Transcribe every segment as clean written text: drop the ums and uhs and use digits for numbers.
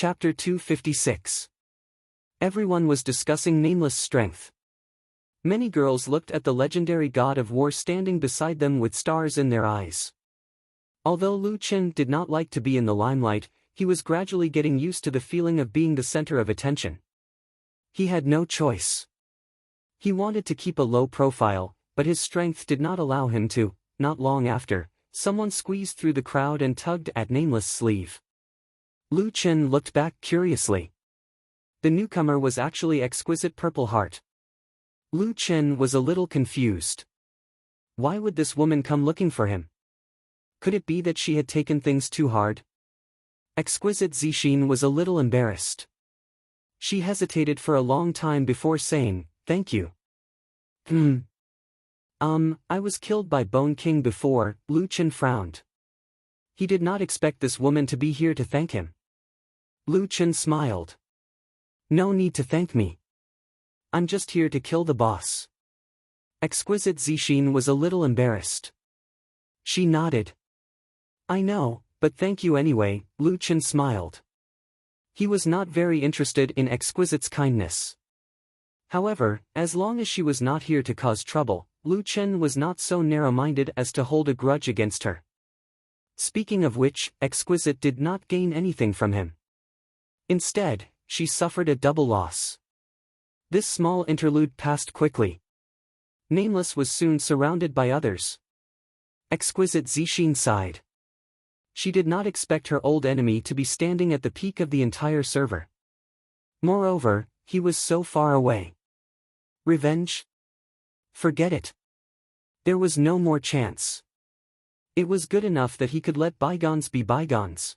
Chapter 256. Everyone was discussing Nameless' strength. Many girls looked at the legendary god of war standing beside them with stars in their eyes. Although Lu Chen did not like to be in the limelight, he was gradually getting used to the feeling of being the center of attention. He had no choice. He wanted to keep a low profile, but his strength did not allow him to. Not long after, someone squeezed through the crowd and tugged at Nameless' sleeve. Lu Chen looked back curiously. The newcomer was actually Exquisite Purple Heart. Lu Chen was a little confused. Why would this woman come looking for him? Could it be that she had taken things too hard? Exquisite Zixin was a little embarrassed. She hesitated for a long time before saying, "Thank you." I was killed by Bone King before." Lu Chen frowned. He did not expect this woman to be here to thank him. Lu Chen smiled. "No need to thank me. I'm just here to kill the boss." Exquisite Zixin was a little embarrassed. She nodded. "I know, but thank you anyway." Lu Chen smiled. He was not very interested in Exquisite's kindness. However, as long as she was not here to cause trouble, Lu Chen was not so narrow-minded as to hold a grudge against her. Speaking of which, Exquisite did not gain anything from him. Instead, she suffered a double loss. This small interlude passed quickly. Nameless was soon surrounded by others. Exquisite Zixin sighed. She did not expect her old enemy to be standing at the peak of the entire server. Moreover, he was so far away. Revenge? Forget it. There was no more chance. It was good enough that he could let bygones be bygones.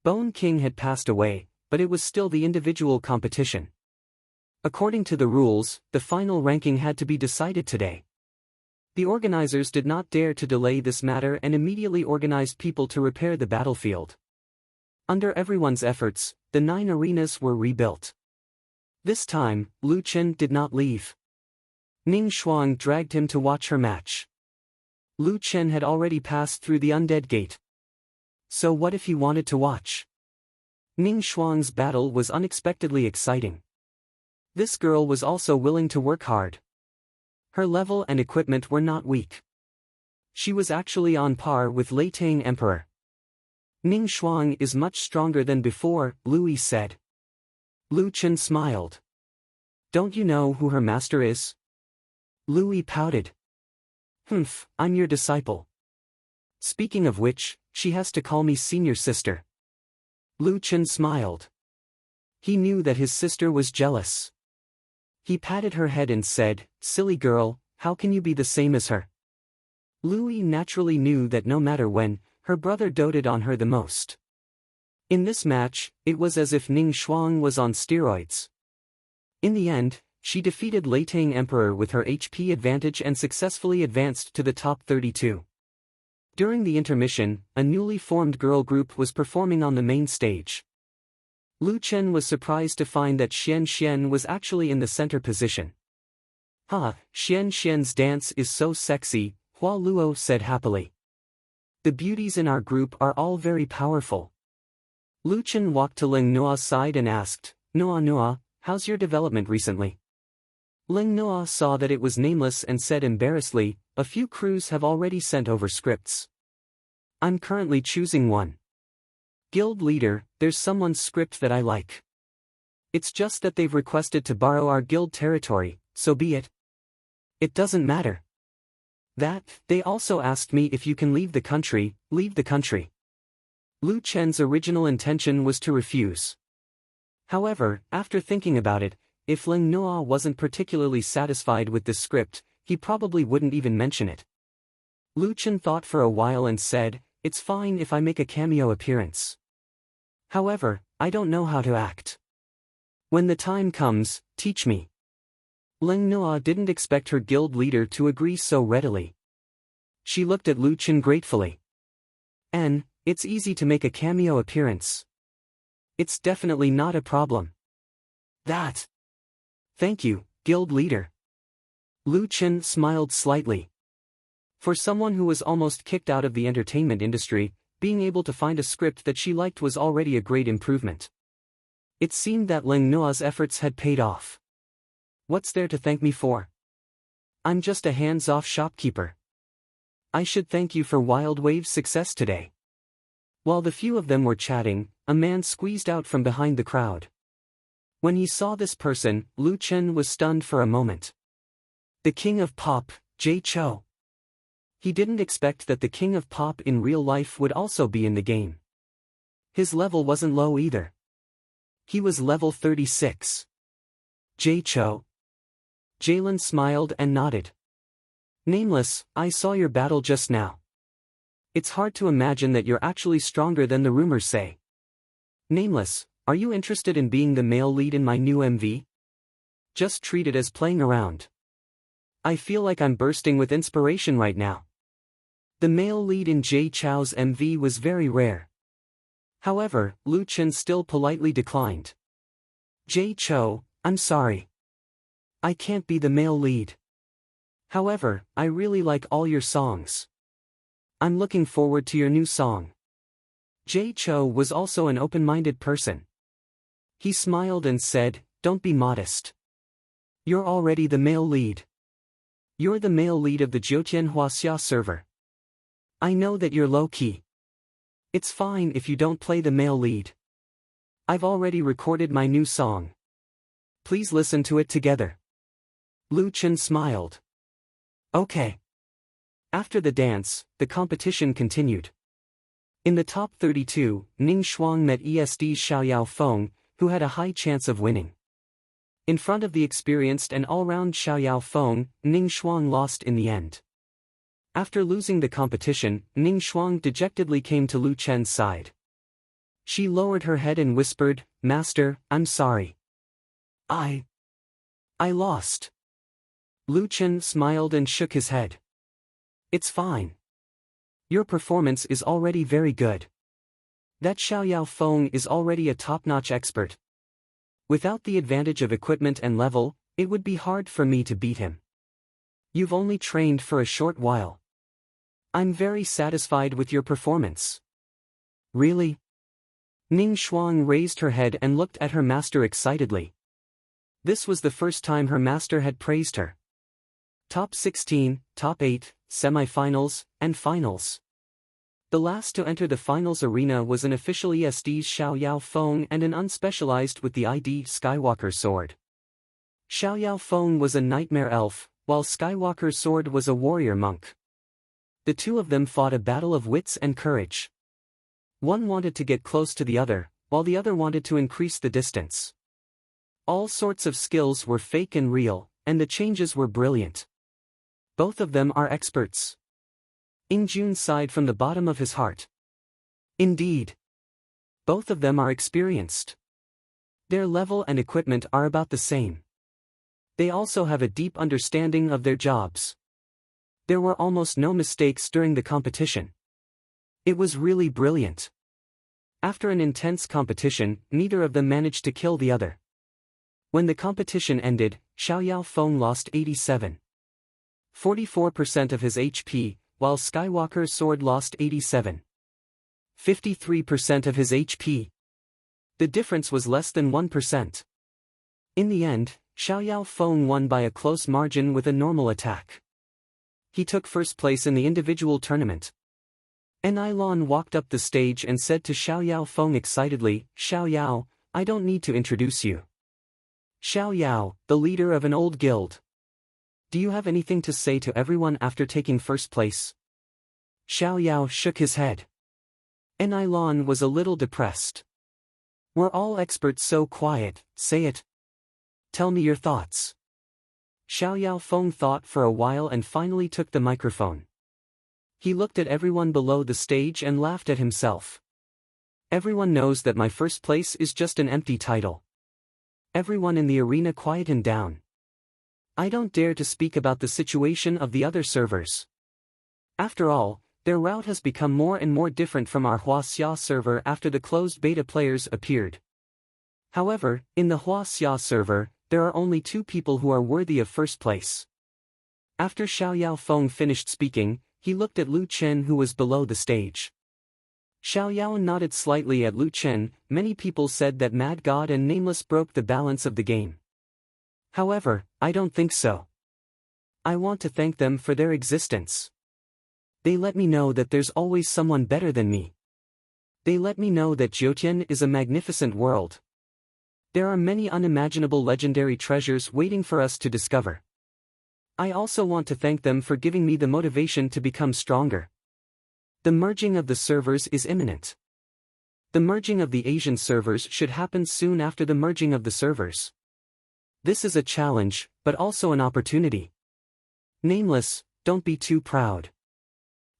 Bone King had passed away, but it was still the individual competition. According to the rules, the final ranking had to be decided today. The organizers did not dare to delay this matter and immediately organized people to repair the battlefield. Under everyone's efforts, the 9 arenas were rebuilt. This time, Lu Chen did not leave. Ning Shuang dragged him to watch her match. Lu Chen had already passed through the Undead Gate. So what if he wanted to watch? Ning Shuang's battle was unexpectedly exciting. This girl was also willing to work hard. Her level and equipment were not weak. She was actually on par with Lei Tang Emperor. Ning Shuang is much stronger than before, Louis said. Lu Chen smiled. Don't you know who her master is? Louis pouted. I'm your disciple. Speaking of which, she has to call me senior sister. Lu Chen smiled. He knew that his sister was jealous. He patted her head and said, "Silly girl, how can you be the same as her?" Louis naturally knew that no matter when, her brother doted on her the most. In this match, it was as if Ning Shuang was on steroids. In the end, she defeated Lei Tang Emperor with her HP advantage and successfully advanced to the top 32. During the intermission, a newly formed girl group was performing on the main stage. Lu Chen was surprised to find that Xian Xian was actually in the center position. Xian Xian's dance is so sexy," Hua Luo said happily. "The beauties in our group are all very powerful." Lu Chen walked to Ling Noa's side and asked, Noa, how's your development recently?" Ling Noa saw that it was Nameless and said embarrassedly, "A few crews have already sent over scripts. I'm currently choosing one. Guild leader, there's someone's script that I like. It's just that they've requested to borrow our guild territory, so be it. It doesn't matter. They also asked me if you can leave the country. Lu Chen's original intention was to refuse. However, after thinking about it, if Ling Noa wasn't particularly satisfied with this script, he probably wouldn't even mention it. Lu Chen thought for a while and said, "It's fine if I make a cameo appearance. However, I don't know how to act. When the time comes, teach me." Ling Noa didn't expect her guild leader to agree so readily. She looked at Lu Chen gratefully. It's easy to make a cameo appearance. It's definitely not a problem." "Thank you, guild leader." Lu Chen smiled slightly. For someone who was almost kicked out of the entertainment industry, being able to find a script that she liked was already a great improvement. It seemed that Ling Noa's efforts had paid off. What's there to thank me for? I'm just a hands-off shopkeeper. I should thank you for Wild Wave's success today. While the few of them were chatting, a man squeezed out from behind the crowd. When he saw this person, Lu Chen was stunned for a moment. The king of pop, Jay Chou. He didn't expect that the king of pop in real life would also be in the game. His level wasn't low either. He was level 36. Jay Chou. Jalen smiled and nodded. Nameless, I saw your battle just now. It's hard to imagine that you're actually stronger than the rumors say. Nameless, are you interested in being the male lead in my new MV? Just treat it as playing around. I feel like I'm bursting with inspiration right now. The male lead in Jay Chou's MV was very rare. However, Lu Chen still politely declined. Jay Chou, I'm sorry. I can't be the male lead. However, I really like all your songs. I'm looking forward to your new song. Jay Chou was also an open-minded person. He smiled and said, don't be modest. You're already the male lead. You're the male lead of the Jiutian Huaxia server. I know that you're low-key. It's fine if you don't play the male lead. I've already recorded my new song. Please listen to it together. Lu Chen smiled. Okay. After the dance, the competition continued. In the top 32, Ning Shuang met ESD's Xiaoyao Feng, who had a high chance of winning. In front of the experienced and all-round Xiaoyao Feng, Ning Shuang lost in the end. After losing the competition, Ning Shuang dejectedly came to Lu Chen's side. She lowered her head and whispered, Master, I'm sorry. I lost. Lu Chen smiled and shook his head. It's fine. Your performance is already very good. That Xiaoyao Feng is already a top-notch expert. Without the advantage of equipment and level, it would be hard for me to beat him. You've only trained for a short while. I'm very satisfied with your performance. Really? Ning Shuang raised her head and looked at her master excitedly. This was the first time her master had praised her. Top 16, top 8, semi-finals, and finals. The last to enter the finals arena was an official ESD's Xiaoyao Feng and an unspecialized with the ID Skywalker sword. Xiaoyao Feng was a nightmare elf, while Skywalker's sword was a warrior monk. The two of them fought a battle of wits and courage. One wanted to get close to the other, while the other wanted to increase the distance. All sorts of skills were fake and real, and the changes were brilliant. Both of them are experts. Ingjun sighed from the bottom of his heart. Indeed. Both of them are experienced. Their level and equipment are about the same. They also have a deep understanding of their jobs. There were almost no mistakes during the competition. It was really brilliant. After an intense competition, neither of them managed to kill the other. When the competition ended, Xiaoyao Feng lost 44% of his HP, while Skywalker's sword lost 53% of his HP. The difference was less than 1%. In the end, Xiaoyao Feng won by a close margin with a normal attack. He took first place in the individual tournament. Enilon walked up the stage and said to Xiaoyao Feng excitedly, Xiaoyao, I don't need to introduce you. Xiaoyao, the leader of an old guild. Do you have anything to say to everyone after taking first place? Xiaoyao shook his head. Enilon was a little depressed. We're all experts so quiet, say it. Tell me your thoughts. Xiaoyao Feng thought for a while and finally took the microphone. He looked at everyone below the stage and laughed at himself. Everyone knows that my first place is just an empty title. Everyone in the arena quietened down. I don't dare to speak about the situation of the other servers. After all, their route has become more and more different from our Huaxia server after the closed beta players appeared. However, in the Huaxia server, there are only 2 people who are worthy of first place. After Xiaoyao Feng finished speaking, he looked at Lu Chen who was below the stage. Xiao Yao nodded slightly at Lu Chen. Many people said that Mad God and Nameless broke the balance of the game. However, I don't think so. I want to thank them for their existence. They let me know that there's always someone better than me. They let me know that Jiutian is a magnificent world. There are many unimaginable legendary treasures waiting for us to discover. I also want to thank them for giving me the motivation to become stronger. The merging of the servers is imminent. The merging of the Asian servers should happen soon after the merging of the servers. This is a challenge, but also an opportunity. Nameless, don't be too proud.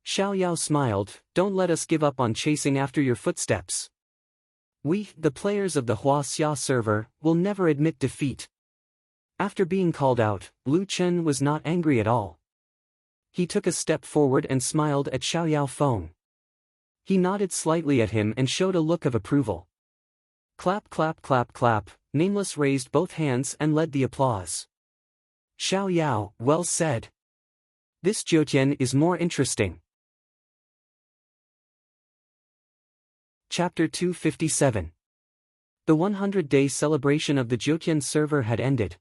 Xiao Yao smiled, don't let us give up on chasing after your footsteps. We, the players of the Huaxia server, will never admit defeat. After being called out, Lu Chen was not angry at all. He took a step forward and smiled at Xiao Yao Feng. He nodded slightly at him and showed a look of approval. Clap clap clap clap, Nameless raised both hands and led the applause. Xiao Yao, well said. This Jiutian is more interesting. Chapter 257. The 100-day celebration of the Jiutian server had ended.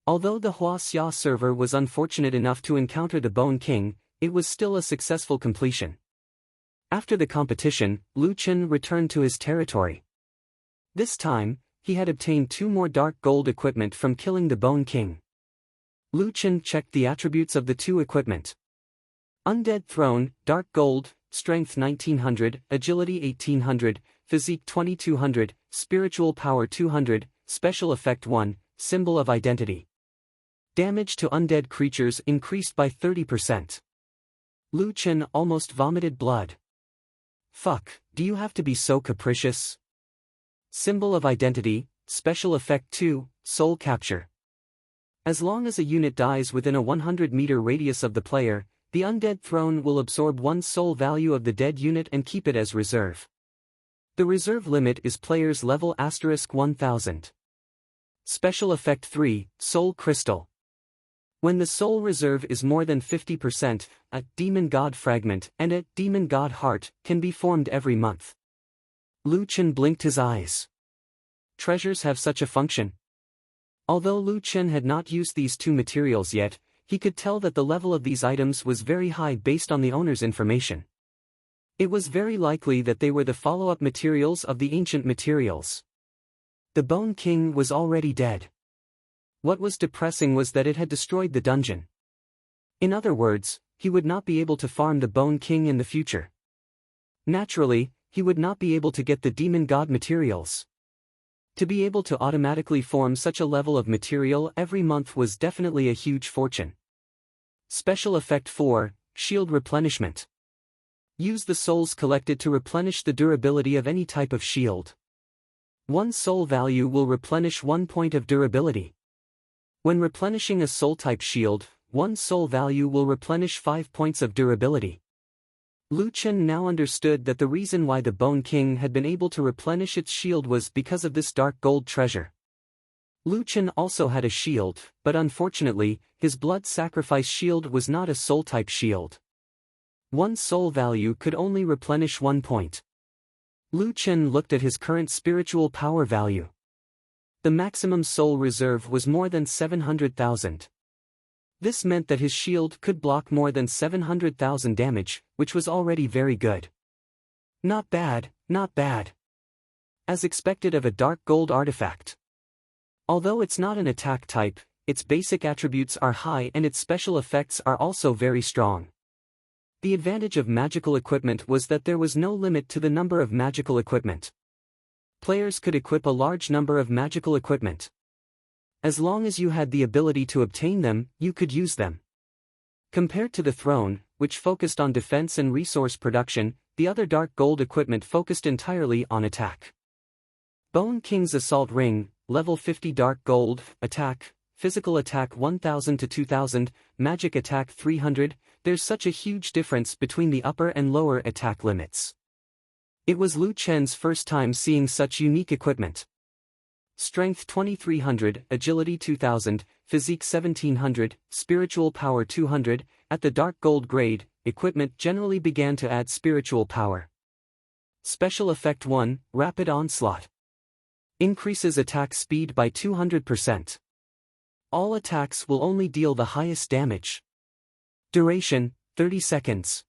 Although the Huaxia server was unfortunate enough to encounter the Bone King, it was still a successful completion. After the competition, Lu Chen returned to his territory. This time, he had obtained 2 more dark gold equipment from killing the Bone King. Lu Chen checked the attributes of the 2 equipment. Undead Throne, Dark Gold, Strength 1900, Agility 1800, Physique 2200, Spiritual Power 200, Special Effect 1, Symbol of Identity. Damage to undead creatures increased by 30%. Lu Chen almost vomited blood. Fuck, do you have to be so capricious? Symbol of Identity, Special Effect 2, Soul Capture. As long as a unit dies within a 100-meter radius of the player, the Undead Throne will absorb 1 soul value of the dead unit and keep it as reserve. The reserve limit is player's level *1000. Special Effect 3, Soul Crystal. When the soul reserve is more than 50%, a Demon God Fragment and a Demon God Heart can be formed every month. Lu Chen blinked his eyes. Treasures have such a function. Although Lu Chen had not used these 2 materials yet, he could tell that the level of these items was very high based on the owner's information. It was very likely that they were the follow-up materials of the ancient materials. The Bone King was already dead. What was depressing was that it had destroyed the dungeon. In other words, he would not be able to farm the Bone King in the future. Naturally, he would not be able to get the Demon God materials. To be able to automatically form such a level of material every month was definitely a huge fortune. Special Effect 4, Shield Replenishment. Use the souls collected to replenish the durability of any type of shield. 1 soul value will replenish 1 point of durability. When replenishing a soul-type shield, 1 soul value will replenish 5 points of durability. Lu Chen now understood that the reason why the Bone King had been able to replenish its shield was because of this dark gold treasure. Lu Chen also had a shield, but unfortunately, his blood sacrifice shield was not a soul-type shield. 1 soul value could only replenish 1 point. Lu Chen looked at his current spiritual power value. The maximum soul reserve was more than 700,000. This meant that his shield could block more than 700,000 damage, which was already very good. Not bad, not bad. As expected of a dark gold artifact. Although it's not an attack type, its basic attributes are high and its special effects are also very strong. The advantage of magical equipment was that there was no limit to the number of magical equipment. Players could equip a large number of magical equipment. As long as you had the ability to obtain them, you could use them. Compared to the throne, which focused on defense and resource production, the other dark gold equipment focused entirely on attack. Bone King's Assault Ring, level 50 dark gold, attack, physical attack 1000 to 2000, magic attack 300, there's such a huge difference between the upper and lower attack limits. It was Lu Chen's first time seeing such unique equipment. Strength 2300, Agility 2000, Physique 1700, Spiritual Power 200, at the Dark Gold grade, equipment generally began to add spiritual power. Special Effect 1, Rapid Onslaught. Increases attack speed by 200%. All attacks will only deal the highest damage. Duration, 30 seconds.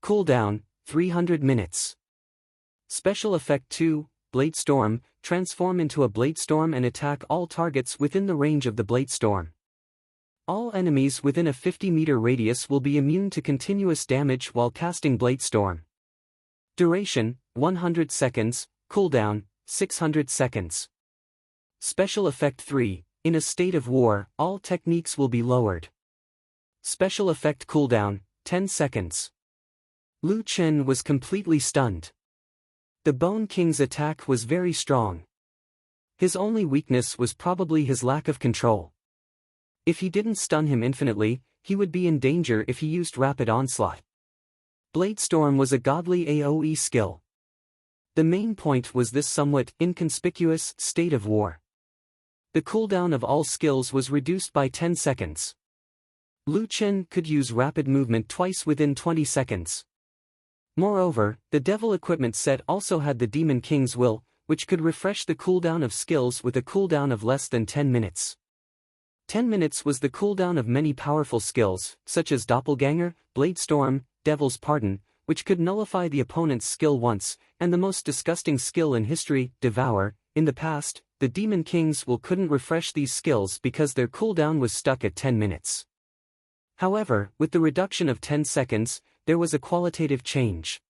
Cooldown, 300 minutes. Special Effect 2, Blade Storm, transform into a Blade Storm and attack all targets within the range of the Blade Storm. All enemies within a 50-meter radius will be immune to continuous damage while casting Blade Storm. Duration, 100 seconds, cooldown, 600 seconds. Special Effect 3, in a state of war, all techniques will be lowered. Special Effect cooldown, 10 seconds. Lu Chen was completely stunned. The Bone King's attack was very strong. His only weakness was probably his lack of control. If he didn't stun him infinitely, he would be in danger if he used Rapid Onslaught. Blade Storm was a godly AoE skill. The main point was this somewhat inconspicuous state of war. The cooldown of all skills was reduced by 10 seconds. Lu Chen could use rapid movement twice within 20 seconds. Moreover, the Devil equipment set also had the Demon King's Will, which could refresh the cooldown of skills with a cooldown of less than 10 minutes. 10 minutes was the cooldown of many powerful skills, such as Doppelganger, Blade Storm, Devil's Pardon, which could nullify the opponent's skill once, and the most disgusting skill in history, Devour. In the past, the Demon King's Will couldn't refresh these skills because their cooldown was stuck at 10 minutes. However, with the reduction of 10 seconds, there was a qualitative change.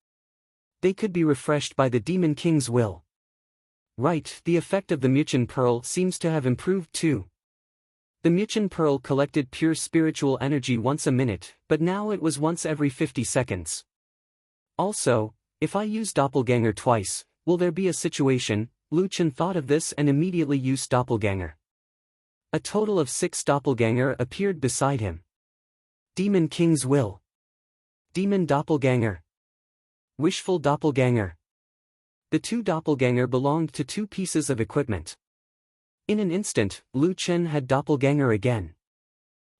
They could be refreshed by the Demon King's Will. Right, the effect of the Muchen Pearl seems to have improved too. The Muchen Pearl collected pure spiritual energy once a minute, but now it was once every 50 seconds. Also, if I use Doppelganger twice, will there be a situation? Lu Chen thought of this and immediately used Doppelganger. A total of 6 Doppelganger appeared beside him. Demon King's Will. Demon Doppelganger. Wishful Doppelganger. The 2 Doppelganger belonged to 2 pieces of equipment. In an instant, Lu Chen had Doppelganger again.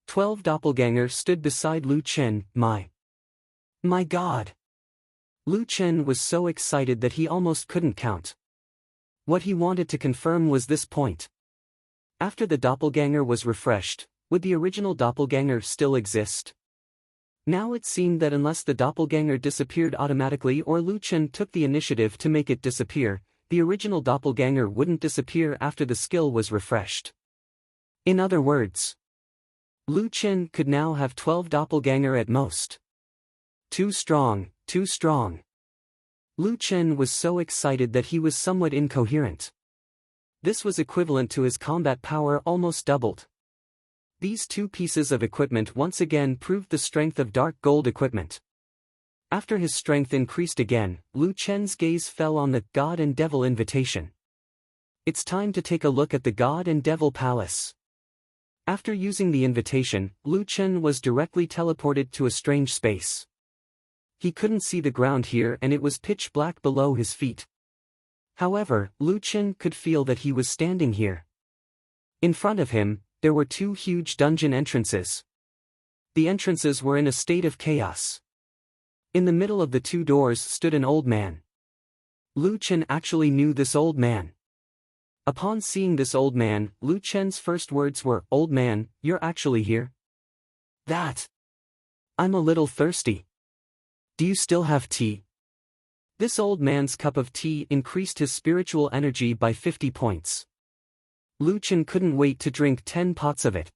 12 Doppelganger stood beside Lu Chen. My God! Lu Chen was so excited that he almost couldn't count. What he wanted to confirm was this point. After the Doppelganger was refreshed, would the original Doppelganger still exist? Now it seemed that unless the Doppelganger disappeared automatically or Lu Chen took the initiative to make it disappear, the original Doppelganger wouldn't disappear after the skill was refreshed. In other words, Lu Chen could now have 12 Doppelganger at most. Too strong, too strong. Lu Chen was so excited that he was somewhat incoherent. This was equivalent to his combat power almost doubled. These 2 pieces of equipment once again proved the strength of dark gold equipment. After his strength increased again, Lu Chen's gaze fell on the God and Devil invitation. It's time to take a look at the God and Devil Palace. After using the invitation, Lu Chen was directly teleported to a strange space. He couldn't see the ground here and it was pitch black below his feet. However, Lu Chen could feel that he was standing here. In front of him, there were 2 huge dungeon entrances. The entrances were in a state of chaos. In the middle of the 2 doors stood an old man. Lu Chen actually knew this old man. Upon seeing this old man, Lu Chen's first words were, "Old man, you're actually here?" "That. I'm a little thirsty. Do you still have tea?" This old man's cup of tea increased his spiritual energy by 50 points. Lu Chen couldn't wait to drink 10 pots of it.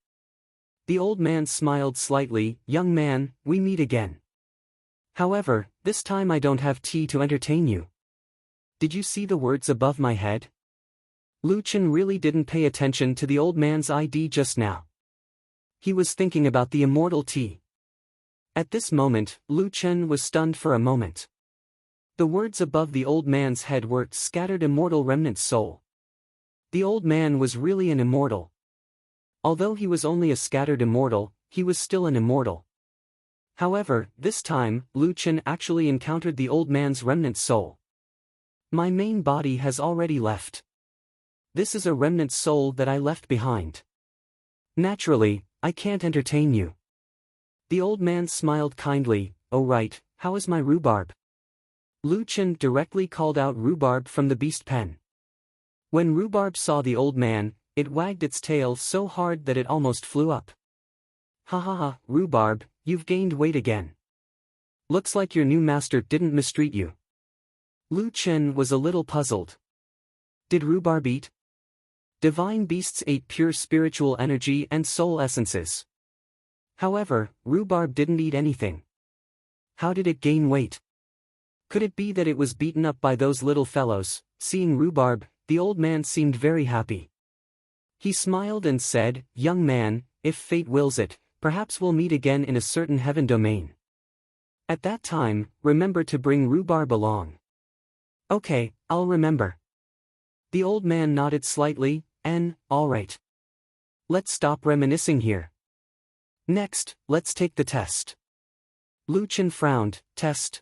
The old man smiled slightly. "Young man, we meet again. However, this time I don't have tea to entertain you. Did you see the words above my head?" Lu Chen really didn't pay attention to the old man's ID just now. He was thinking about the immortal tea. At this moment, Lu Chen was stunned for a moment. The words above the old man's head were, "Scattered immortal remnant soul." The old man was really an immortal. Although he was only a scattered immortal, he was still an immortal. However, this time, Lu Chen actually encountered the old man's remnant soul. "My main body has already left. This is a remnant soul that I left behind. Naturally, I can't entertain you." The old man smiled kindly. "Oh right, how is my rhubarb?" Lu Chen directly called out Rhubarb from the beast pen. When Rhubarb saw the old man, it wagged its tail so hard that it almost flew up. Ha ha ha, Rhubarb, you've gained weight again. Looks like your new master didn't mistreat you. Lu Chen was a little puzzled. Did Rhubarb eat? Divine beasts ate pure spiritual energy and soul essences. However, Rhubarb didn't eat anything. How did it gain weight? Could it be that it was beaten up by those little fellows? Seeing Rhubarb, the old man seemed very happy. He smiled and said, "Young man, if fate wills it, perhaps we'll meet again in a certain heaven domain. At that time, remember to bring Rhubarb along." "Okay, I'll remember." The old man nodded slightly, and, "All right. Let's stop reminiscing here. Next, let's take the test." Lu Chen frowned. "Test?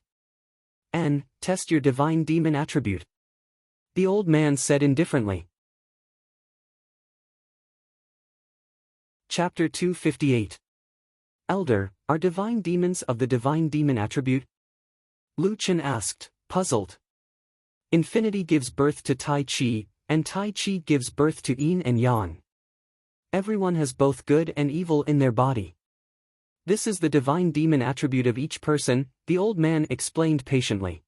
And, test your divine demon attribute," the old man said indifferently. Chapter 258. Elder, are divine demons of the divine demon attribute? Lu Chen asked, puzzled. Infinity gives birth to Tai Chi, and Tai Chi gives birth to Yin and Yang. Everyone has both good and evil in their body. This is the divine demon attribute of each person, the old man explained patiently.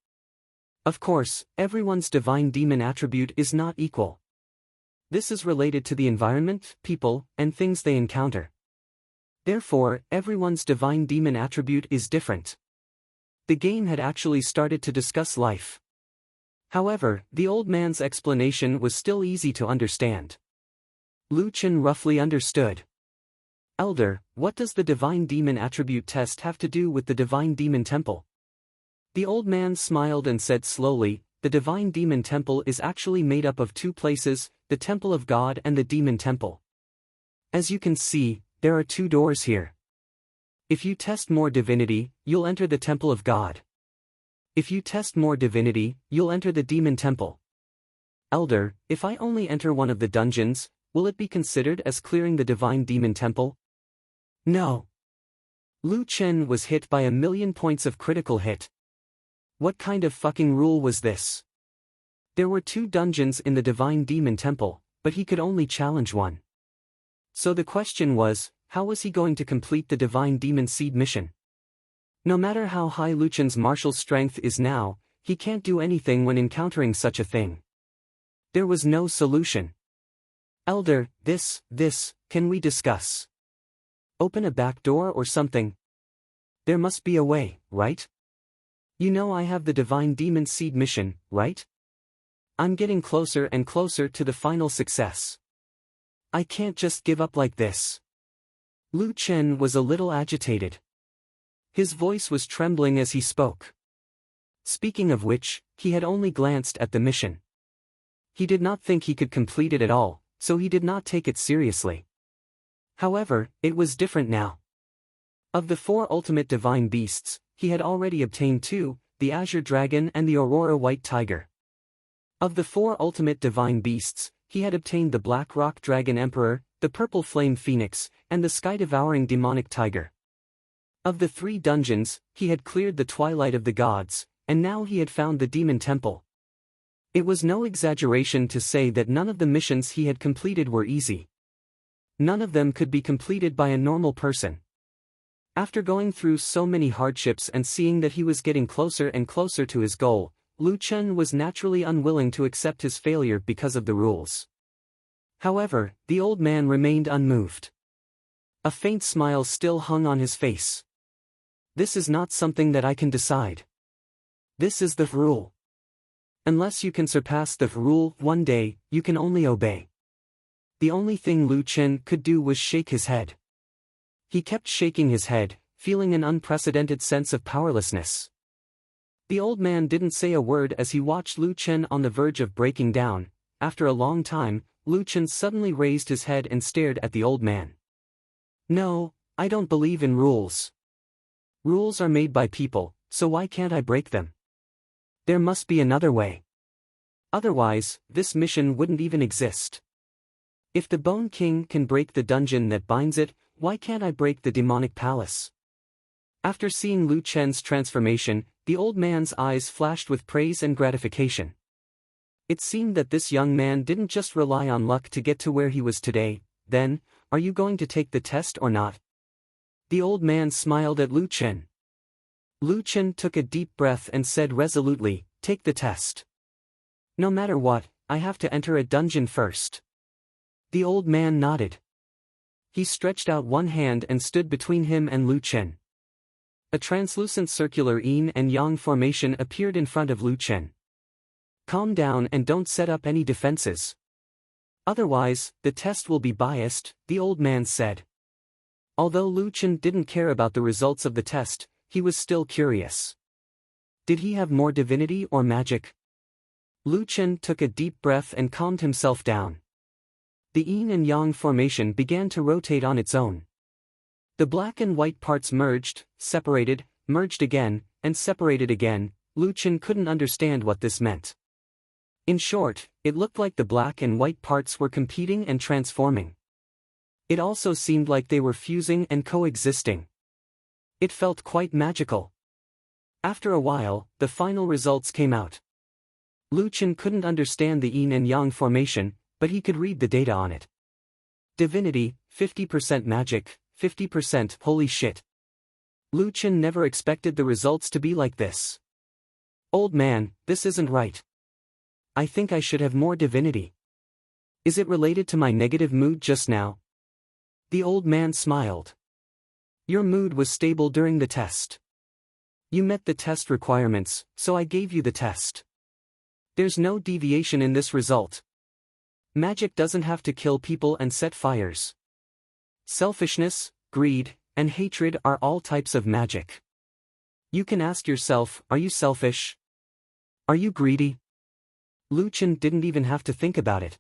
Of course, everyone's divine demon attribute is not equal. This is related to the environment, people, and things they encounter. Therefore, everyone's divine demon attribute is different. The game had actually started to discuss life. However, the old man's explanation was still easy to understand. Lu Chen roughly understood. Elder, what does the divine demon attribute test have to do with the divine demon temple? The old man smiled and said slowly, the divine demon temple is actually made up of two places, the temple of God and the demon temple. As you can see, there are two doors here. If you test more divinity, you'll enter the temple of God. If you test more divinity, you'll enter the demon temple. Elder, if I only enter one of the dungeons, will it be considered as clearing the divine demon temple? No. Lu Chen was hit by 1,000,000 points of critical hit. What kind of fucking rule was this? There were two dungeons in the divine demon temple, but he could only challenge one. So the question was, how was he going to complete the divine demon seed mission? No matter how high Lu Chen's martial strength is now, he can't do anything when encountering such a thing. There was no solution. Elder, this, can we discuss? Open a back door or something? There must be a way, right? You know I have the divine demon seed mission, right? I'm getting closer and closer to the final success. I can't just give up like this. Lu Chen was a little agitated. His voice was trembling as he spoke. Speaking of which, he had only glanced at the mission. He did not think he could complete it at all, so he did not take it seriously. However, it was different now. Of the 4 ultimate divine beasts, he had already obtained 2, the Azure Dragon and the Aurora White Tiger. Of the 4 ultimate divine beasts, he had obtained the Black Rock Dragon Emperor, the Purple Flame Phoenix, and the Sky-Devouring Demonic Tiger. Of the 3 dungeons, he had cleared the Twilight of the Gods, and now he had found the Demon Temple. It was no exaggeration to say that none of the missions he had completed were easy. None of them could be completed by a normal person. After going through so many hardships and seeing that he was getting closer and closer to his goal, Lu Chen was naturally unwilling to accept his failure because of the rules. However, the old man remained unmoved. A faint smile still hung on his face. This is not something that I can decide. This is the rule. Unless you can surpass the rule one day, you can only obey. The only thing Lu Chen could do was shake his head. He kept shaking his head, feeling an unprecedented sense of powerlessness. The old man didn't say a word as he watched Lu Chen on the verge of breaking down. After a long time, Lu Chen suddenly raised his head and stared at the old man. No, I don't believe in rules. Rules are made by people, so why can't I break them? There must be another way. Otherwise, this mission wouldn't even exist. If the Bone King can break the dungeon that binds it, why can't I break the demonic palace? After seeing Lu Chen's transformation, the old man's eyes flashed with praise and gratification. It seemed that this young man didn't just rely on luck to get to where he was today. Then, are you going to take the test or not? The old man smiled at Lu Chen. Lu Chen took a deep breath and said resolutely, take the test. No matter what, I have to enter a dungeon first. The old man nodded. He stretched out one hand and stood between him and Lu Chen. A translucent circular yin and yang formation appeared in front of Lu Chen. Calm down and don't set up any defenses. Otherwise, the test will be biased, the old man said. Although Lu Chen didn't care about the results of the test, he was still curious. Did he have more divinity or magic? Lu Chen took a deep breath and calmed himself down. The yin and yang formation began to rotate on its own. The black and white parts merged, separated, merged again, and separated again. Lu Chen couldn't understand what this meant. In short, it looked like the black and white parts were competing and transforming. It also seemed like they were fusing and coexisting. It felt quite magical. After a while, the final results came out. Lu Chen couldn't understand the yin and yang formation, but he could read the data on it. Divinity, 50% magic, 50% holy shit. Lu Chen never expected the results to be like this. Old man, this isn't right. I think I should have more divinity. Is it related to my negative mood just now? The old man smiled. Your mood was stable during the test. You met the test requirements, so I gave you the test. There's no deviation in this result. Magic doesn't have to kill people and set fires. Selfishness, greed, and hatred are all types of magic. You can ask yourself, are you selfish? Are you greedy? Lu Chen didn't even have to think about it.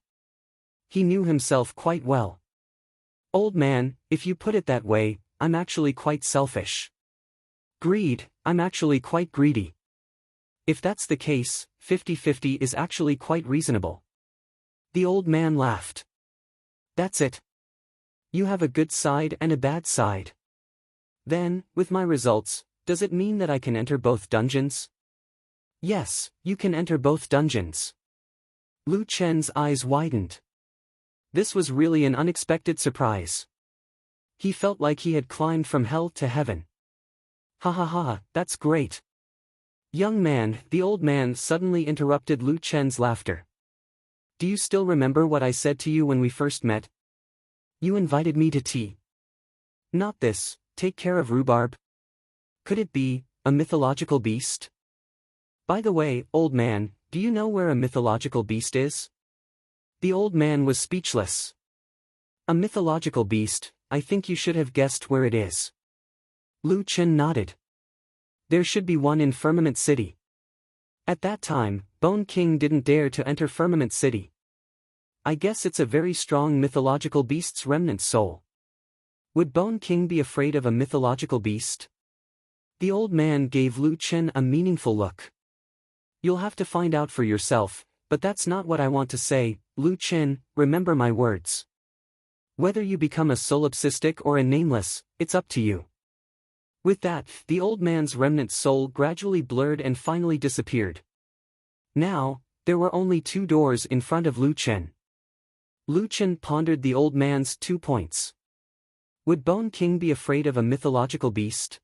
He knew himself quite well. Old man, if you put it that way, I'm actually quite selfish. Greed, I'm actually quite greedy. If that's the case, 50-50 is actually quite reasonable. The old man laughed. That's it. You have a good side and a bad side. Then, with my results, does it mean that I can enter both dungeons? Yes, you can enter both dungeons. Lu Chen's eyes widened. This was really an unexpected surprise. He felt like he had climbed from hell to heaven. Ha ha ha, that's great. Young man, the old man suddenly interrupted Lu Chen's laughter. Do you still remember what I said to you when we first met? You invited me to tea. Not this, take care of rhubarb. Could it be a mythological beast? By the way, old man, do you know where a mythological beast is? The old man was speechless. A mythological beast, I think you should have guessed where it is. Lu Chen nodded. There should be one in Firmament City. At that time, Bone King didn't dare to enter Firmament City. I guess it's a very strong mythological beast's remnant soul. Would Bone King be afraid of a mythological beast? The old man gave Lu Chen a meaningful look. You'll have to find out for yourself, but that's not what I want to say, Lu Chen, remember my words. Whether you become a solipsistic or a nameless, it's up to you. With that, the old man's remnant soul gradually blurred and finally disappeared. Now, there were only 2 doors in front of Lu Chen. Lu Chen pondered the old man's 2 points. Would Bone King be afraid of a mythological beast?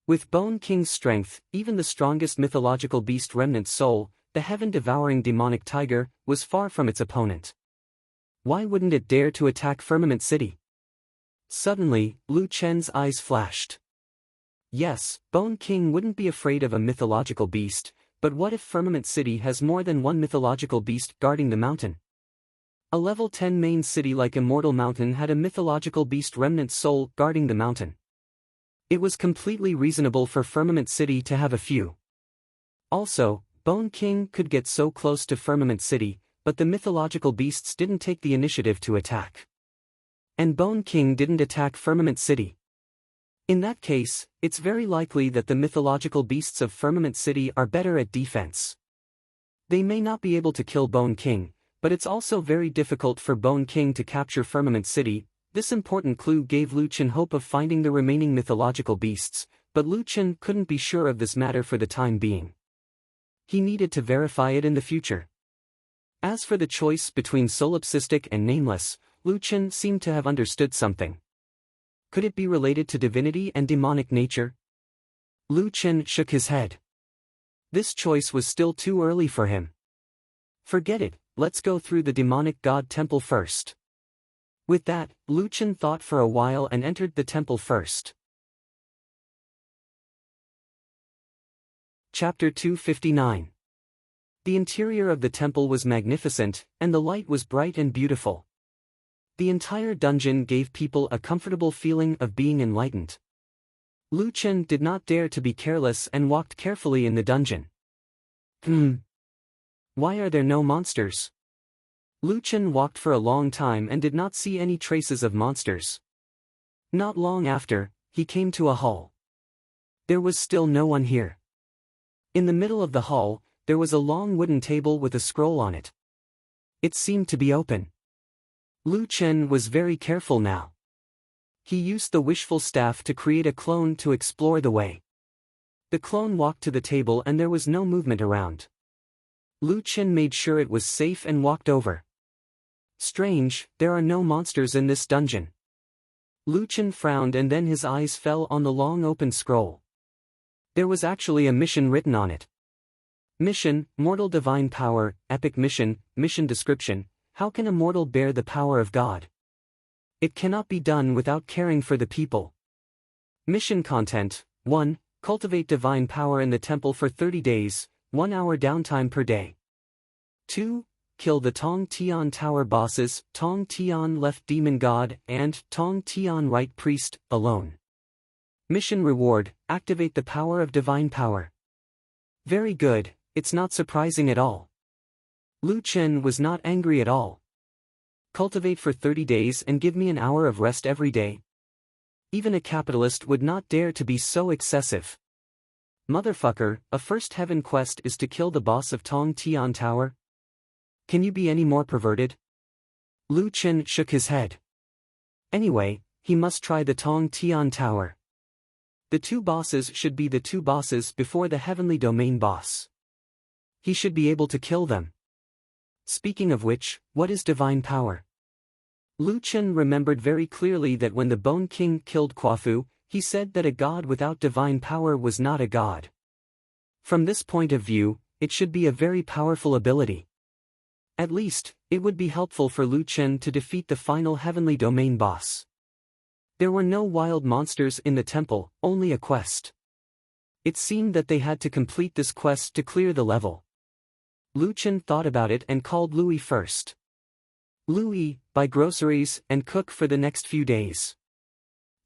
With Bone King's strength, even the strongest mythological beast remnant soul, the heaven-devouring demonic tiger, was far from its opponent. Why wouldn't it dare to attack Firmament City? Suddenly, Lu Chen's eyes flashed. Yes, Bone King wouldn't be afraid of a mythological beast, but what if Firmament City has more than one mythological beast guarding the mountain? A level 10 main city like Immortal Mountain had a mythological beast remnant soul guarding the mountain. It was completely reasonable for Firmament City to have a few. Also, Bone King could get so close to Firmament City, but the mythological beasts didn't take the initiative to attack. And Bone King didn't attack Firmament City. In that case, it's very likely that the mythological beasts of Firmament City are better at defense. They may not be able to kill Bone King, but it's also very difficult for Bone King to capture Firmament City. This important clue gave Lu Chen hope of finding the remaining mythological beasts, but Lu Chen couldn't be sure of this matter for the time being. He needed to verify it in the future. As for the choice between solipsistic and nameless, Lu Chen seemed to have understood something. Could it be related to divinity and demonic nature? Lu Chen shook his head. This choice was still too early for him. Forget it, let's go through the demonic god temple first. With that, Lu Chen thought for a while and entered the temple first. Chapter 259. The interior of the temple was magnificent, and the light was bright and beautiful. The entire dungeon gave people a comfortable feeling of being enlightened. Lu Chen did not dare to be careless and walked carefully in the dungeon. Why are there no monsters? Lu Chen walked for a long time and did not see any traces of monsters. Not long after, he came to a hall. There was still no one here. In the middle of the hall, there was a long wooden table with a scroll on it. It seemed to be open. Lu Chen was very careful now. He used the wishful staff to create a clone to explore the way. The clone walked to the table and there was no movement around. Lu Chen made sure it was safe and walked over. Strange, there are no monsters in this dungeon. Lu Chen frowned and then his eyes fell on the long open scroll. There was actually a mission written on it. Mission, Mortal Divine Power, Epic Mission, Mission Description. How can a mortal bear the power of God? It cannot be done without caring for the people. Mission content: 1. Cultivate divine power in the temple for 30 days, 1 hour downtime per day. 2. Kill the Tong Tian Tower bosses, Tong Tian Left Demon God, and Tong Tian Right Priest, alone. Mission reward: activate the power of divine power. Very good, it's not surprising at all. Lu Chen was not angry at all. Cultivate for 30 days and give me an hour of rest every day. Even a capitalist would not dare to be so excessive. Motherfucker, a first heaven quest is to kill the boss of Tong Tian Tower? Can you be any more perverted? Lu Chen shook his head. Anyway, he must try the Tong Tian Tower. The two bosses should be the two bosses before the heavenly domain boss. He should be able to kill them. Speaking of which, what is divine power? Lu Chen remembered very clearly that when the Bone King killed Quafu, he said that a god without divine power was not a god. From this point of view, it should be a very powerful ability. At least, it would be helpful for Lu Chen to defeat the final heavenly domain boss. There were no wild monsters in the temple, only a quest. It seemed that they had to complete this quest to clear the level. Lu Chen thought about it and called Louis first. Louis, buy groceries and cook for the next few days.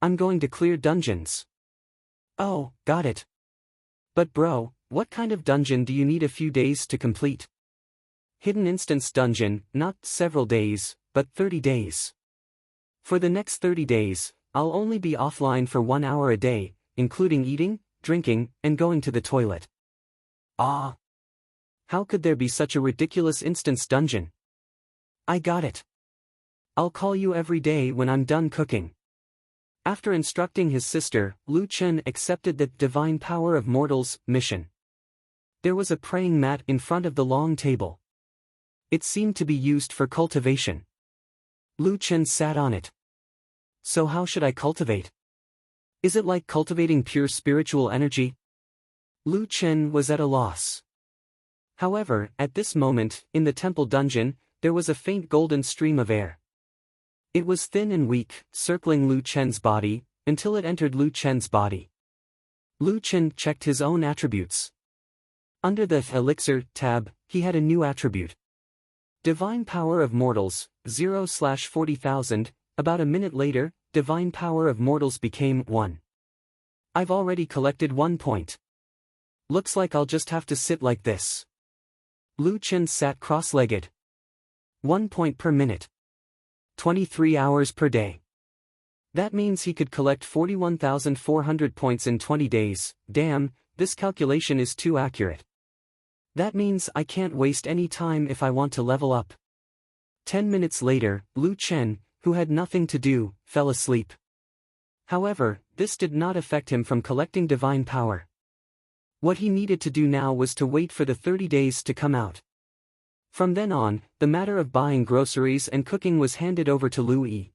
I'm going to clear dungeons. Oh, got it. But bro, what kind of dungeon do you need a few days to complete? Hidden instance dungeon, not several days, but 30 days. For the next 30 days, I'll only be offline for 1 hour a day, including eating, drinking, and going to the toilet. Ah. How could there be such a ridiculous instance dungeon? I got it. I'll call you every day when I'm done cooking. After instructing his sister, Lu Chen accepted the Divine Power of Mortals mission. There was a praying mat in front of the long table. It seemed to be used for cultivation. Lu Chen sat on it. So how should I cultivate? Is it like cultivating pure spiritual energy? Lu Chen was at a loss. However, at this moment, in the temple dungeon, there was a faint golden stream of air. It was thin and weak, circling Lu Chen's body, until it entered Lu Chen's body. Lu Chen checked his own attributes. Under the Elixir tab, he had a new attribute. Divine Power of Mortals, 0/40,000, about a minute later, Divine Power of Mortals became 1. I've already collected 1 point. Looks like I'll just have to sit like this. Lu Chen sat cross-legged. 1 point per minute. 23 hours per day. That means he could collect 41,400 points in 20 days, damn, this calculation is too accurate. That means I can't waste any time if I want to level up. 10 minutes later, Lu Chen, who had nothing to do, fell asleep. However, this did not affect him from collecting divine power. What he needed to do now was to wait for the 30 days to come out. From then on, the matter of buying groceries and cooking was handed over to Louis.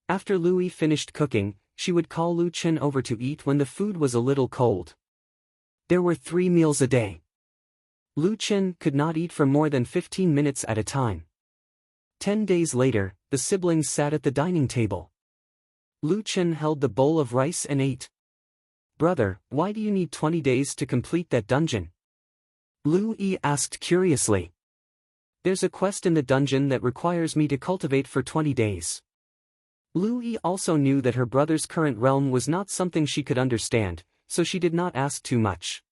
After Louis finished cooking, she would call Lu Chen over to eat when the food was a little cold. There were 3 meals a day. Lu Chen could not eat for more than 15 minutes at a time. 10 days later, the siblings sat at the dining table. Lu Chen held the bowl of rice and ate. "Brother, why do you need 20 days to complete that dungeon?" Lu Yi asked curiously. "There's a quest in the dungeon that requires me to cultivate for 20 days. Lu Yi also knew that her brother's current realm was not something she could understand, so she did not ask too much.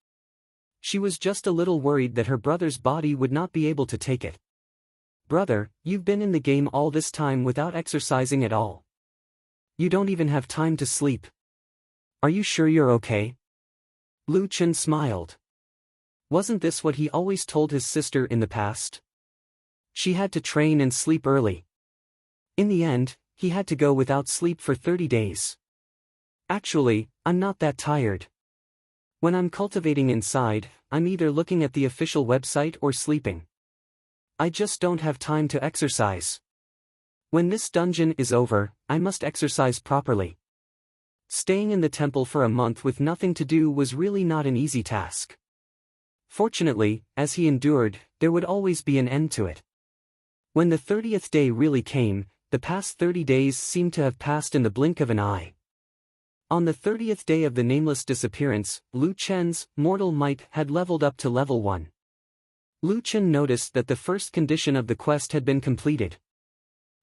She was just a little worried that her brother's body would not be able to take it. "Brother, you've been in the game all this time without exercising at all. You don't even have time to sleep. Are you sure you're okay?" Lu Chen smiled. Wasn't this what he always told his sister in the past? She had to train and sleep early. In the end, he had to go without sleep for 30 days. "Actually, I'm not that tired. When I'm cultivating inside, I'm either looking at the official website or sleeping. I just don't have time to exercise. When this dungeon is over, I must exercise properly." Staying in the temple for a month with nothing to do was really not an easy task. Fortunately, as he endured, there would always be an end to it. When the 30th day really came, the past 30 days seemed to have passed in the blink of an eye. On the 30th day of the nameless disappearance, Lu Chen's mortal might had leveled up to level 1. Lu Chen noticed that the first condition of the quest had been completed.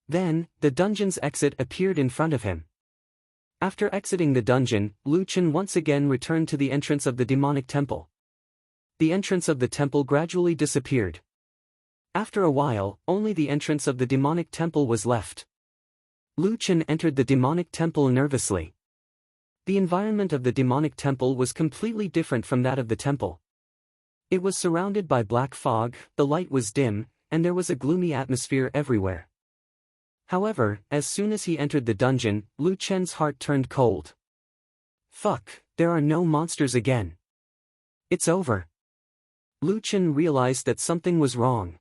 Then, the dungeon's exit appeared in front of him. After exiting the dungeon, Lu Chen once again returned to the entrance of the demonic temple. The entrance of the temple gradually disappeared. After a while, only the entrance of the demonic temple was left. Lu Chen entered the demonic temple nervously. The environment of the demonic temple was completely different from that of the temple. It was surrounded by black fog, the light was dim, and there was a gloomy atmosphere everywhere. However, as soon as he entered the dungeon, Lu Chen's heart turned cold. "Fuck, there are no monsters again. It's over." Lu Chen realized that something was wrong.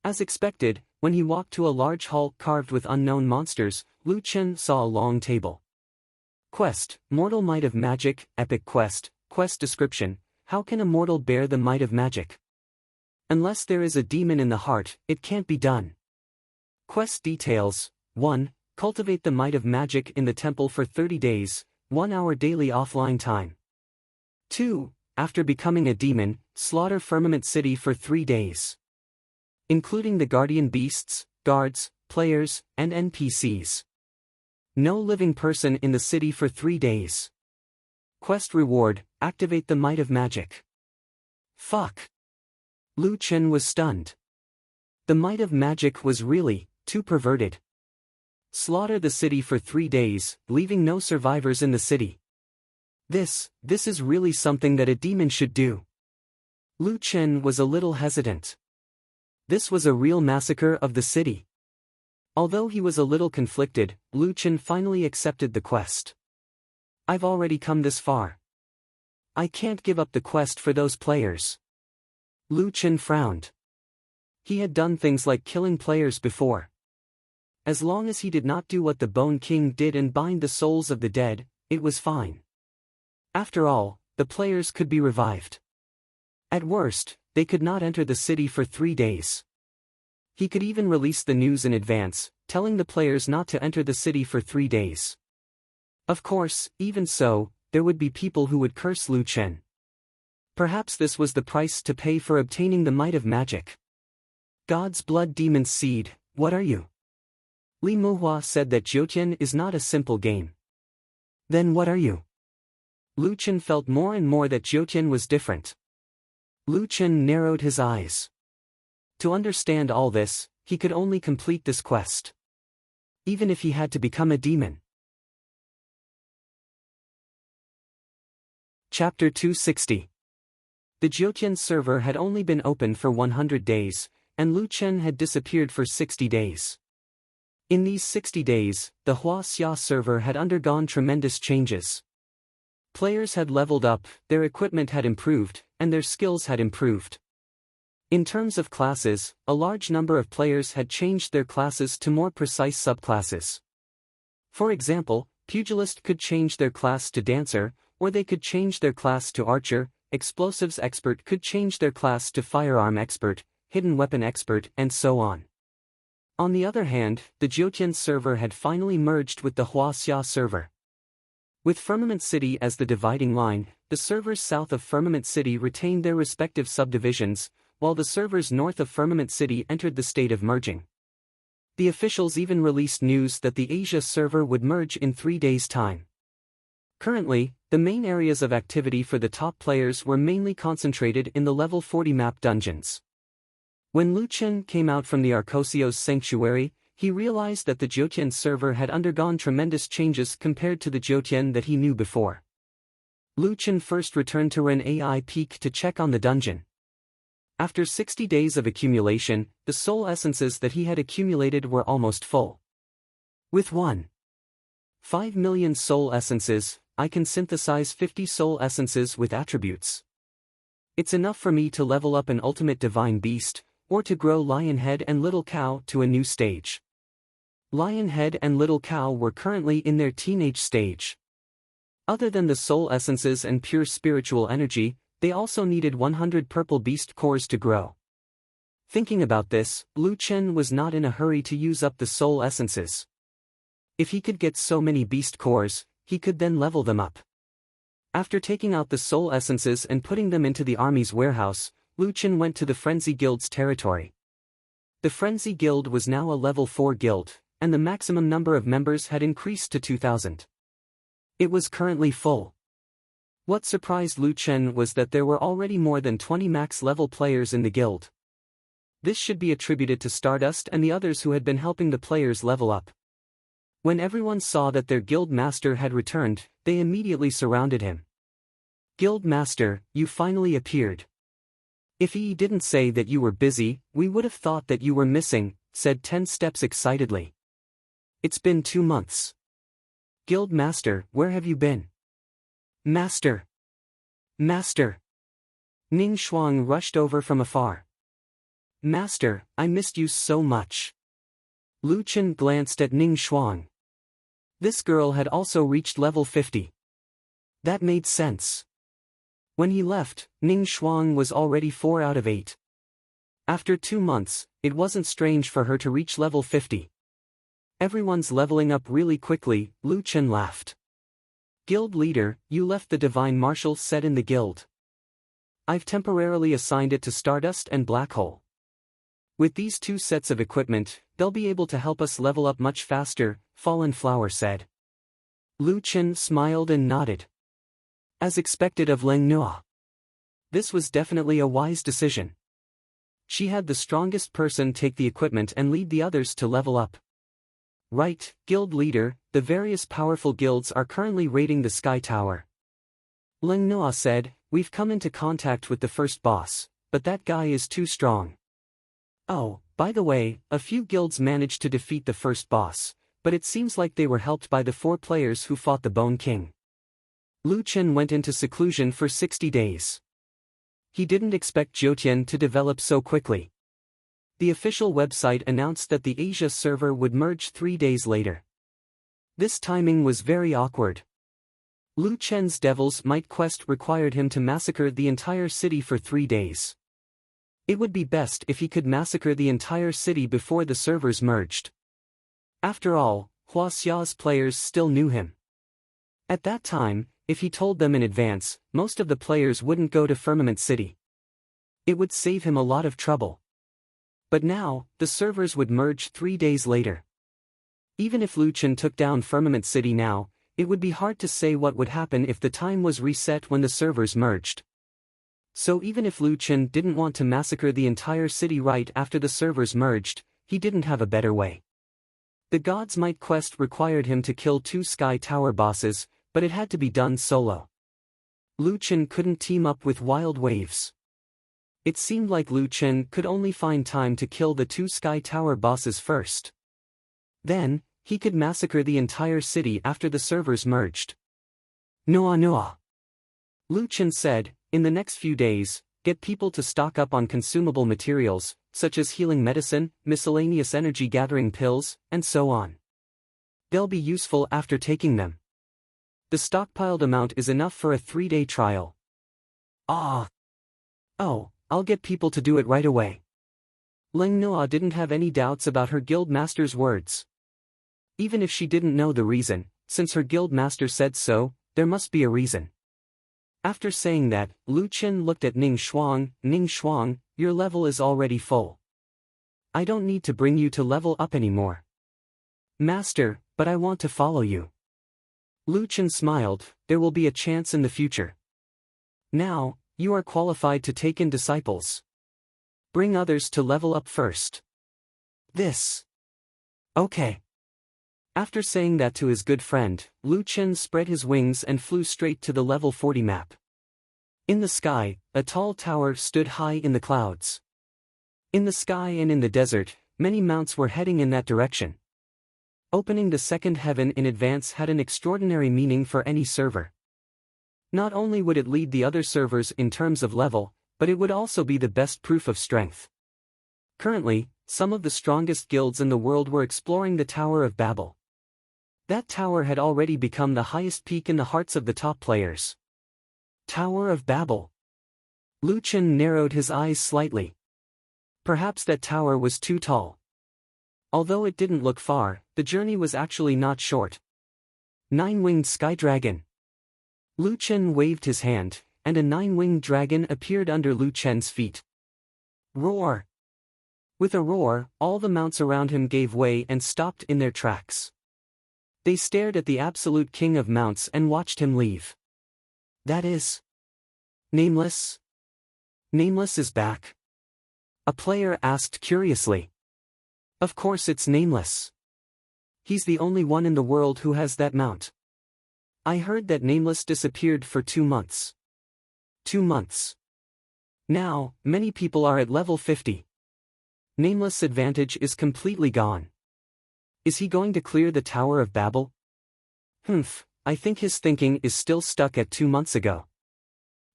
As expected, when he walked to a large hall carved with unknown monsters, Lu Chen saw a long table. Quest, Mortal Might of Magic, Epic Quest, Quest Description: How can a mortal bear the might of magic? Unless there is a demon in the heart, it can't be done. Quest Details: 1. Cultivate the might of magic in the temple for 30 days, 1 hour daily offline time. 2. After becoming a demon, slaughter Firmament City for 3 days. Including the guardian beasts, guards, players, and NPCs. No living person in the city for 3 days. Quest Reward: Activate the might of magic. Fuck. Lu Chen was stunned. The might of magic was really too perverted. Slaughter the city for 3 days, leaving no survivors in the city. This is really something that a demon should do. Lu Chen was a little hesitant. This was a real massacre of the city. Although he was a little conflicted, Lu Chen finally accepted the quest. "I've already come this far. I can't give up the quest for those players." Lu Chen frowned. He had done things like killing players before. As long as he did not do what the Bone King did and bind the souls of the dead, it was fine. After all, the players could be revived. At worst, they could not enter the city for 3 days. He could even release the news in advance, telling the players not to enter the city for 3 days. Of course, even so, there would be people who would curse Lu Chen. Perhaps this was the price to pay for obtaining the might of magic. God's blood demon's seed, what are you? Li Muhua said that Jiutian is not a simple game. Then what are you? Lu Chen felt more and more that Jiutian was different. Lu Chen narrowed his eyes. To understand all this, he could only complete this quest. Even if he had to become a demon. Chapter 260. The Jiutian server had only been open for 100 days, and Lu Chen had disappeared for 60 days. In these 60 days, the Huaxia server had undergone tremendous changes. Players had leveled up, their equipment had improved, and their skills had improved. In terms of classes, a large number of players had changed their classes to more precise subclasses. For example, Pugilist could change their class to Dancer, or they could change their class to Archer, Explosives Expert could change their class to Firearm Expert, Hidden Weapon Expert, and so on. On the other hand, the Jiutian server had finally merged with the Huaxia server. With Firmament City as the dividing line, the servers south of Firmament City retained their respective subdivisions, while the servers north of Firmament City entered the state of merging. The officials even released news that the Asia server would merge in 3 days' time. Currently, the main areas of activity for the top players were mainly concentrated in the level 40 map dungeons. When Lu Chen came out from the Arcosios sanctuary, he realized that the Jiutian server had undergone tremendous changes compared to the Jiutian that he knew before. Lu Chen first returned to Ren AI Peak to check on the dungeon. After 60 days of accumulation, the soul essences that he had accumulated were almost full. With 1.5 million soul essences, I can synthesize 50 soul essences with attributes. It's enough for me to level up an ultimate divine beast, or to grow Lionhead and Little Cow to a new stage. Lionhead and Little Cow were currently in their teenage stage. Other than the soul essences and pure spiritual energy, they also needed 100 purple beast cores to grow. Thinking about this, Lu Chen was not in a hurry to use up the soul essences. If he could get so many beast cores, he could then level them up. After taking out the soul essences and putting them into the army's warehouse, Lu Chen went to the Frenzy Guild's territory. The Frenzy Guild was now a level 4 guild, and the maximum number of members had increased to 2,000. It was currently full. What surprised Lu Chen was that there were already more than 20 max-level players in the guild. This should be attributed to Stardust and the others who had been helping the players level up. When everyone saw that their guild master had returned, they immediately surrounded him. "Guild master, you finally appeared. If he didn't say that you were busy, we would have thought that you were missing," said 10 Steps excitedly. "It's been 2 months. Guild master, where have you been?" "Master! Master!" Ning Shuang rushed over from afar. "Master, I missed you so much." Lu Chen glanced at Ning Shuang. This girl had also reached level 50. That made sense. When he left, Ning Shuang was already 4 out of 8. After 2 months, it wasn't strange for her to reach level 50. "Everyone's leveling up really quickly," Lu Chen laughed. "Guild leader, you left the Divine Marshal set in the guild. I've temporarily assigned it to Stardust and Black Hole. With these 2 sets of equipment, they'll be able to help us level up much faster," Fallen Flower said. Lu Chen smiled and nodded. As expected of Leng Nua. This was definitely a wise decision. She had the strongest person take the equipment and lead the others to level up. "Right, guild leader, the various powerful guilds are currently raiding the Sky Tower." Leng Nua said, "We've come into contact with the first boss, but that guy is too strong. Oh, by the way, a few guilds managed to defeat the first boss, but it seems like they were helped by the 4 players who fought the Bone King." Lu Chen went into seclusion for 60 days. He didn't expect Jiutian to develop so quickly. The official website announced that the Asia server would merge 3 days later. This timing was very awkward. Lu Chen's Devil's Might quest required him to massacre the entire city for 3 days. It would be best if he could massacre the entire city before the servers merged. After all, Huaxia's players still knew him. At that time, if he told them in advance, most of the players wouldn't go to Firmament City. It would save him a lot of trouble. But now, the servers would merge 3 days later. Even if Lu Chen took down Firmament City now, it would be hard to say what would happen if the time was reset when the servers merged. So even if Lu Chen didn't want to massacre the entire city right after the servers merged, he didn't have a better way. The God's Might quest required him to kill 2 Sky Tower bosses, but it had to be done solo. Lu Chen couldn't team up with Wild Waves. It seemed like Lu Chen could only find time to kill the 2 Sky Tower bosses first. Then, he could massacre the entire city after the servers merged. Noa Noa. Lu Chen said, in the next few days, get people to stock up on consumable materials, such as healing medicine, miscellaneous energy-gathering pills, and so on. They'll be useful after taking them. The stockpiled amount is enough for a 3-day trial. Ah. Oh, I'll get people to do it right away. Ling Noa didn't have any doubts about her guild master's words. Even if she didn't know the reason, since her guild master said so, there must be a reason. After saying that, Lu Chen looked at Ning Shuang. Ning Shuang, your level is already full. I don't need to bring you to level up anymore. Master, but I want to follow you. Lu Chen smiled, there will be a chance in the future. Now, you are qualified to take in disciples. Bring others to level up first. This. Okay. After saying that to his good friend, Lu Chen spread his wings and flew straight to the level 40 map. In the sky, a tall tower stood high in the clouds. In the sky and in the desert, many mounts were heading in that direction. Opening the second heaven in advance had an extraordinary meaning for any server. Not only would it lead the other servers in terms of level, but it would also be the best proof of strength. Currently, some of the strongest guilds in the world were exploring the Tower of Babel. That tower had already become the highest peak in the hearts of the top players. Tower of Babel. Lu Chen narrowed his eyes slightly. Perhaps that tower was too tall. Although it didn't look far, the journey was actually not short. 9-winged sky dragon. Lu Chen waved his hand, and a 9-winged dragon appeared under Lu Chen's feet. Roar! With a roar, all the mounts around him gave way and stopped in their tracks. They stared at the absolute king of mounts and watched him leave. That is... Nameless? Nameless is back? A player asked curiously. Of course it's Nameless. He's the only one in the world who has that mount. I heard that Nameless disappeared for 2 months. 2 months. Now, many people are at level 50. Nameless' advantage is completely gone. Is he going to clear the Tower of Babel? I think his thinking is still stuck at 2 months ago.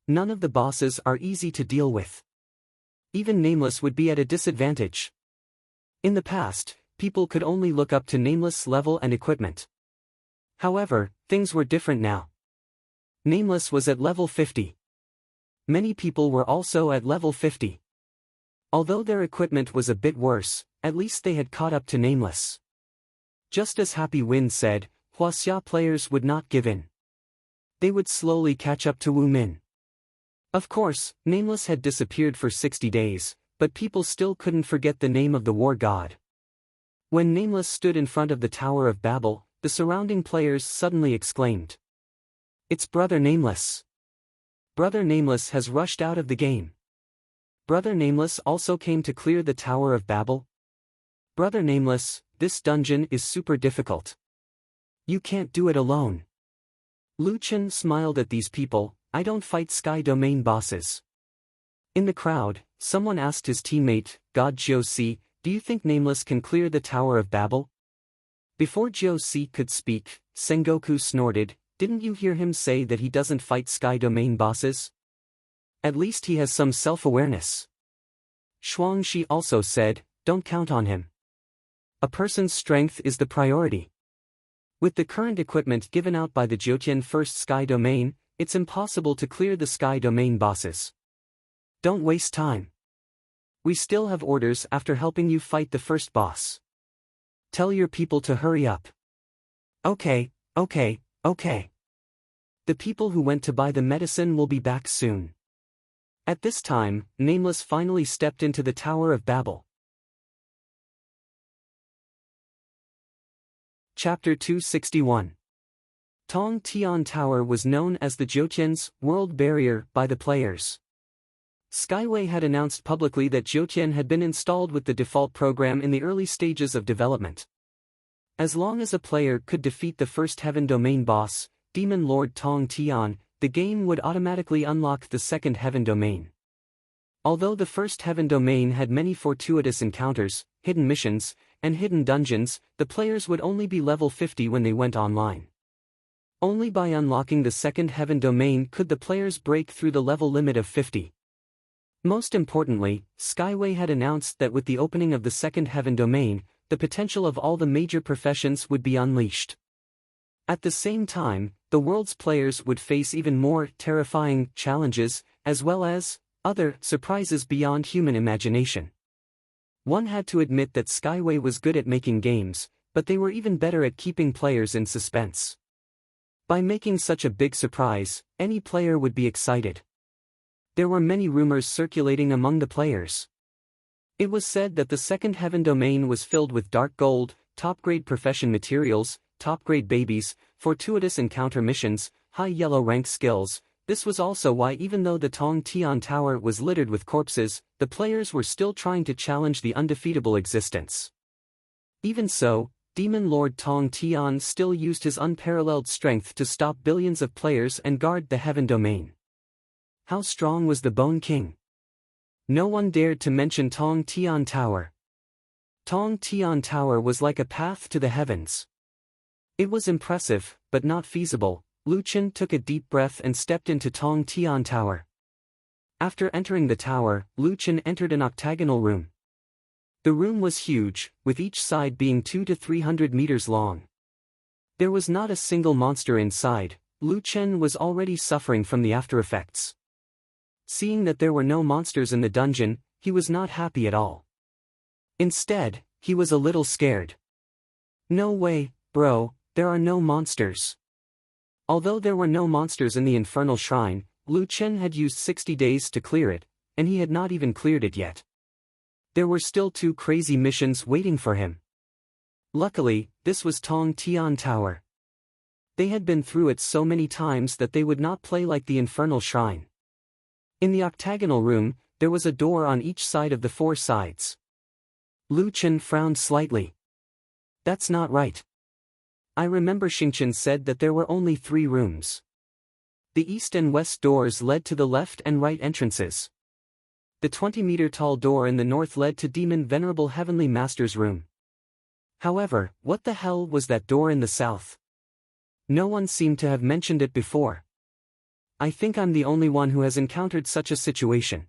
None of the bosses are easy to deal with. Even Nameless would be at a disadvantage. In the past, people could only look up to Nameless' level and equipment. However, things were different now. Nameless was at level 50. Many people were also at level 50. Although their equipment was a bit worse, at least they had caught up to Nameless. Just as Happy Wind said, Huaxia players would not give in. They would slowly catch up to Wu Min. Of course, Nameless had disappeared for 60 days, but people still couldn't forget the name of the war god. When Nameless stood in front of the Tower of Babel, the surrounding players suddenly exclaimed. It's Brother Nameless. Brother Nameless has rushed out of the game. Brother Nameless also came to clear the Tower of Babel. Brother Nameless, this dungeon is super difficult. You can't do it alone. Lu Chen smiled at these people. I don't fight Sky Domain bosses. In the crowd, someone asked his teammate, God Jiu Si, do you think Nameless can clear the Tower of Babel? Before Jiu Si could speak, Sengoku snorted, didn't you hear him say that he doesn't fight Sky Domain bosses? At least he has some self-awareness. Shuangxi also said, don't count on him. A person's strength is the priority. With the current equipment given out by the Jiutian First Sky Domain, it's impossible to clear the Sky Domain bosses. Don't waste time. We still have orders after helping you fight the first boss. Tell your people to hurry up. Okay. The people who went to buy the medicine will be back soon. At this time, Nameless finally stepped into the Tower of Babel. Chapter 261. Tong Tian Tower was known as the Jiutian's world barrier by the players. Skyway had announced publicly that Jiutian had been installed with the default program in the early stages of development. As long as a player could defeat the first Heaven Domain boss, Demon Lord Tong Tian, the game would automatically unlock the second Heaven Domain. Although the first Heaven Domain had many fortuitous encounters, hidden missions, and hidden dungeons, the players would only be level 50 when they went online. Only by unlocking the second heaven domain could the players break through the level limit of 50. Most importantly, Skyway had announced that with the opening of the second heaven domain, the potential of all the major professions would be unleashed. At the same time, the world's players would face even more terrifying challenges, as well as other surprises beyond human imagination. One had to admit that Skyway was good at making games, but they were even better at keeping players in suspense. By making such a big surprise, any player would be excited. There were many rumors circulating among the players. It was said that the second heaven domain was filled with dark gold, top-grade profession materials, top-grade babies, fortuitous encounter missions, high yellow rank skills. This was also why even though the Tong Tian Tower was littered with corpses, the players were still trying to challenge the undefeatable existence. Even so, Demon Lord Tong Tian still used his unparalleled strength to stop billions of players and guard the heaven domain. How strong was the Bone King? No one dared to mention Tong Tian Tower. Tong Tian Tower was like a path to the heavens. It was impressive, but not feasible. Lu Chen took a deep breath and stepped into Tong Tian Tower. After entering the tower, Lu Chen entered an octagonal room. The room was huge, with each side being 200 to 300 meters long. There was not a single monster inside. Lu Chen was already suffering from the aftereffects. Seeing that there were no monsters in the dungeon, he was not happy at all. Instead, he was a little scared. No way, bro, there are no monsters. Although there were no monsters in the Infernal Shrine, Lu Chen had used 60 days to clear it, and he had not even cleared it yet. There were still 2 crazy missions waiting for him. Luckily, this was Tong Tian Tower. They had been through it so many times that they would not play like the Infernal Shrine. In the octagonal room, there was a door on each side of the 4 sides. Lu Chen frowned slightly. That's not right. I remember Xingqian said that there were only 3 rooms. The east and west doors led to the left and right entrances. The 20-meter-tall door in the north led to Demon Venerable Heavenly Master's room. However, what the hell was that door in the south? No one seemed to have mentioned it before. I think I'm the only one who has encountered such a situation.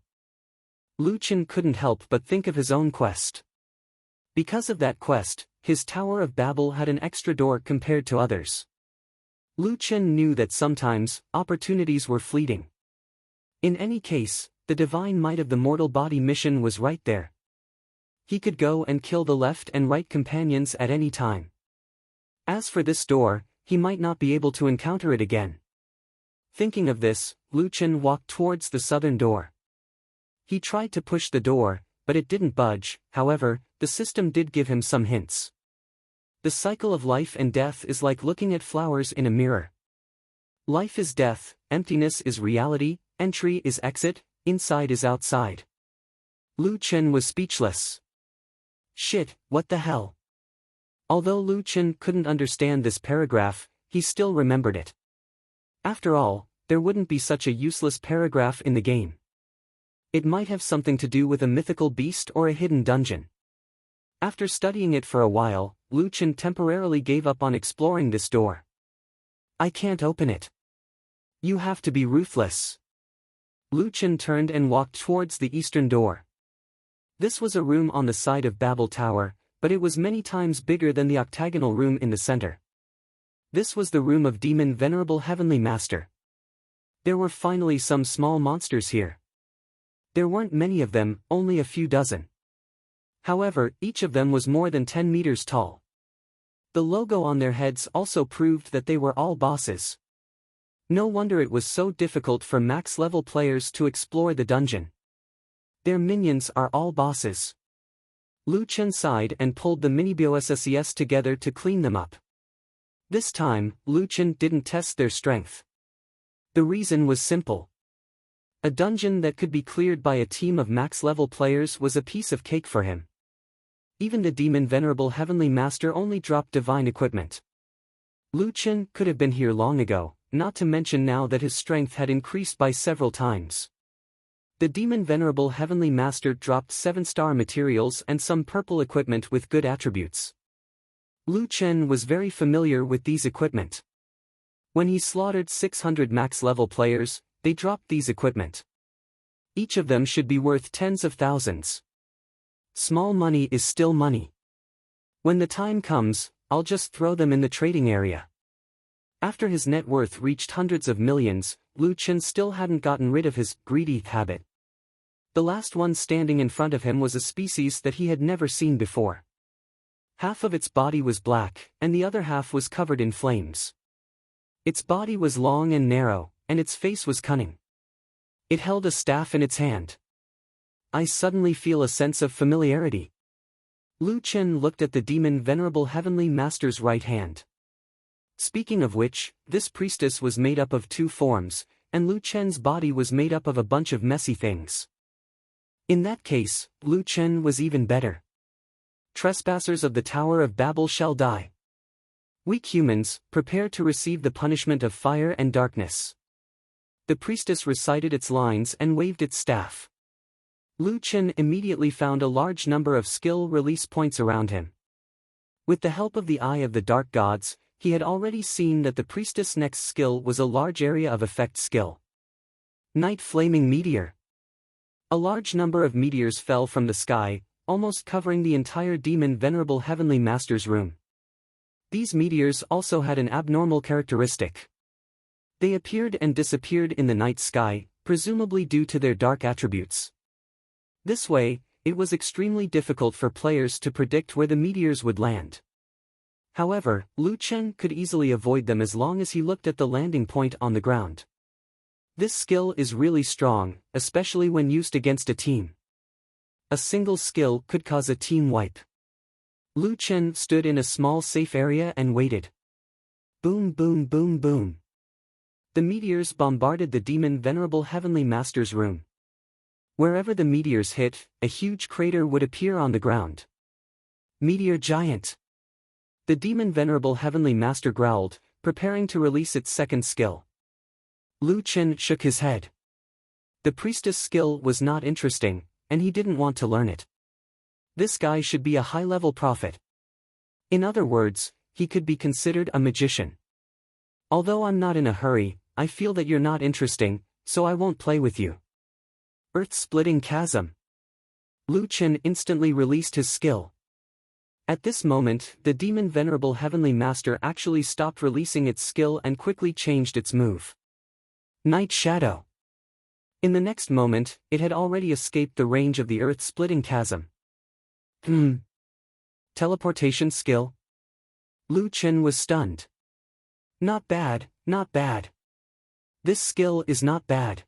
Lu Chen couldn't help but think of his own quest. Because of that quest, his Tower of Babel had an extra door compared to others. Lu Chen knew that sometimes, opportunities were fleeting. In any case, the divine might of the mortal body mission was right there. He could go and kill the left and right companions at any time. As for this door, he might not be able to encounter it again. Thinking of this, Lu Chen walked towards the southern door. He tried to push the door, but it didn't budge. However, the system did give him some hints. The cycle of life and death is like looking at flowers in a mirror. Life is death, emptiness is reality, entry is exit, inside is outside. Lu Chen was speechless. Shit, what the hell? Although Lu Chen couldn't understand this paragraph, he still remembered it. After all, there wouldn't be such a useless paragraph in the game. It might have something to do with a mythical beast or a hidden dungeon. After studying it for a while, Lu Chen temporarily gave up on exploring this door. I can't open it. You have to be ruthless. Lu Chen turned and walked towards the eastern door. This was a room on the side of Babel Tower, but it was many times bigger than the octagonal room in the center. This was the room of Demon Venerable Heavenly Master. There were finally some small monsters here. There weren't many of them, only a few dozen. However, each of them was more than 10 meters tall. The logo on their heads also proved that they were all bosses. No wonder it was so difficult for max-level players to explore the dungeon. Their minions are all bosses. Lu Chen sighed and pulled the mini-BOSSES together to clean them up. This time, Lu Chen didn't test their strength. The reason was simple. A dungeon that could be cleared by a team of max-level players was a piece of cake for him. Even the Demon Venerable Heavenly Master only dropped divine equipment. Lu Chen could have been here long ago, not to mention now that his strength had increased by several times. The demon Venerable Heavenly Master dropped 7-star materials and some purple equipment with good attributes. Lu Chen was very familiar with these equipment. When he slaughtered 600 max-level players, they dropped these equipment. Each of them should be worth tens of thousands. Small money is still money. When the time comes, I'll just throw them in the trading area. After his net worth reached hundreds of millions, Lu Chen still hadn't gotten rid of his greedy habit. The last one standing in front of him was a species that he had never seen before. Half of its body was black, and the other half was covered in flames. Its body was long and narrow, and its face was cunning. It held a staff in its hand. I suddenly feel a sense of familiarity. Lu Chen looked at the demon Venerable Heavenly Master's right hand. Speaking of which, this priestess was made up of 2 forms, and Lu Chen's body was made up of a bunch of messy things. In that case, Lu Chen was even better. Trespassers of the Tower of Babel shall die. Weak humans, prepare to receive the punishment of fire and darkness. The priestess recited its lines and waved its staff. Lu Chen immediately found a large number of skill release points around him. With the help of the Eye of the Dark Gods, he had already seen that the priestess' next skill was a large area of effect skill. Night Flaming Meteor. A large number of meteors fell from the sky, almost covering the entire demon Venerable Heavenly Master's room. These meteors also had an abnormal characteristic. They appeared and disappeared in the night sky, presumably due to their dark attributes. This way, it was extremely difficult for players to predict where the meteors would land. However, Lu Chen could easily avoid them as long as he looked at the landing point on the ground. This skill is really strong, especially when used against a team. A single skill could cause a team wipe. Lu Chen stood in a small safe area and waited. Boom, boom, boom, boom. The meteors bombarded the demon Venerable Heavenly Master's room. Wherever the meteors hit, a huge crater would appear on the ground. Meteor Giant. The demon Venerable Heavenly Master growled, preparing to release its second skill. Lu Chen shook his head. The priestess skill was not interesting, and he didn't want to learn it. This guy should be a high-level prophet. In other words, he could be considered a magician. Although I'm not in a hurry, I feel that you're not interesting, so I won't play with you. Earth-splitting chasm. Lu Chen instantly released his skill. At this moment, the demon Venerable Heavenly Master actually stopped releasing its skill and quickly changed its move. Night Shadow. In the next moment, it had already escaped the range of the earth-splitting chasm. Teleportation skill? Lu Chen was stunned. Not bad, not bad. This skill is not bad.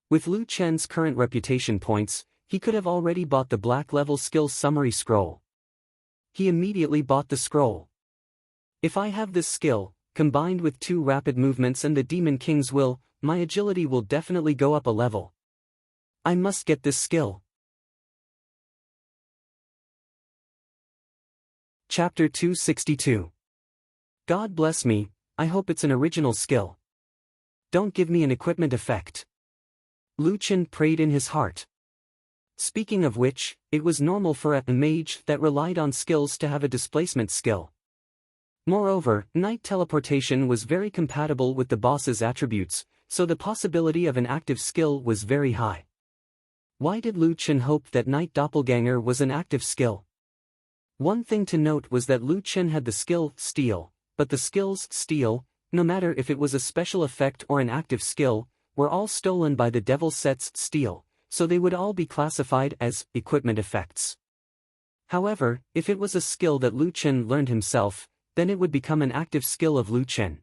With Lu Chen's current reputation points, he could have already bought the black-level skill summary scroll. He immediately bought the scroll. If I have this skill, combined with 2 rapid movements and the Demon King's will, my agility will definitely go up a level. I must get this skill. Chapter 262. God bless me, I hope it's an original skill. Don't give me an equipment effect. Lu Chen prayed in his heart. Speaking of which, it was normal for a mage that relied on skills to have a displacement skill. Moreover, night teleportation was very compatible with the boss's attributes, so the possibility of an active skill was very high. Why did Lu Chen hope that night doppelganger was an active skill? One thing to note was that Lu Chen had the skill steal, but the skills steal, no matter if it was a special effect or an active skill, were all stolen by the devil set's steal, so they would all be classified as equipment effects. However, if it was a skill that Lu Chen learned himself, then it would become an active skill of Lu Chen.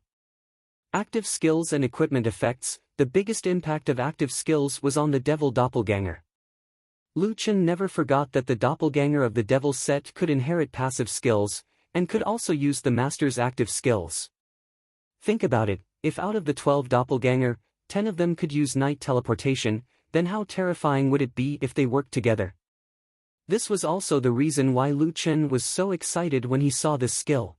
Active skills and equipment effects, the biggest impact of active skills was on the devil doppelganger. Lu Chen never forgot that the doppelganger of the devil set could inherit passive skills, and could also use the master's active skills. Think about it, if out of the 12 doppelganger, 10 of them could use night teleportation, then how terrifying would it be if they worked together? This was also the reason why Lu Chen was so excited when he saw this skill.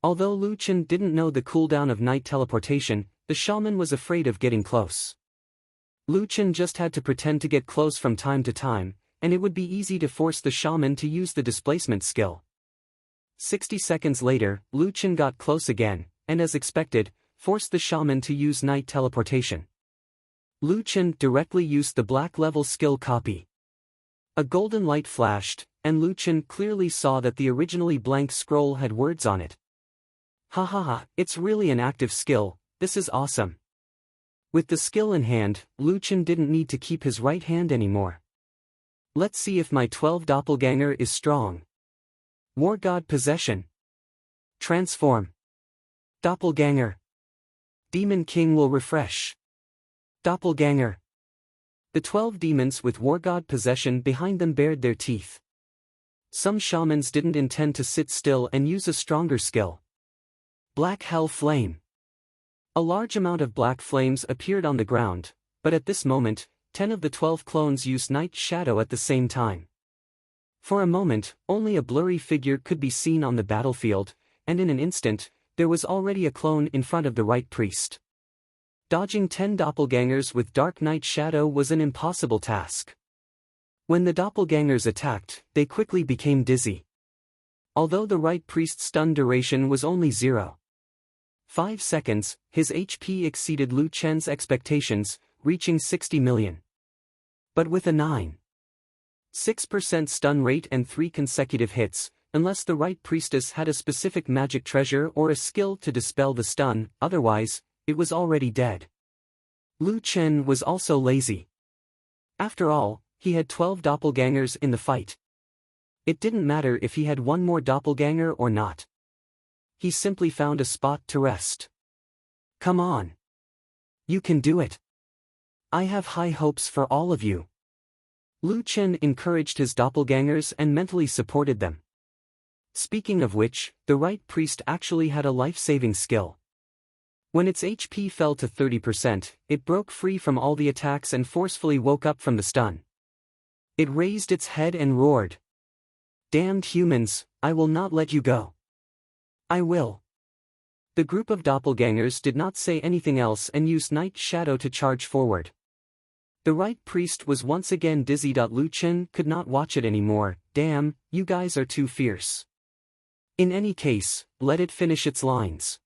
Although Lu Chen didn't know the cooldown of night teleportation, the shaman was afraid of getting close. Lu Chen just had to pretend to get close from time to time, and it would be easy to force the shaman to use the displacement skill. 60 seconds later, Lu Chen got close again, and as expected, forced the shaman to use night teleportation. Lu Chen directly used the black level skill copy. A golden light flashed, and Lu Chen clearly saw that the originally blank scroll had words on it. Ha ha ha, it's really an active skill, this is awesome. With the skill in hand, Lu Chen didn't need to keep his right hand anymore. Let's see if my 12 doppelganger is strong. War God Possession. Transform. Doppelganger. Demon King will refresh. Doppelganger. The 12 demons with War God Possession behind them bared their teeth. Some shamans didn't intend to sit still and use a stronger skill. Black Hell Flame. A large amount of black flames appeared on the ground, but at this moment, 10 of the 12 clones used Night Shadow at the same time. For a moment, only a blurry figure could be seen on the battlefield, and in an instant, there was already a clone in front of the right priest. Dodging 10 doppelgangers with Dark Night Shadow was an impossible task. When the doppelgangers attacked, they quickly became dizzy. Although the right priest's stun duration was only 0.5 seconds, his HP exceeded Lu Chen's expectations, reaching 60 million. But with a 9.6% stun rate and 3 consecutive hits, unless the right priestess had a specific magic treasure or a skill to dispel the stun, otherwise, it was already dead. Lu Chen was also lazy. After all, he had 12 doppelgangers in the fight. It didn't matter if he had one more doppelganger or not. He simply found a spot to rest. Come on. You can do it. I have high hopes for all of you. Lu Chen encouraged his doppelgangers and mentally supported them. Speaking of which, the right priest actually had a life-saving skill. When its HP fell to 30%, it broke free from all the attacks and forcefully woke up from the stun. It raised its head and roared. Damned humans, I will not let you go. I will. The group of doppelgangers did not say anything else and used Night Shadow to charge forward. The right priest was once again dizzy. Lu Chen could not watch it anymore. Damn, you guys are too fierce. In any case, let it finish its lines.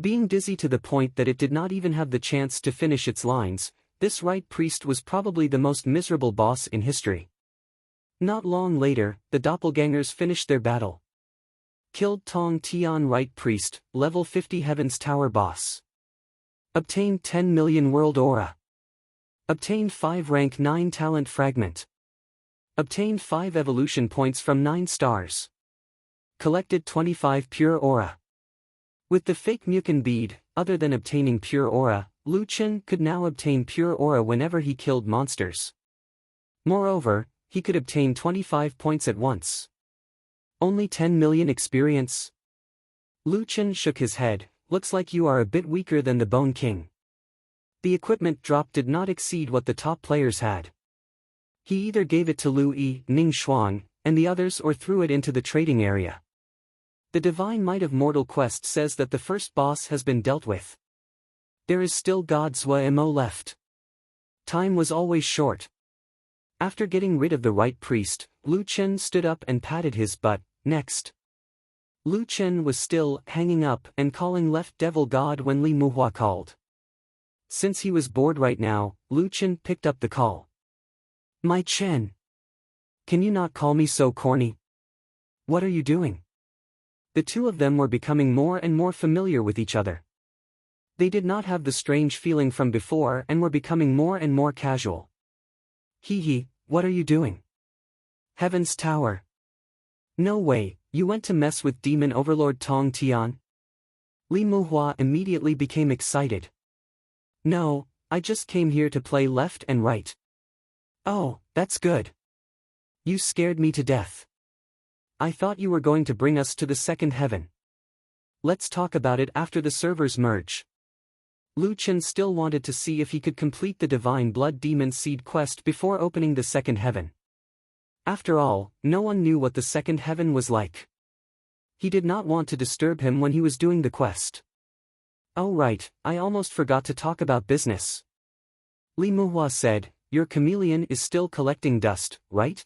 Being dizzy to the point that it did not even have the chance to finish its lines, this right priest was probably the most miserable boss in history. Not long later, the doppelgangers finished their battle. Killed Tong Tian right priest, level 50 Heaven's Tower boss. Obtained 10 million world aura. Obtained 5 rank 9 talent fragment. Obtained 5 evolution points from 9 stars. Collected 25 pure aura. With the fake Mukin bead, other than obtaining pure aura, Lu Chen could now obtain pure aura whenever he killed monsters. Moreover, he could obtain 25 points at once. Only 10 million experience? Lu Chen shook his head. Looks like you are a bit weaker than the Bone King. The equipment drop did not exceed what the top players had. He either gave it to Lu Yi, Ning Xuang, and the others or threw it into the trading area. The Divine Might of Mortal Quest says that the first boss has been dealt with. There is still God's Mo left. Time was always short. After getting rid of the right priest, Lu Chen stood up and patted his butt. Next. Lu Chen was still hanging up and calling Left Devil God when Li Muhua called. Since he was bored right now, Lu Chen picked up the call. My Chen. Can you not call me so corny? What are you doing? The two of them were becoming more and more familiar with each other. They did not have the strange feeling from before and were becoming more and more casual. Hee hee, what are you doing? Heaven's Tower. No way, you went to mess with Demon Overlord Tong Tian? Li Muhua immediately became excited. No, I just came here to play left and right. Oh, that's good. You scared me to death. I thought you were going to bring us to the second heaven. Let's talk about it after the servers merge. Lu Chen still wanted to see if he could complete the Divine Blood Demon Seed quest before opening the second heaven. After all, no one knew what the second heaven was like. He did not want to disturb him when he was doing the quest. Oh right, I almost forgot to talk about business. Li Muhua said, your chameleon is still collecting dust, right?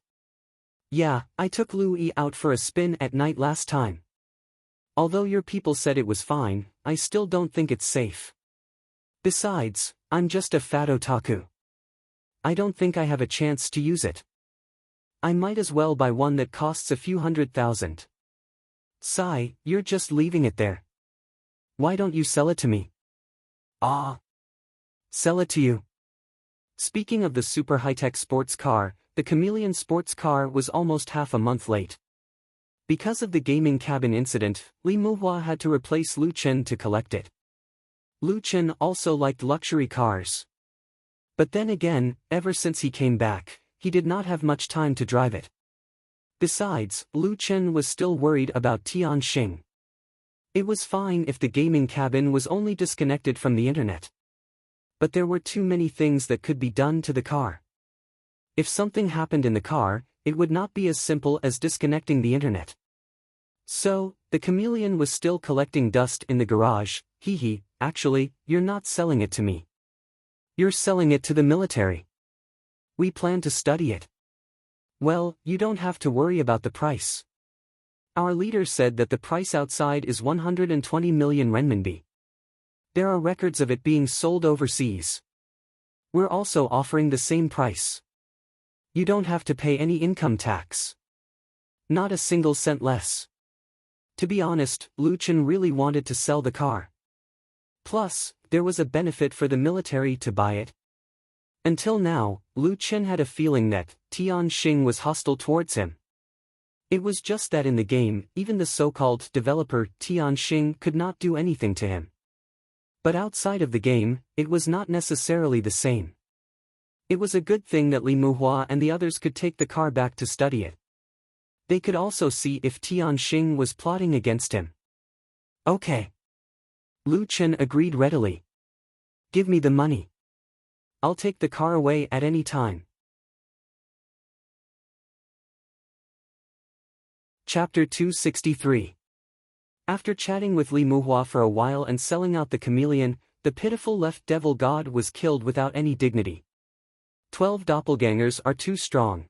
Yeah, I took Lu Yi out for a spin at night last time. Although your people said it was fine, I still don't think it's safe. Besides, I'm just a fat otaku. I don't think I have a chance to use it. I might as well buy one that costs a few $100,000. Sigh, you're just leaving it there. Why don't you sell it to me? Ah. Sell it to you. Speaking of the super high-tech sports car, the Chameleon sports car was almost half a month late. Because of the gaming cabin incident, Li Muhua had to replace Lu Chen to collect it. Lu Chen also liked luxury cars. But then again, ever since he came back, he did not have much time to drive it. Besides, Lu Chen was still worried about Tianxing. It was fine if the gaming cabin was only disconnected from the internet. But there were too many things that could be done to the car. If something happened in the car, it would not be as simple as disconnecting the internet. So, the chameleon was still collecting dust in the garage. Hee, actually, you're not selling it to me. You're selling it to the military. We plan to study it. Well, you don't have to worry about the price. Our leader said that the price outside is 120 million renminbi. There are records of it being sold overseas. We're also offering the same price. You don't have to pay any income tax. Not a single cent less. To be honest, Lu Chen really wanted to sell the car. Plus, there was a benefit for the military to buy it. Until now, Lu Chen had a feeling that Tianxing was hostile towards him. It was just that in the game, even the so-called developer Tianxing could not do anything to him. But outside of the game, it was not necessarily the same. It was a good thing that Li Muhua and the others could take the car back to study it. They could also see if Tianxing was plotting against him. Okay. Lu Chen agreed readily. Give me the money. I'll take the car away at any time. Chapter 263. After chatting with Li Muhua for a while and selling out the chameleon, the pitiful left devil god was killed without any dignity. 12 doppelgangers are too strong.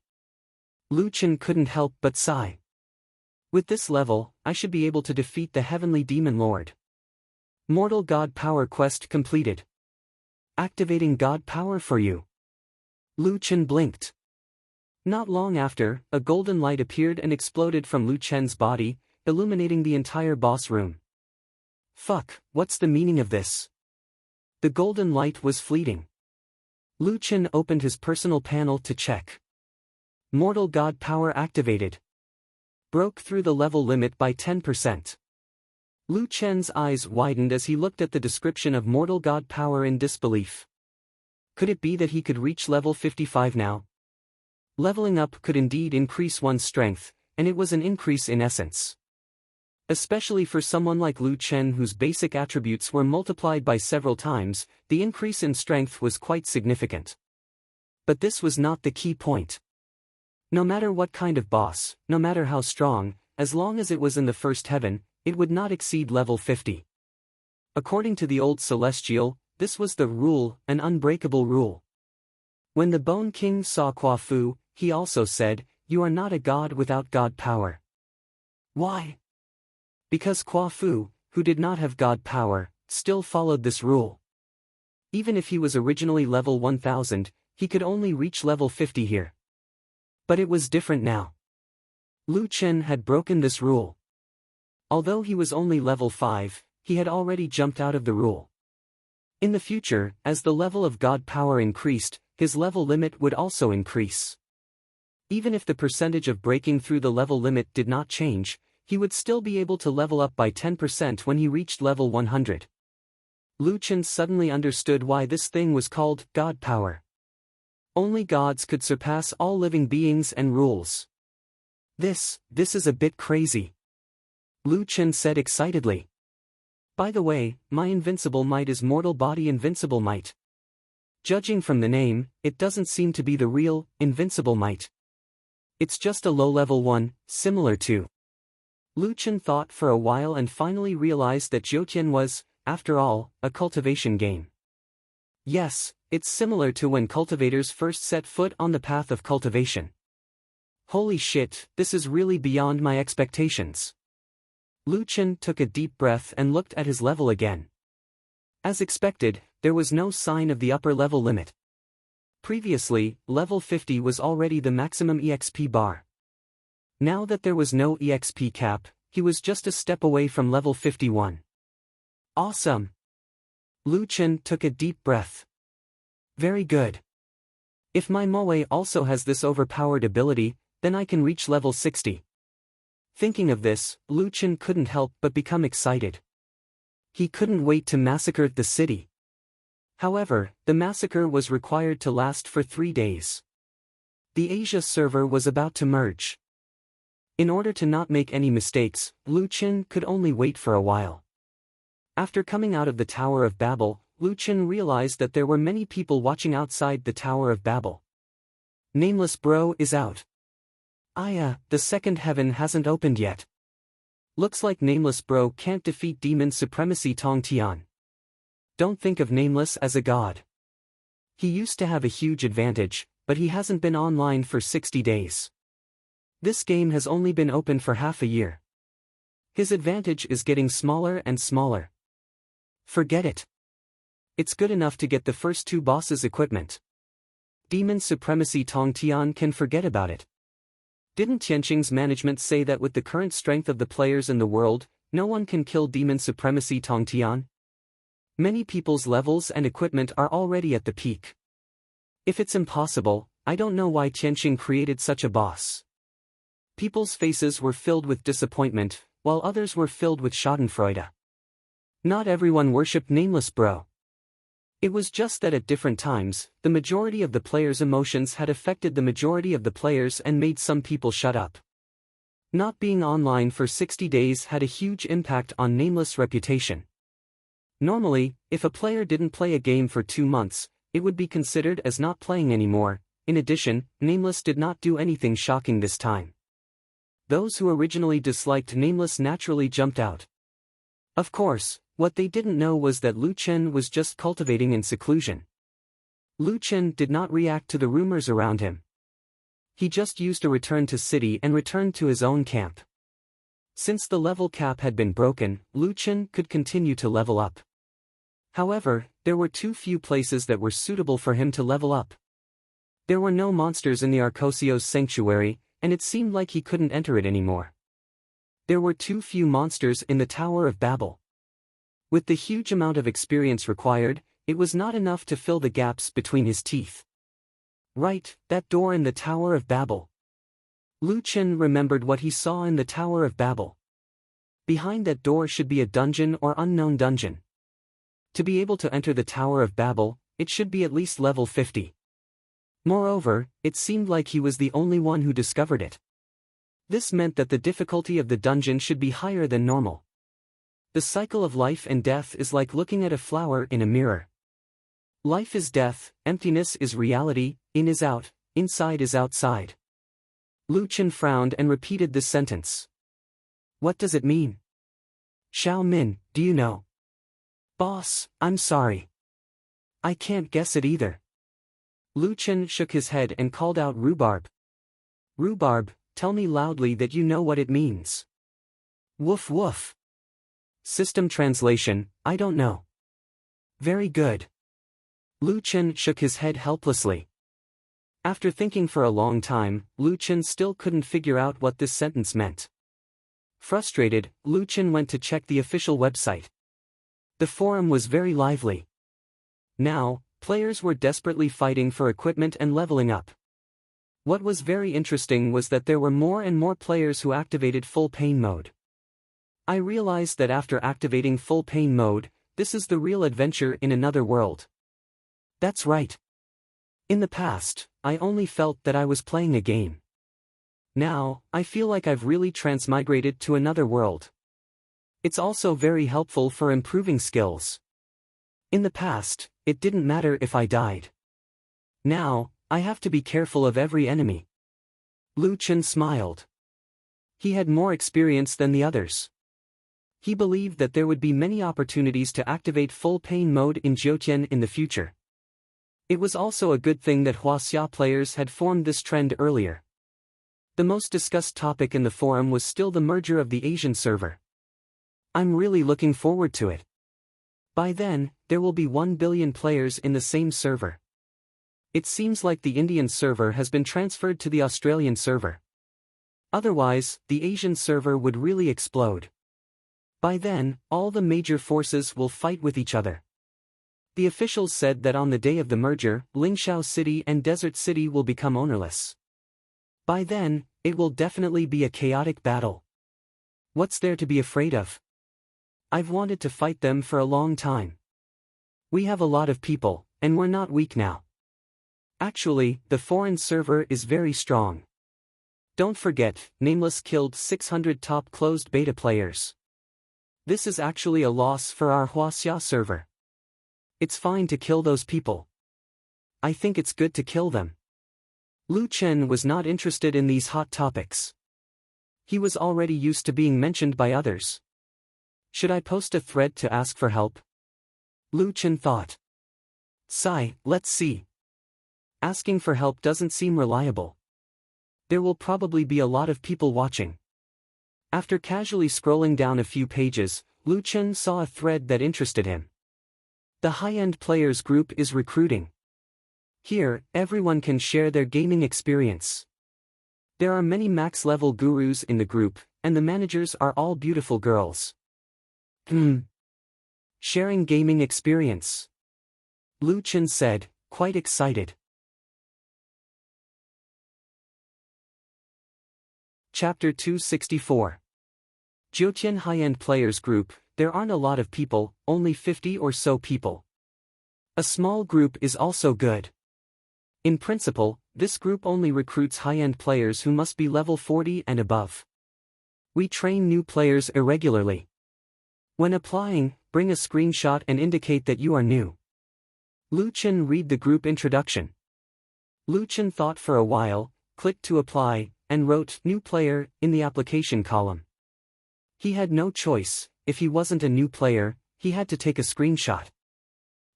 Lu Chen couldn't help but sigh. With this level, I should be able to defeat the heavenly demon lord. Mortal god power quest completed. Activating god power for you. Lu Chen blinked. Not long after, a golden light appeared and exploded from Lu Chen's body, illuminating the entire boss room. Fuck, what's the meaning of this? The golden light was fleeting. Lu Chen opened his personal panel to check. Mortal god power activated. Broke through the level limit by 10%. Lu Chen's eyes widened as he looked at the description of mortal god power in disbelief. Could it be that he could reach level 55 now? Leveling up could indeed increase one's strength, and it was an increase in essence. Especially for someone like Lu Chen whose basic attributes were multiplied by several times, the increase in strength was quite significant. But this was not the key point. No matter what kind of boss, no matter how strong, as long as it was in the first heaven, it would not exceed level 50. According to the old celestial, this was the rule, an unbreakable rule. When the Bone King saw Kwa Fu, he also said, "You are not a god without god power." Why? Because Kwa Fu, who did not have god power, still followed this rule. Even if he was originally level 1000, he could only reach level 50 here. But it was different now. Lu Chen had broken this rule. Although he was only level 5, he had already jumped out of the rule. In the future, as the level of god power increased, his level limit would also increase. Even if the percentage of breaking through the level limit did not change, he would still be able to level up by 10% when he reached level 100. Lu Chen suddenly understood why this thing was called god power. Only gods could surpass all living beings and rules. This is a bit crazy. Lu Chen said excitedly. By the way, my invincible might is mortal body invincible might. Judging from the name, it doesn't seem to be the real, invincible might. It's just a low-level one, similar to. Lu Chen thought for a while and finally realized that Jiutian was, after all, a cultivation game. Yes, It's similar to when cultivators first set foot on the path of cultivation. Holy shit, this is really beyond my expectations. Lu Chen took a deep breath and looked at his level again. As expected, there was no sign of the upper level limit. Previously, level 50 was already the maximum EXP bar. Now that there was no EXP cap, he was just a step away from level 51. Awesome! Lu Chen took a deep breath. Very good. If my Moe also has this overpowered ability, then I can reach level 60. Thinking of this, Lu Chen couldn't help but become excited. He couldn't wait to massacre the city. However, the massacre was required to last for 3 days. The Asia server was about to merge. In order to not make any mistakes, Lu Chen could only wait for a while. After coming out of the Tower of Babel, Lu Chen realized that there were many people watching outside the Tower of Babel. Nameless Bro is out. The second heaven hasn't opened yet. Looks like Nameless Bro can't defeat Demon Supremacy Tong Tian. Don't think of Nameless as a god. He used to have a huge advantage, but he hasn't been online for 60 days. This game has only been open for half a year. His advantage is getting smaller and smaller. Forget it. It's good enough to get the first 2 bosses' equipment. Demon Supremacy Tong Tian can forget about it. Didn't Tianqing's management say that with the current strength of the players in the world, no one can kill Demon Supremacy Tong Tian? Many people's levels and equipment are already at the peak. If it's impossible, I don't know why Tianqing created such a boss. People's faces were filled with disappointment, while others were filled with schadenfreude. Not everyone worshipped Nameless Bro. It was just that at different times, the majority of the players' emotions had affected the majority of the players and made some people shut up. Not being online for 60 days had a huge impact on Nameless' reputation. Normally, if a player didn't play a game for 2 months, it would be considered as not playing anymore. In addition, Nameless did not do anything shocking this time. Those who originally disliked Nameless naturally jumped out. Of course, what they didn't know was that Lu Chen was just cultivating in seclusion. Lu Chen did not react to the rumors around him. He just used a return to city and returned to his own camp. Since the level cap had been broken, Lu Chen could continue to level up. However, there were too few places that were suitable for him to level up. There were no monsters in the Arcosios Sanctuary, and it seemed like he couldn't enter it anymore. There were too few monsters in the Tower of Babel. With the huge amount of experience required, it was not enough to fill the gaps between his teeth. Right, that door in the Tower of Babel. Lu Chen remembered what he saw in the Tower of Babel. Behind that door should be a dungeon or unknown dungeon. To be able to enter the Tower of Babel, it should be at least level 50. Moreover, it seemed like he was the only one who discovered it. This meant that the difficulty of the dungeon should be higher than normal. The cycle of life and death is like looking at a flower in a mirror. Life is death, emptiness is reality, in is out, inside is outside. Lu Chen frowned and repeated this sentence. What does it mean? Xiao Min, do you know? Boss, I'm sorry. I can't guess it either. Lu Chen shook his head and called out Rhubarb. Rhubarb, tell me loudly that you know what it means. Woof woof. System translation, I don't know. Very good. Lu Chen shook his head helplessly. After thinking for a long time, Lu Chen still couldn't figure out what this sentence meant. Frustrated, Lu Chen went to check the official website. The forum was very lively. Now, players were desperately fighting for equipment and leveling up. What was very interesting was that there were more and more players who activated full pain mode. I realized that after activating full pain mode, this is the real adventure in another world. That's right. In the past, I only felt that I was playing a game. Now, I feel like I've really transmigrated to another world. It's also very helpful for improving skills. In the past, it didn't matter if I died. Now, I have to be careful of every enemy. Lu Chen smiled. He had more experience than the others. He believed that there would be many opportunities to activate full pain mode in Jiutian in the future. It was also a good thing that Huaxia players had formed this trend earlier. The most discussed topic in the forum was still the merger of the Asian server. I'm really looking forward to it. By then, there will be 1 billion players in the same server. It seems like the Indian server has been transferred to the Australian server. Otherwise, the Asian server would really explode. By then, all the major forces will fight with each other. The officials said that on the day of the merger, Lingshao City and Desert City will become ownerless. By then, it will definitely be a chaotic battle. What's there to be afraid of? I've wanted to fight them for a long time. We have a lot of people, and we're not weak now. Actually, the foreign server is very strong. Don't forget, Nameless killed 600 top closed beta players. This is actually a loss for our Huaxia server. It's fine to kill those people. I think it's good to kill them. Lu Chen was not interested in these hot topics. He was already used to being mentioned by others. Should I post a thread to ask for help? Lu Chen thought. Sigh, let's see. Asking for help doesn't seem reliable. There will probably be a lot of people watching. After casually scrolling down a few pages, Lu Chen saw a thread that interested him. The high-end players group is recruiting. Here, everyone can share their gaming experience. There are many max-level gurus in the group, and the managers are all beautiful girls. Sharing gaming experience. Lu Chen said, quite excited. Chapter 264. Jiutian High-End Players Group. There aren't a lot of people, only 50 or so people. A small group is also good. In principle, this group only recruits high-end players who must be level 40 and above. We train new players irregularly. When applying, bring a screenshot and indicate that you are new. Lu Chen read the group introduction. Lu Chen thought for a while, clicked to apply, and wrote "new player" in the application column. He had no choice. If he wasn't a new player, he had to take a screenshot.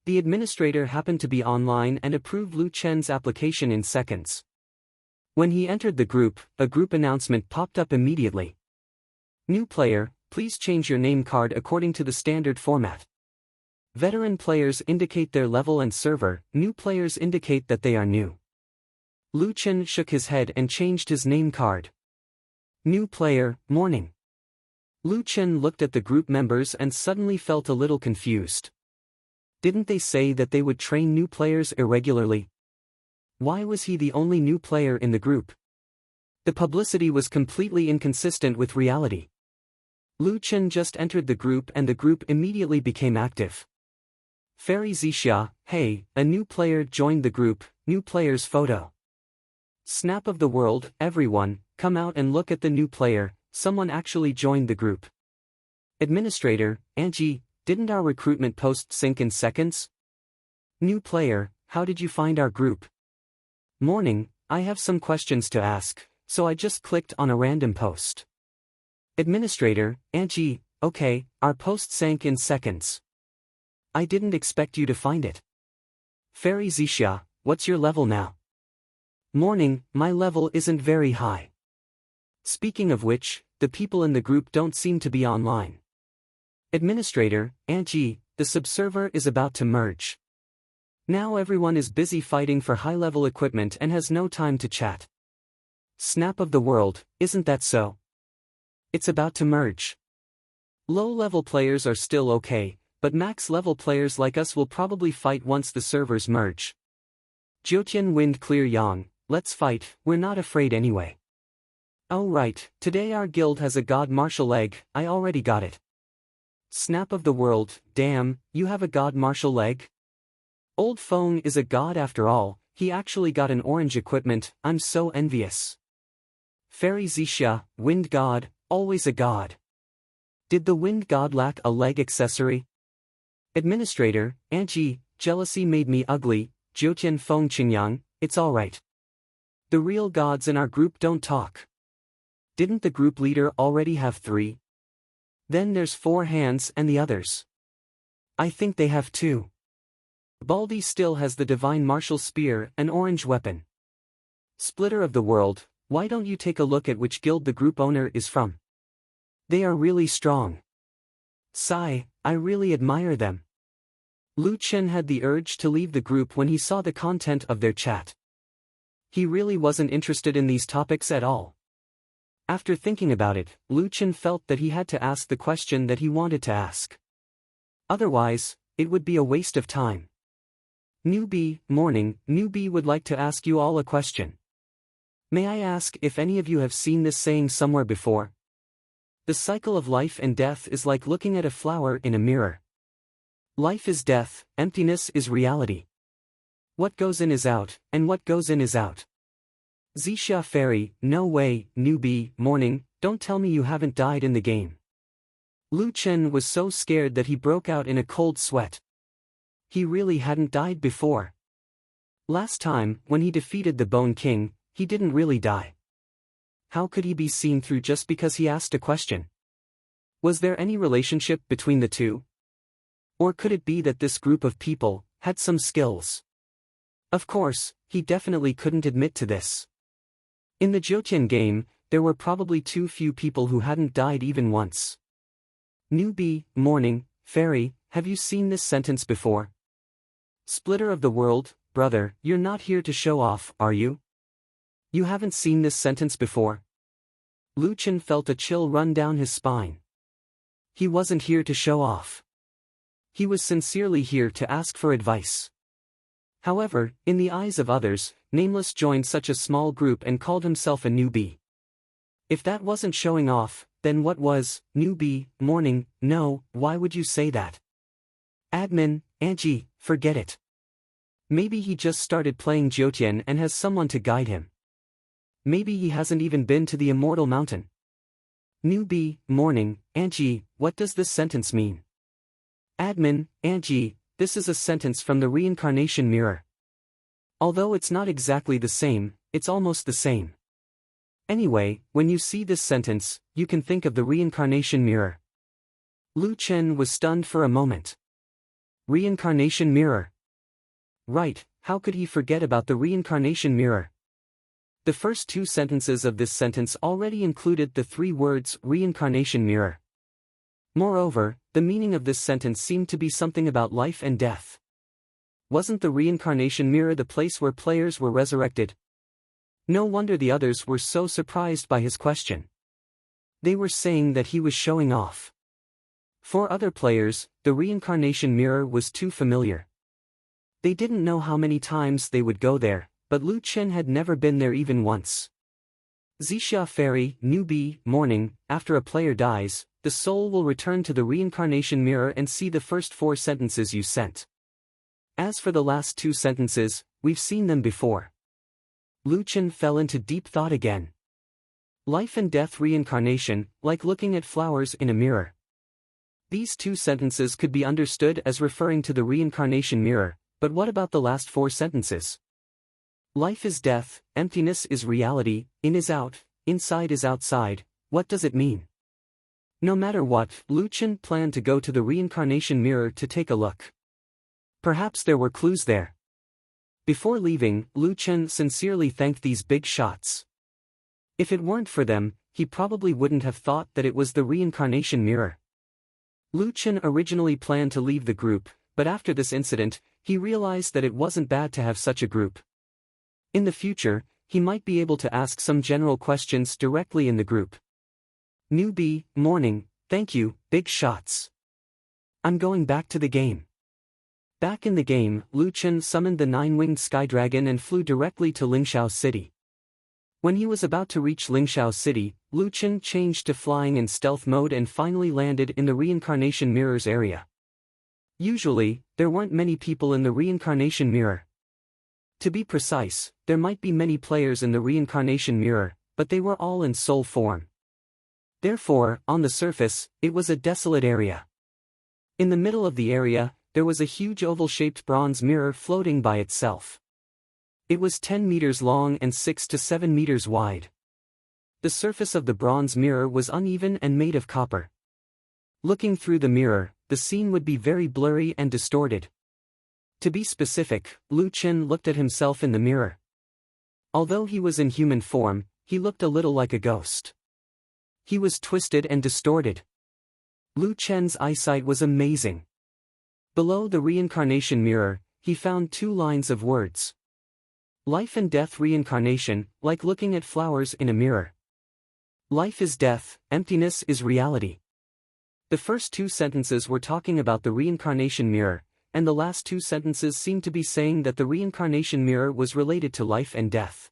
The administrator happened to be online and approved Lu Chen's application in seconds. When he entered the group, a group announcement popped up immediately. New player, please change your name card according to the standard format. Veteran players indicate their level and server, new players indicate that they are new. Lu Chen shook his head and changed his name card. New player, morning. Lu Chen looked at the group members and suddenly felt a little confused. Didn't they say that they would train new players irregularly? Why was he the only new player in the group? The publicity was completely inconsistent with reality. Lu Chen just entered the group and the group immediately became active. Fairy Zixia, hey, a new player joined the group, new player's photo. Snap of the world, everyone, come out and look at the new player, someone actually joined the group. Administrator, Angie, didn't our recruitment post sync in seconds? New player, how did you find our group? Morning, I have some questions to ask, so I just clicked on a random post. Administrator, Angie, okay, our post sank in seconds. I didn't expect you to find it. Fairy Zixia, what's your level now? Morning, my level isn't very high. Speaking of which, the people in the group don't seem to be online. Administrator, Angie, the subserver is about to merge. Now everyone is busy fighting for high-level equipment and has no time to chat. Snap of the world, isn't that so? It's about to merge. Low-level players are still okay, but max-level players like us will probably fight once the servers merge. Jiutian Wind Clear Yang, let's fight, we're not afraid anyway. Oh right, today our guild has a god martial egg, I already got it. Snap of the world, damn, you have a god martial leg? Old Feng is a god after all, he actually got an orange equipment, I'm so envious. Fairy Zixia, wind god, always a god. Did the wind god lack a leg accessory? Administrator, Angie, jealousy made me ugly, Jiutian Feng Qingyang, it's alright. The real gods in our group don't talk. Didn't the group leader already have 3? Then there's 4 hands and the others. I think they have 2. Baldy still has the divine martial spear, an orange weapon. Splitter of the world, why don't you take a look at which guild the group owner is from? They are really strong. Sigh, I really admire them. Lu Chen had the urge to leave the group when he saw the content of their chat. He really wasn't interested in these topics at all. After thinking about it, Lu Chen felt that he had to ask the question that he wanted to ask. Otherwise, it would be a waste of time. Newbie, morning, Newbie would like to ask you all a question. May I ask if any of you have seen this saying somewhere before? The cycle of life and death is like looking at a flower in a mirror. Life is death, emptiness is reality. What goes in is out, and what goes in is out. Zixia Fairy, no way, Newbie, morning, don't tell me you haven't died in the game. Lu Chen was so scared that he broke out in a cold sweat. He really hadn't died before. Last time, when he defeated the Bone King, he didn't really die. How could he be seen through just because he asked a question? Was there any relationship between the two? Or could it be that this group of people had some skills? Of course, he definitely couldn't admit to this. In the Jotian game, there were probably too few people who hadn't died even once. Newbie, morning, Fairy, have you seen this sentence before? Splitter of the world, brother, you're not here to show off, are you? You haven't seen this sentence before? Lu Chen felt a chill run down his spine. He wasn't here to show off. He was sincerely here to ask for advice. However, in the eyes of others, Nameless joined such a small group and called himself a newbie. If that wasn't showing off, then what was? Newbie, morning, no, why would you say that? Admin, Angie, forget it. Maybe he just started playing Jotian and has someone to guide him. Maybe he hasn't even been to the Immortal Mountain. Newbie, morning, Angie, what does this sentence mean? Admin, Angie, this is a sentence from the Reincarnation Mirror. Although it's not exactly the same, it's almost the same. Anyway, when you see this sentence, you can think of the Reincarnation Mirror. Lu Chen was stunned for a moment. Reincarnation Mirror. Right, how could he forget about the Reincarnation Mirror? The first two sentences of this sentence already included the three words Reincarnation Mirror. Moreover, the meaning of this sentence seemed to be something about life and death. Wasn't the Reincarnation Mirror the place where players were resurrected? No wonder the others were so surprised by his question. They were saying that he was showing off. For other players, the Reincarnation Mirror was too familiar. They didn't know how many times they would go there, but Lu Chen had never been there even once. Zixia Fairy, newbie, morning, after a player dies, the soul will return to the Reincarnation Mirror and see the first 4 sentences you sent. As for the last 2 sentences, we've seen them before. Lu Chen fell into deep thought again. Life and death reincarnation, like looking at flowers in a mirror. These 2 sentences could be understood as referring to the Reincarnation Mirror, but what about the last 4 sentences? Life is death, emptiness is reality, in is out, inside is outside, what does it mean? No matter what, Lu Chen planned to go to the Reincarnation Mirror to take a look. Perhaps there were clues there. Before leaving, Lu Chen sincerely thanked these big shots. If it weren't for them, he probably wouldn't have thought that it was the Reincarnation Mirror. Lu Chen originally planned to leave the group, but after this incident, he realized that it wasn't bad to have such a group. In the future, he might be able to ask some general questions directly in the group. Newbie, morning, thank you, big shots. I'm going back to the game. Back in the game, Lu Chen summoned the 9-winged sky dragon and flew directly to Lingxiao City. When he was about to reach Lingxiao City, Lu Chen changed to flying in stealth mode and finally landed in the Reincarnation Mirror's area. Usually, there weren't many people in the Reincarnation Mirror. To be precise, there might be many players in the Reincarnation Mirror, but they were all in soul form. Therefore, on the surface, it was a desolate area. In the middle of the area, there was a huge oval-shaped bronze mirror floating by itself. It was 10 meters long and 6 to 7 meters wide. The surface of the bronze mirror was uneven and made of copper. Looking through the mirror, the scene would be very blurry and distorted. To be specific, Lu Chen looked at himself in the mirror. Although he was in human form, he looked a little like a ghost. He was twisted and distorted. Lu Chen's eyesight was amazing. Below the reincarnation mirror, he found 2 lines of words. Life and death reincarnation, like looking at flowers in a mirror. Life is death, emptiness is reality. The first 2 sentences were talking about the reincarnation mirror, and the last 2 sentences seemed to be saying that the reincarnation mirror was related to life and death.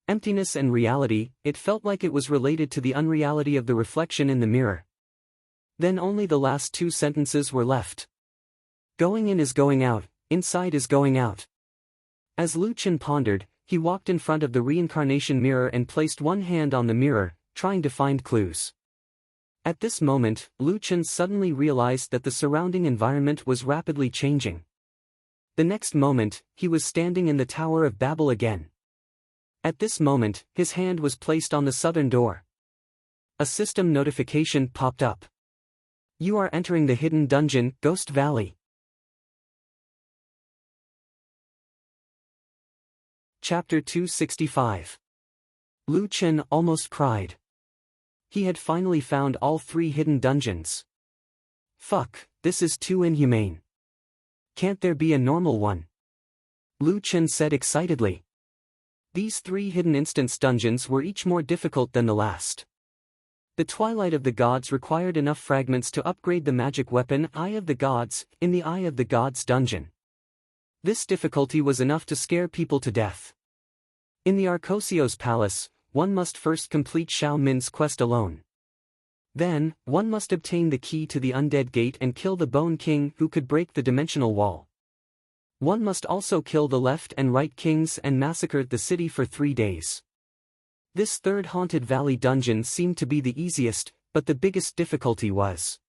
Emptiness and reality, it felt like it was related to the unreality of the reflection in the mirror. Then only the last 2 sentences were left. Going in is going out, inside is going out. As Lu Chen pondered, he walked in front of the reincarnation mirror and placed one hand on the mirror, trying to find clues. At this moment, Lu Chen suddenly realized that the surrounding environment was rapidly changing. The next moment, he was standing in the Tower of Babel again. At this moment, his hand was placed on the southern door. A system notification popped up. You are entering the hidden dungeon, Ghost Valley. Chapter 265. Lu Chen almost cried. He had finally found all 3 hidden dungeons. Fuck, this is too inhumane. Can't there be a normal one? Lu Chen said excitedly. These 3 hidden instance dungeons were each more difficult than the last. The Twilight of the Gods required enough fragments to upgrade the magic weapon Eye of the Gods in the Eye of the Gods dungeon. This difficulty was enough to scare people to death. In the Arcosio's palace, one must first complete Xiao Min's quest alone. Then, one must obtain the key to the Undead Gate and kill the Bone King who could break the dimensional wall. One must also kill the left and right kings and massacre the city for 3 days. This third Haunted Valley dungeon seemed to be the easiest, but the biggest difficulty was.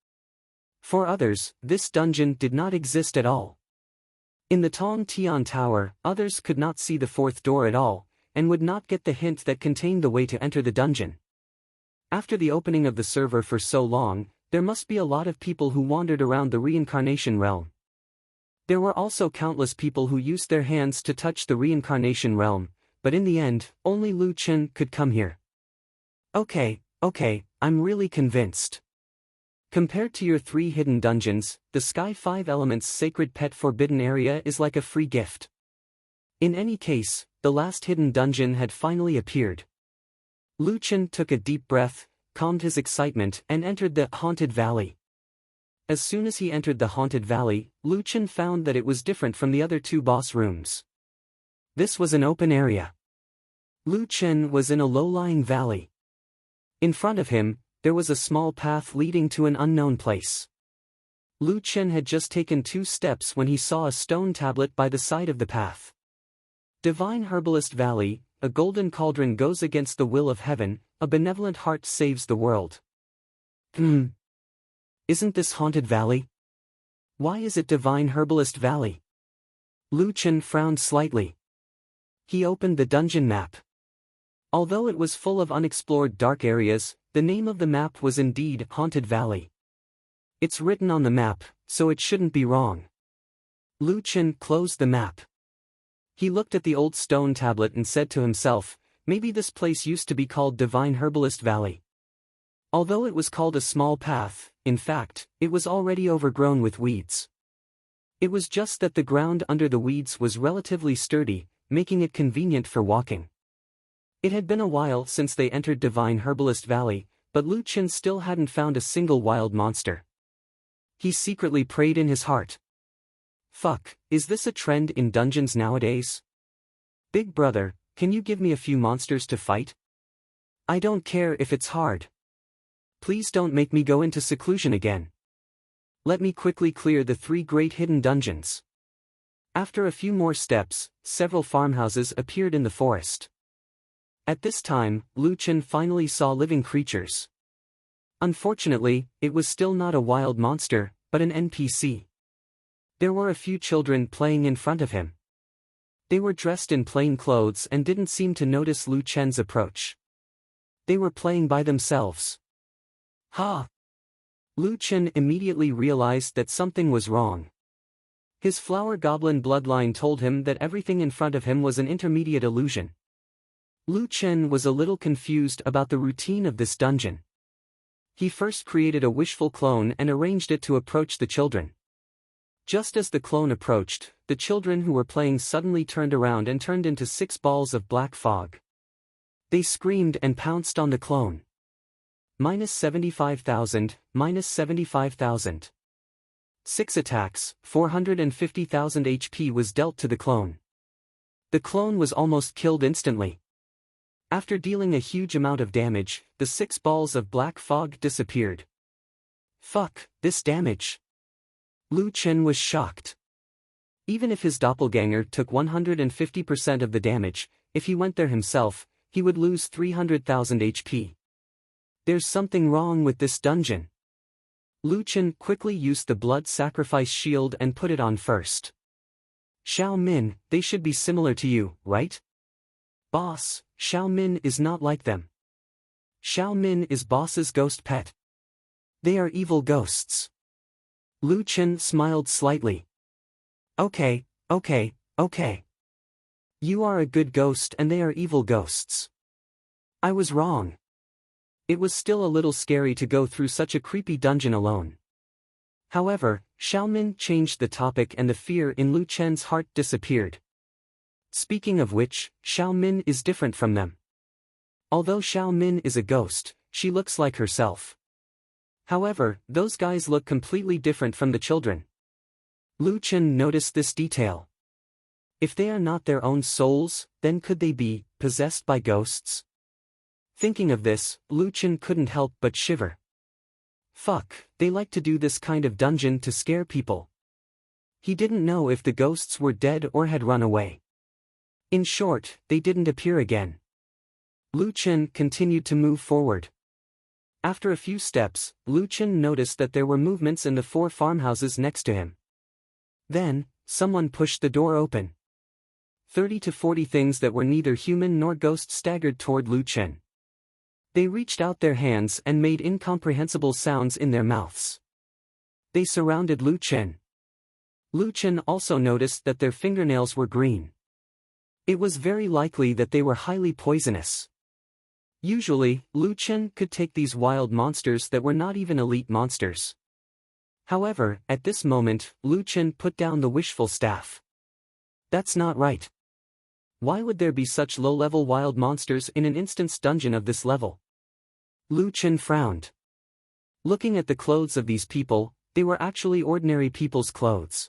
For others, this dungeon did not exist at all. In the Tong Tian Tower, others could not see the 4th door at all, and would not get the hint that contained the way to enter the dungeon. After the opening of the server for so long, there must be a lot of people who wandered around the reincarnation realm. There were also countless people who used their hands to touch the reincarnation realm, but in the end, only Lu Chen could come here. Okay, I'm really convinced. Compared to your 3 hidden dungeons, the Sky 5 Elements Sacred Pet Forbidden Area is like a free gift. In any case, the last hidden dungeon had finally appeared. Lu Chen took a deep breath, calmed his excitement and entered the Haunted Valley. As soon as he entered the Haunted Valley, Lu Chen found that it was different from the other 2 boss rooms. This was an open area. Lu Chen was in a low-lying valley. In front of him, there was a small path leading to an unknown place. Lu Chen had just taken 2 steps when he saw a stone tablet by the side of the path. Divine Herbalist Valley, a golden cauldron goes against the will of heaven, a benevolent heart saves the world. Isn't this Haunted Valley? Why is it Divine Herbalist Valley? Lu Chen frowned slightly. He opened the dungeon map. Although it was full of unexplored dark areas, the name of the map was indeed Haunted Valley. It's written on the map, so it shouldn't be wrong. Lu Chen closed the map. He looked at the old stone tablet and said to himself, maybe this place used to be called Divine Herbalist Valley. Although it was called a small path, in fact, it was already overgrown with weeds. It was just that the ground under the weeds was relatively sturdy, making it convenient for walking. It had been a while since they entered Divine Herbalist Valley, but Lu Chen still hadn't found a single wild monster. He secretly prayed in his heart. Fuck, is this a trend in dungeons nowadays? Big brother, can you give me a few monsters to fight? I don't care if it's hard. Please don't make me go into seclusion again. Let me quickly clear the 3 great hidden dungeons. After a few more steps, several farmhouses appeared in the forest. At this time, Lu Chen finally saw living creatures. Unfortunately, it was still not a wild monster, but an NPC. There were a few children playing in front of him. They were dressed in plain clothes and didn't seem to notice Lu Chen's approach. They were playing by themselves. Ha! Lu Chen immediately realized that something was wrong. His flower goblin bloodline told him that everything in front of him was an intermediate illusion. Lu Chen was a little confused about the routine of this dungeon. He first created a wishful clone and arranged it to approach the children. Just as the clone approached, the children who were playing suddenly turned around and turned into 6 balls of black fog. They screamed and pounced on the clone. -75,000, -75,000. 6 attacks, 450,000 HP was dealt to the clone. The clone was almost killed instantly. After dealing a huge amount of damage, the 6 balls of black fog disappeared. Fuck, this damage. Lu Chen was shocked. Even if his doppelganger took 150% of the damage, if he went there himself, he would lose 300,000 HP. There's something wrong with this dungeon. Lu Chen quickly used the blood sacrifice shield and put it on first. Xiao Min, they should be similar to you, right? Boss, Xiao Min is not like them. Xiao Min is boss's ghost pet. They are evil ghosts. Lu Chen smiled slightly. Okay. You are a good ghost and they are evil ghosts. I was wrong. It was still a little scary to go through such a creepy dungeon alone. However, Xiaomin changed the topic and the fear in Lu Chen's heart disappeared. Speaking of which, Xiaomin is different from them. Although Xiaomin is a ghost, she looks like herself. However, those guys look completely different from the children. Lu Chen noticed this detail. If they are not their own souls, then could they be possessed by ghosts? Thinking of this, Lu Chen couldn't help but shiver. Fuck, they like to do this kind of dungeon to scare people. He didn't know if the ghosts were dead or had run away. In short, they didn't appear again. Lu Chen continued to move forward. After a few steps, Lu Chen noticed that there were movements in the 4 farmhouses next to him. Then, someone pushed the door open. 30 to 40 things that were neither human nor ghost staggered toward Lu Chen. They reached out their hands and made incomprehensible sounds in their mouths. They surrounded Lu Chen. Lu Chen also noticed that their fingernails were green. It was very likely that they were highly poisonous. Usually, Lu Chen could take these wild monsters that were not even elite monsters. However, at this moment, Lu Chen put down the wishful staff. That's not right. Why would there be such low-level wild monsters in an instance dungeon of this level? Lu Chen frowned. Looking at the clothes of these people, they were actually ordinary people's clothes.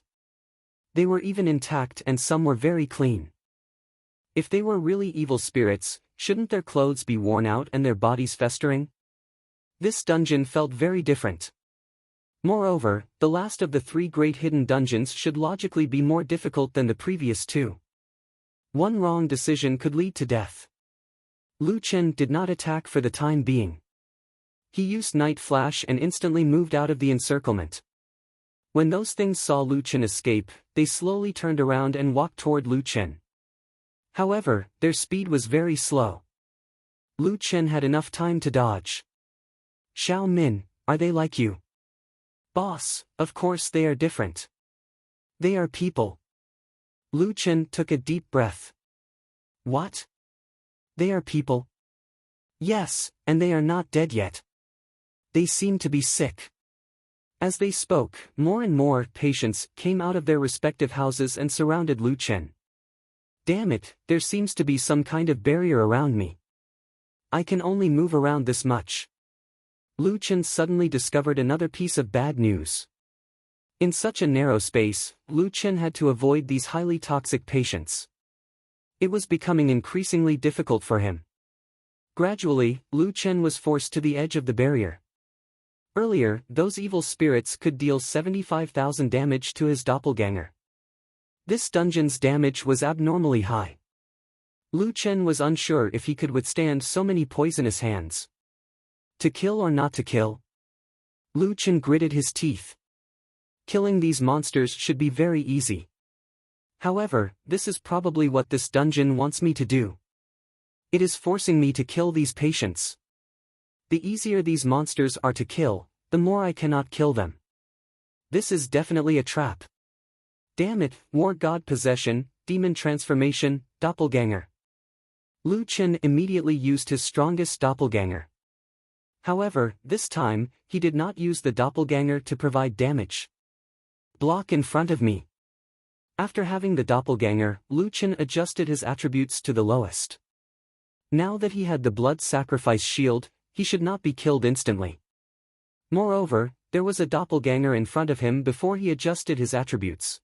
They were even intact and some were very clean. If they were really evil spirits, shouldn't their clothes be worn out and their bodies festering? This dungeon felt very different. Moreover, the last of the 3 great hidden dungeons should logically be more difficult than the previous 2. One wrong decision could lead to death. Lu Chen did not attack for the time being. He used Night Flash and instantly moved out of the encirclement. When those things saw Lu Chen escape, they slowly turned around and walked toward Lu Chen. However, their speed was very slow. Lu Chen had enough time to dodge. Xiao Min, are they like you? Boss, of course they are different. They are people. Lu Chen took a deep breath. What? They are people? Yes, and they are not dead yet. They seem to be sick. As they spoke, more and more patients came out of their respective houses and surrounded Lu Chen. Damn it, there seems to be some kind of barrier around me. I can only move around this much. Lu Chen suddenly discovered another piece of bad news. In such a narrow space, Lu Chen had to avoid these highly toxic patients. It was becoming increasingly difficult for him. Gradually, Lu Chen was forced to the edge of the barrier. Earlier, those evil spirits could deal 75,000 damage to his doppelganger. This dungeon's damage was abnormally high. Lu Chen was unsure if he could withstand so many poisonous hands. To kill or not to kill? Lu Chen gritted his teeth. Killing these monsters should be very easy. However, this is probably what this dungeon wants me to do. It is forcing me to kill these patients. The easier these monsters are to kill, the more I cannot kill them. This is definitely a trap. Damn it, war god possession, demon transformation, doppelganger. Lu Chen immediately used his strongest doppelganger. However, this time, he did not use the doppelganger to provide damage. Block in front of me. After having the doppelganger, Lu Chen adjusted his attributes to the lowest. Now that he had the blood sacrifice shield, he should not be killed instantly. Moreover, there was a doppelganger in front of him before he adjusted his attributes.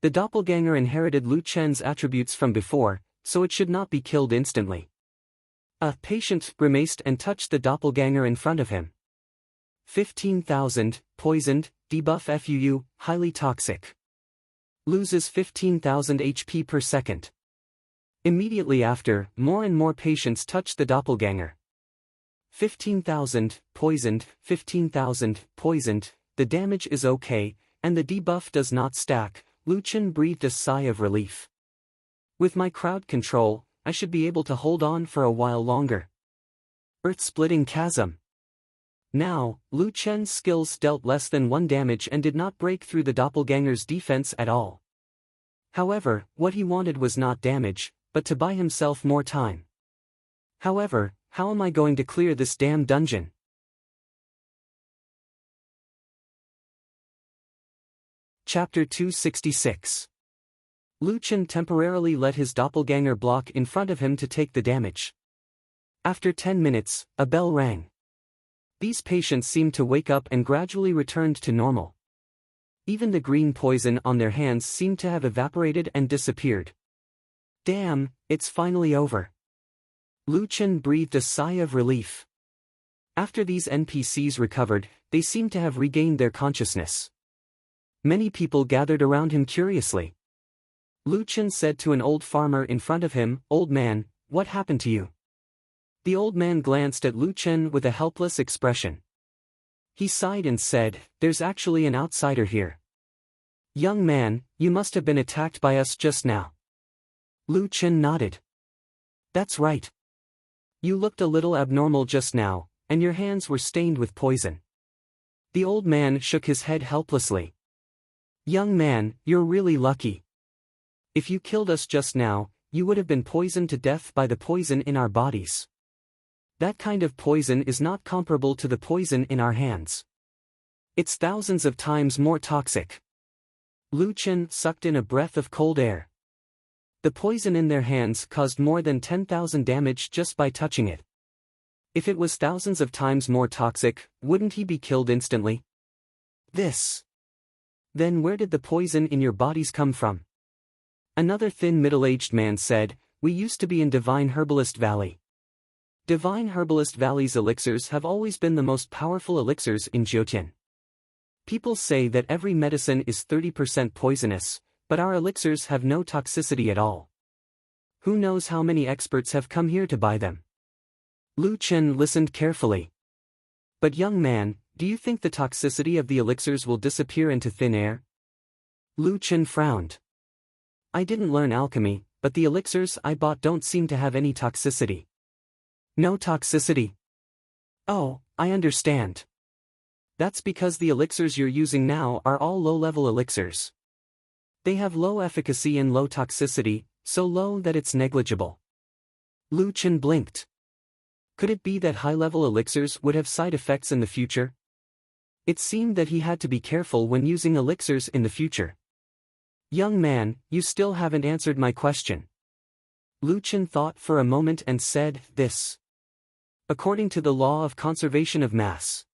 The doppelganger inherited Lu Chen's attributes from before, so it should not be killed instantly. A patient grimaced and touched the doppelganger in front of him. 15,000, poisoned, debuff FUU, highly toxic. Loses 15,000 HP per second. Immediately after, more and more patients touched the doppelganger. 15,000, poisoned, 15,000, poisoned, the damage is okay, and the debuff does not stack. Lu Chen breathed a sigh of relief. With my crowd control, I should be able to hold on for a while longer. Earth-splitting chasm. Now, Lu Chen's skills dealt less than 1 damage and did not break through the doppelganger's defense at all. However, what he wanted was not damage, but to buy himself more time. However, how am I going to clear this damn dungeon? Chapter 266. Lu Chen temporarily let his doppelganger block in front of him to take the damage. After 10 minutes, a bell rang. These patients seemed to wake up and gradually returned to normal. Even the green poison on their hands seemed to have evaporated and disappeared. Damn, it's finally over. Lu Chen breathed a sigh of relief. After these NPCs recovered, they seemed to have regained their consciousness. Many people gathered around him curiously. Lu Chen said to an old farmer in front of him, "Old man, what happened to you?" The old man glanced at Lu Chen with a helpless expression. He sighed and said, "There's actually an outsider here." "Young man, you must have been attacked by us just now." Lu Chen nodded. "That's right. You looked a little abnormal just now, and your hands were stained with poison." The old man shook his head helplessly. "Young man, you're really lucky. If you killed us just now, you would have been poisoned to death by the poison in our bodies. That kind of poison is not comparable to the poison in our hands. It's thousands of times more toxic." Lu Chen sucked in a breath of cold air. The poison in their hands caused more than 10,000 damage just by touching it. If it was thousands of times more toxic, wouldn't he be killed instantly? Then where did the poison in your bodies come from? Another thin middle-aged man said, "We used to be in Divine Herbalist Valley. Divine Herbalist Valley's elixirs have always been the most powerful elixirs in Jiutian. People say that every medicine is 30% poisonous, but our elixirs have no toxicity at all. Who knows how many experts have come here to buy them?" Lu Chen listened carefully. "But young man, do you think the toxicity of the elixirs will disappear into thin air?" Lu Chen frowned. "I didn't learn alchemy, but the elixirs I bought don't seem to have any toxicity." "No toxicity? Oh, I understand. That's because the elixirs you're using now are all low-level elixirs. They have low efficacy and low toxicity, so low that it's negligible." Lu Chen blinked. Could it be that high-level elixirs would have side effects in the future? It seemed that he had to be careful when using elixirs in the future. "Young man, you still haven't answered my question." Lu Chen thought for a moment and said, "This. According to the law of conservation of mass.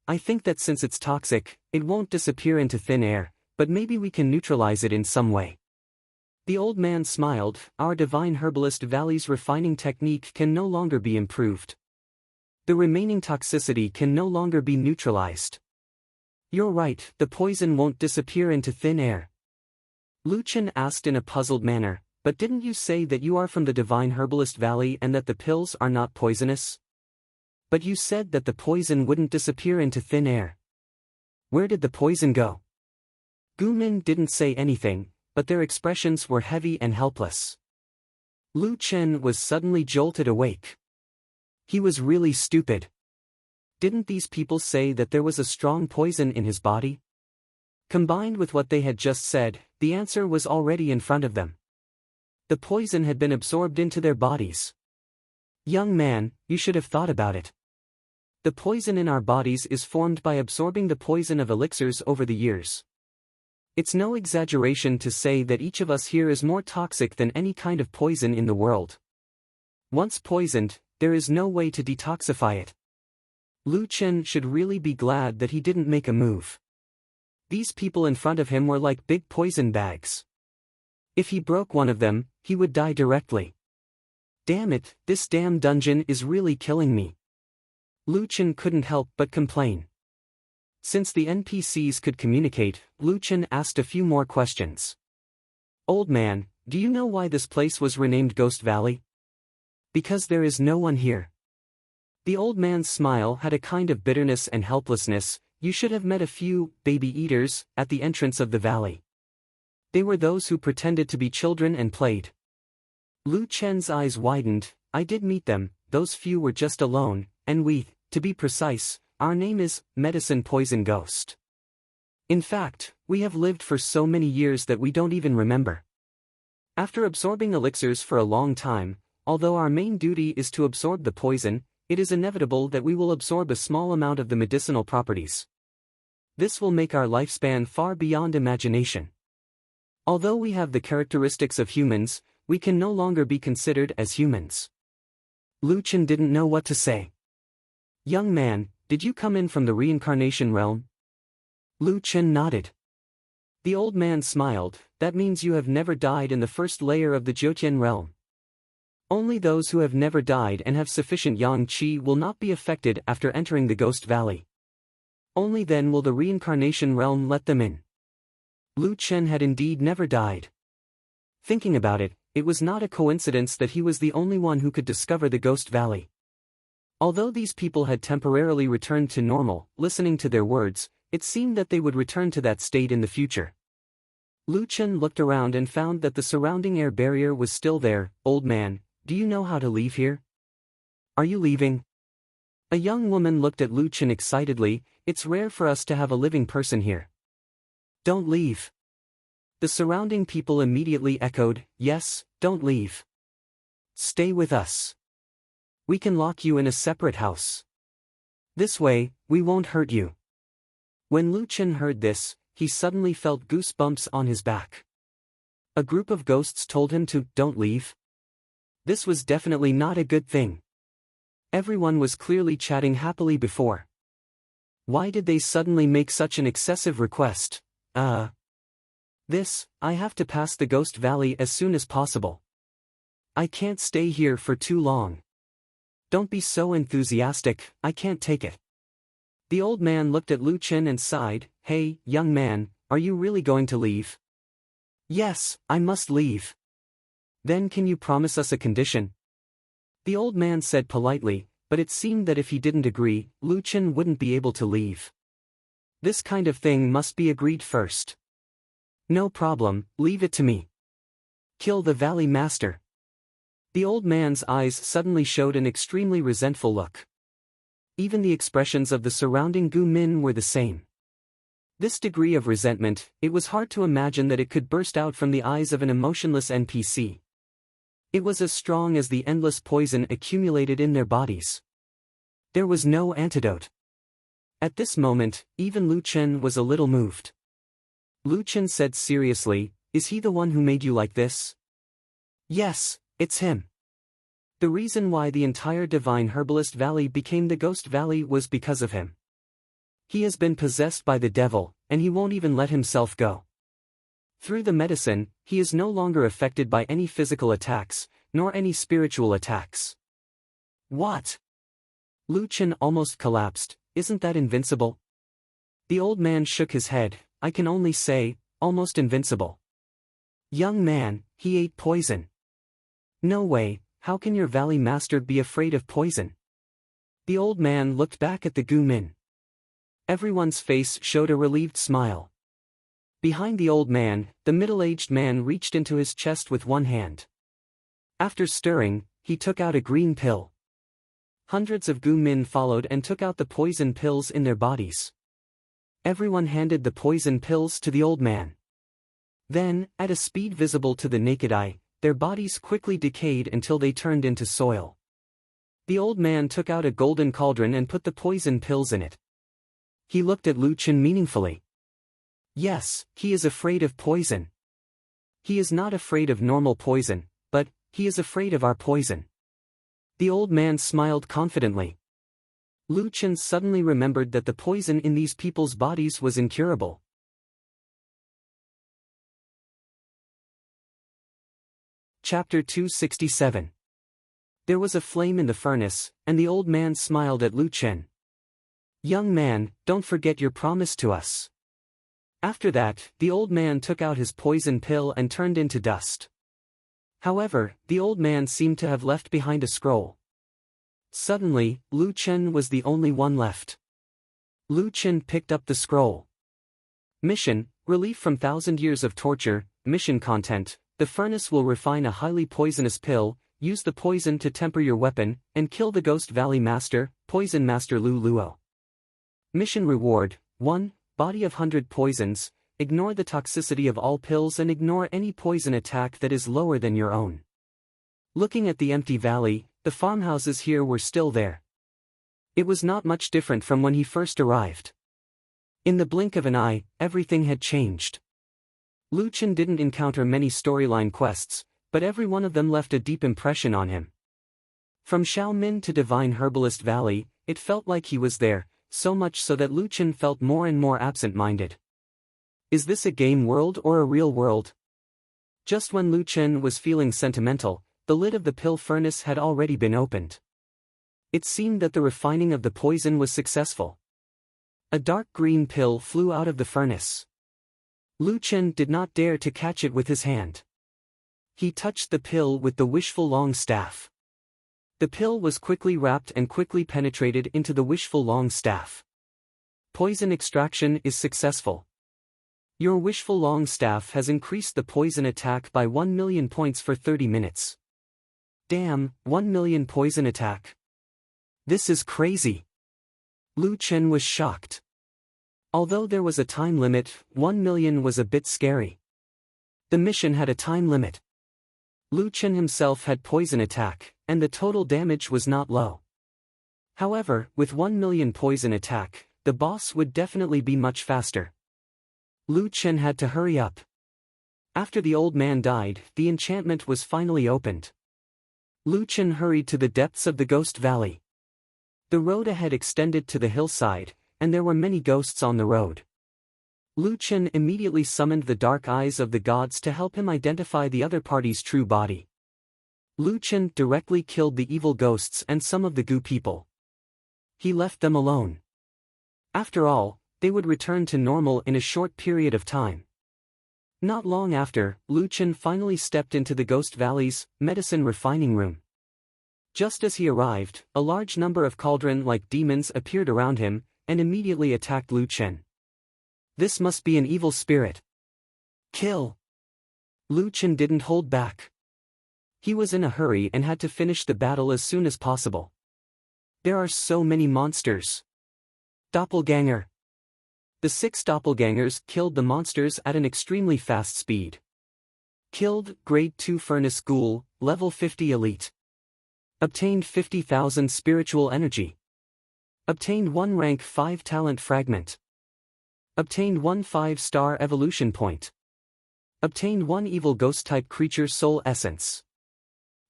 I think that since it's toxic, it won't disappear into thin air, but maybe we can neutralize it in some way." The old man smiled. "Our Divine Herbalist Valley's refining technique can no longer be improved. The remaining toxicity can no longer be neutralized. You're right, the poison won't disappear into thin air." Lu Chen asked in a puzzled manner, "But didn't you say that you are from the Divine Herbalist Valley and that the pills are not poisonous? But you said that the poison wouldn't disappear into thin air. Where did the poison go?" Gu Min didn't say anything, but their expressions were heavy and helpless. Lu Chen was suddenly jolted awake. He was really stupid. Didn't these people say that there was a strong poison in his body? Combined with what they had just said, the answer was already in front of them. The poison had been absorbed into their bodies. Young man, you should have thought about it. The poison in our bodies is formed by absorbing the poison of elixirs over the years. It's no exaggeration to say that each of us here is more toxic than any kind of poison in the world. Once poisoned, there is no way to detoxify it. Lu Chen should really be glad that he didn't make a move. These people in front of him were like big poison bags. If he broke one of them, he would die directly. Damn it, this damn dungeon is really killing me. Lu Chen couldn't help but complain. Since the NPCs could communicate, Lu Chen asked a few more questions. Old man, do you know why this place was renamed Ghost Valley? Because there is no one here. The old man's smile had a kind of bitterness and helplessness. You should have met a few baby eaters at the entrance of the valley. They were those who pretended to be children and played. Lu Chen's eyes widened. I did meet them, those few were just alone, and we, to be precise, our name is Medicine Poison Ghost. In fact, we have lived for so many years that we don't even remember. After absorbing elixirs for a long time, although our main duty is to absorb the poison, it is inevitable that we will absorb a small amount of the medicinal properties. This will make our lifespan far beyond imagination. Although we have the characteristics of humans, we can no longer be considered as humans. Lu Chen didn't know what to say. Young man, did you come in from the reincarnation realm? Lu Chen nodded. The old man smiled. That means you have never died in the first layer of the Jiutian realm. Only those who have never died and have sufficient yang qi will not be affected after entering the Ghost Valley. Only then will the reincarnation realm let them in. Lu Chen had indeed never died. Thinking about it, it was not a coincidence that he was the only one who could discover the Ghost Valley. Although these people had temporarily returned to normal, listening to their words, it seemed that they would return to that state in the future. Lu Chen looked around and found that the surrounding air barrier was still there. Old man, do you know how to leave here? Are you leaving? A young woman looked at Lu Chen excitedly. It's rare for us to have a living person here. Don't leave. The surrounding people immediately echoed, yes, don't leave. Stay with us. We can lock you in a separate house. This way, we won't hurt you. When Lu Chen heard this, he suddenly felt goosebumps on his back. A group of ghosts told him to, don't leave. This was definitely not a good thing. Everyone was clearly chatting happily before. Why did they suddenly make such an excessive request? I have to pass the Ghost Valley as soon as possible. I can't stay here for too long. Don't be so enthusiastic, I can't take it. The old man looked at Lu Chen and sighed. Hey, young man, are you really going to leave? Yes, I must leave. Then can you promise us a condition? The old man said politely, but it seemed that if he didn't agree, Lu Chen wouldn't be able to leave. This kind of thing must be agreed first. No problem, leave it to me. Kill the Valley Master. The old man's eyes suddenly showed an extremely resentful look. Even the expressions of the surrounding Gu Min were the same. This degree of resentment, it was hard to imagine that it could burst out from the eyes of an emotionless NPC. It was as strong as the endless poison accumulated in their bodies. There was no antidote. At this moment, even Lu Chen was a little moved. Lu Chen said seriously, is he the one who made you like this? Yes, it's him. The reason why the entire Divine Herbalist Valley became the Ghost Valley was because of him. He has been possessed by the devil, and he won't even let himself go. Through the medicine, he is no longer affected by any physical attacks, nor any spiritual attacks. What? Lu Chen almost collapsed. Isn't that invincible? The old man shook his head. I can only say, almost invincible. Young man, he ate poison. No way, how can your Valley Master be afraid of poison? The old man looked back at the Gu Min. Everyone's face showed a relieved smile. Behind the old man, the middle-aged man reached into his chest with one hand. After stirring, he took out a green pill. Hundreds of Gu Min followed and took out the poison pills in their bodies. Everyone handed the poison pills to the old man. Then, at a speed visible to the naked eye, their bodies quickly decayed until they turned into soil. The old man took out a golden cauldron and put the poison pills in it. He looked at Lu Chen meaningfully. Yes, he is afraid of poison. He is not afraid of normal poison, but he is afraid of our poison. The old man smiled confidently. Lu Chen suddenly remembered that the poison in these people's bodies was incurable. Chapter 267. There was a flame in the furnace, and the old man smiled at Lu Chen. Young man, don't forget your promise to us. After that, the old man took out his poison pill and turned into dust. However, the old man seemed to have left behind a scroll. Suddenly, Lu Chen was the only one left. Lu Chen picked up the scroll. Mission: relief from 1,000 years of torture. Mission content: the furnace will refine a highly poisonous pill. Use the poison to temper your weapon, and kill the Ghost Valley Master, Poison Master Lu Luo. Mission reward: 1. Body of 100 poisons. Ignore the toxicity of all pills and ignore any poison attack that is lower than your own. Looking at the empty valley, the farmhouses here were still there. It was not much different from when he first arrived. In the blink of an eye, everything had changed. Lu Chen didn't encounter many storyline quests, but every one of them left a deep impression on him. From Xiaomin to Divine Herbalist Valley, it felt like he was there, so much so that Lu Chen felt more and more absent-minded. Is this a game world or a real world? Just when Lu Chen was feeling sentimental, the lid of the pill furnace had already been opened. It seemed that the refining of the poison was successful. A dark green pill flew out of the furnace. Lu Chen did not dare to catch it with his hand. He touched the pill with the wishful long staff. The pill was quickly wrapped and quickly penetrated into the wishful long staff. Poison extraction is successful. Your wishful long staff has increased the poison attack by 1 million points for 30 minutes. Damn, 1 million poison attack. This is crazy. Lu Chen was shocked. Although there was a time limit, 1 million was a bit scary. The mission had a time limit. Lu Chen himself had poison attack, and the total damage was not low. However, with 1 million poison attack, the boss would definitely be much faster. Lu Chen had to hurry up. After the old man died, the enchantment was finally opened. Lu Chen hurried to the depths of the Ghost Valley. The road ahead extended to the hillside, and there were many ghosts on the road. Lu Chen immediately summoned the dark eyes of the gods to help him identify the other party's true body. Lu Chen directly killed the evil ghosts and some of the Gu people. He left them alone. After all, they would return to normal in a short period of time. Not long after, Lu Chen finally stepped into the Ghost Valley's medicine refining room. Just as he arrived, a large number of cauldron-like demons appeared around him, and immediately attacked Lu Chen. This must be an evil spirit. Kill! Lu Chen didn't hold back. He was in a hurry and had to finish the battle as soon as possible. There are so many monsters. Doppelganger. The 6 doppelgangers killed the monsters at an extremely fast speed. Killed, Grade 2 Furnace Ghoul, Level 50 Elite. Obtained 50,000 spiritual energy. Obtained 1 Rank 5 Talent Fragment. Obtained 1 5-star Evolution Point. Obtained 1 Evil Ghost-type Creature Soul Essence.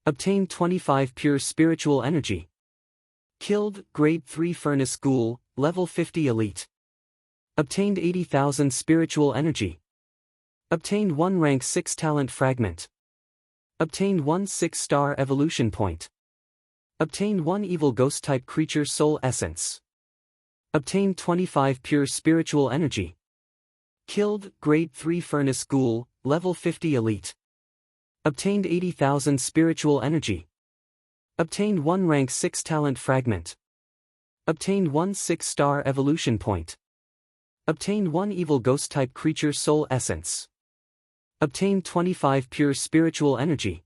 Obtained 25 Pure Spiritual Energy. Killed, Grade 3 Furnace Ghoul, Level 50 Elite. Obtained 80,000 spiritual energy. Obtained 1 Rank 6 Talent Fragment. Obtained 1 6-star Evolution Point. Obtained 1 Evil Ghost-type Creature Soul Essence. Obtained 25 Pure Spiritual Energy. Killed, Grade 3 Furnace Ghoul, Level 50 Elite. Obtained 80,000 spiritual energy. Obtained 1 Rank 6 Talent Fragment. Obtained 1 6-star Evolution Point. Obtained 1 Evil Ghost-type Creature Soul Essence. Obtained 25 Pure Spiritual Energy.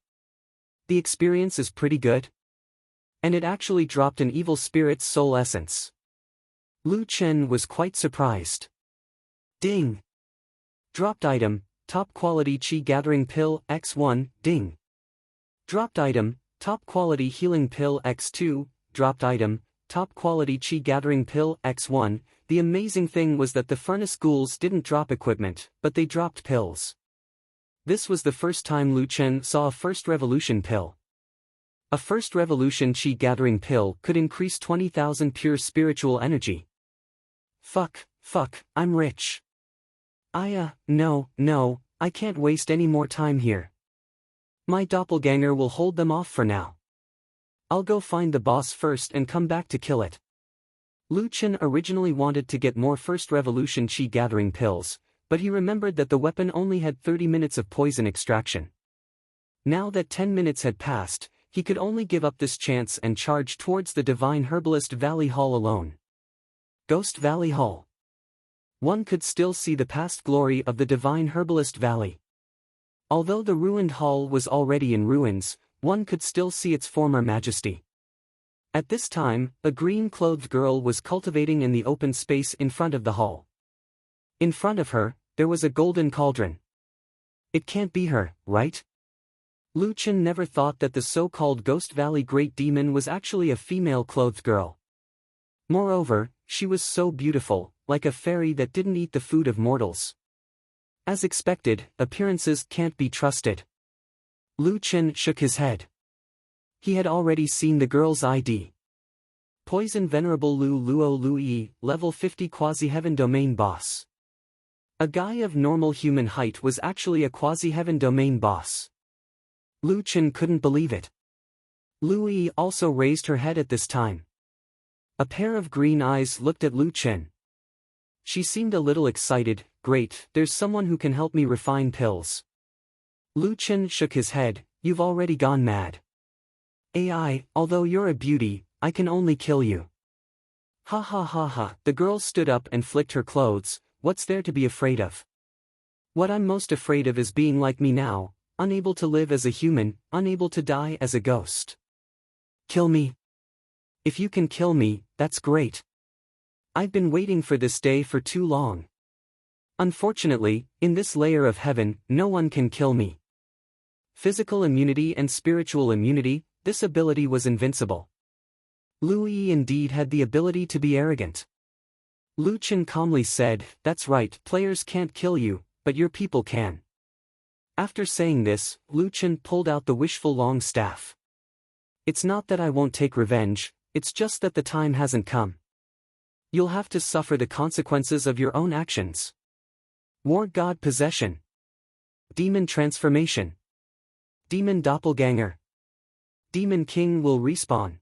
The experience is pretty good. And it actually dropped an Evil Spirit's Soul Essence. Lu Chen was quite surprised. Ding. Dropped item, top quality chi gathering pill, X1, ding. Dropped item, top quality healing pill, X2, dropped item, top quality chi gathering pill, X1. The amazing thing was that the furnace ghouls didn't drop equipment, but they dropped pills. This was the first time Lu Chen saw a first revolution pill. A first revolution chi gathering pill could increase 20,000 pure spiritual energy. Fuck, I'm rich. No, I can't waste any more time here. My doppelganger will hold them off for now. I'll go find the boss first and come back to kill it. Lu Chen originally wanted to get more first revolution chi gathering pills, but he remembered that the weapon only had 30 minutes of poison extraction. Now that 10 minutes had passed, he could only give up this chance and charge towards the Divine Herbalist Valley Hall alone. Ghost Valley Hall. One could still see the past glory of the Divine Herbalist Valley. Although the ruined hall was already in ruins, one could still see its former majesty. At this time, a green-clothed girl was cultivating in the open space in front of the hall. In front of her, there was a golden cauldron. It can't be her, right? Lu Chen never thought that the so-called Ghost Valley Great Demon was actually a female-clothed girl. Moreover, she was so beautiful, like a fairy that didn't eat the food of mortals. As expected, appearances can't be trusted. Lu Chen shook his head. He had already seen the girl's ID. Poison Venerable Lu Luo Lu Yi, level 50 quasi-heaven domain boss. A guy of normal human height was actually a quasi-heaven domain boss. Lu Chen couldn't believe it. Lu Yi also raised her head at this time. A pair of green eyes looked at Lu Chen. She seemed a little excited. Great, there's someone who can help me refine pills. Lu Chen shook his head. You've already gone mad. AI, although you're a beauty, I can only kill you. Ha ha ha ha. The girl stood up and flicked her clothes. What's there to be afraid of? What I'm most afraid of is being like me now, unable to live as a human, unable to die as a ghost. Kill me. If you can kill me, that's great. I've been waiting for this day for too long. Unfortunately, in this layer of heaven, no one can kill me. Physical immunity and spiritual immunity, this ability was invincible. Lu Yi indeed had the ability to be arrogant. Lu Chen calmly said, that's right, players can't kill you, but your people can. After saying this, Lu Chen pulled out the wishful long staff. It's not that I won't take revenge, it's just that the time hasn't come. You'll have to suffer the consequences of your own actions. War God Possession. Demon Transformation. Demon Doppelganger. Demon King will respawn.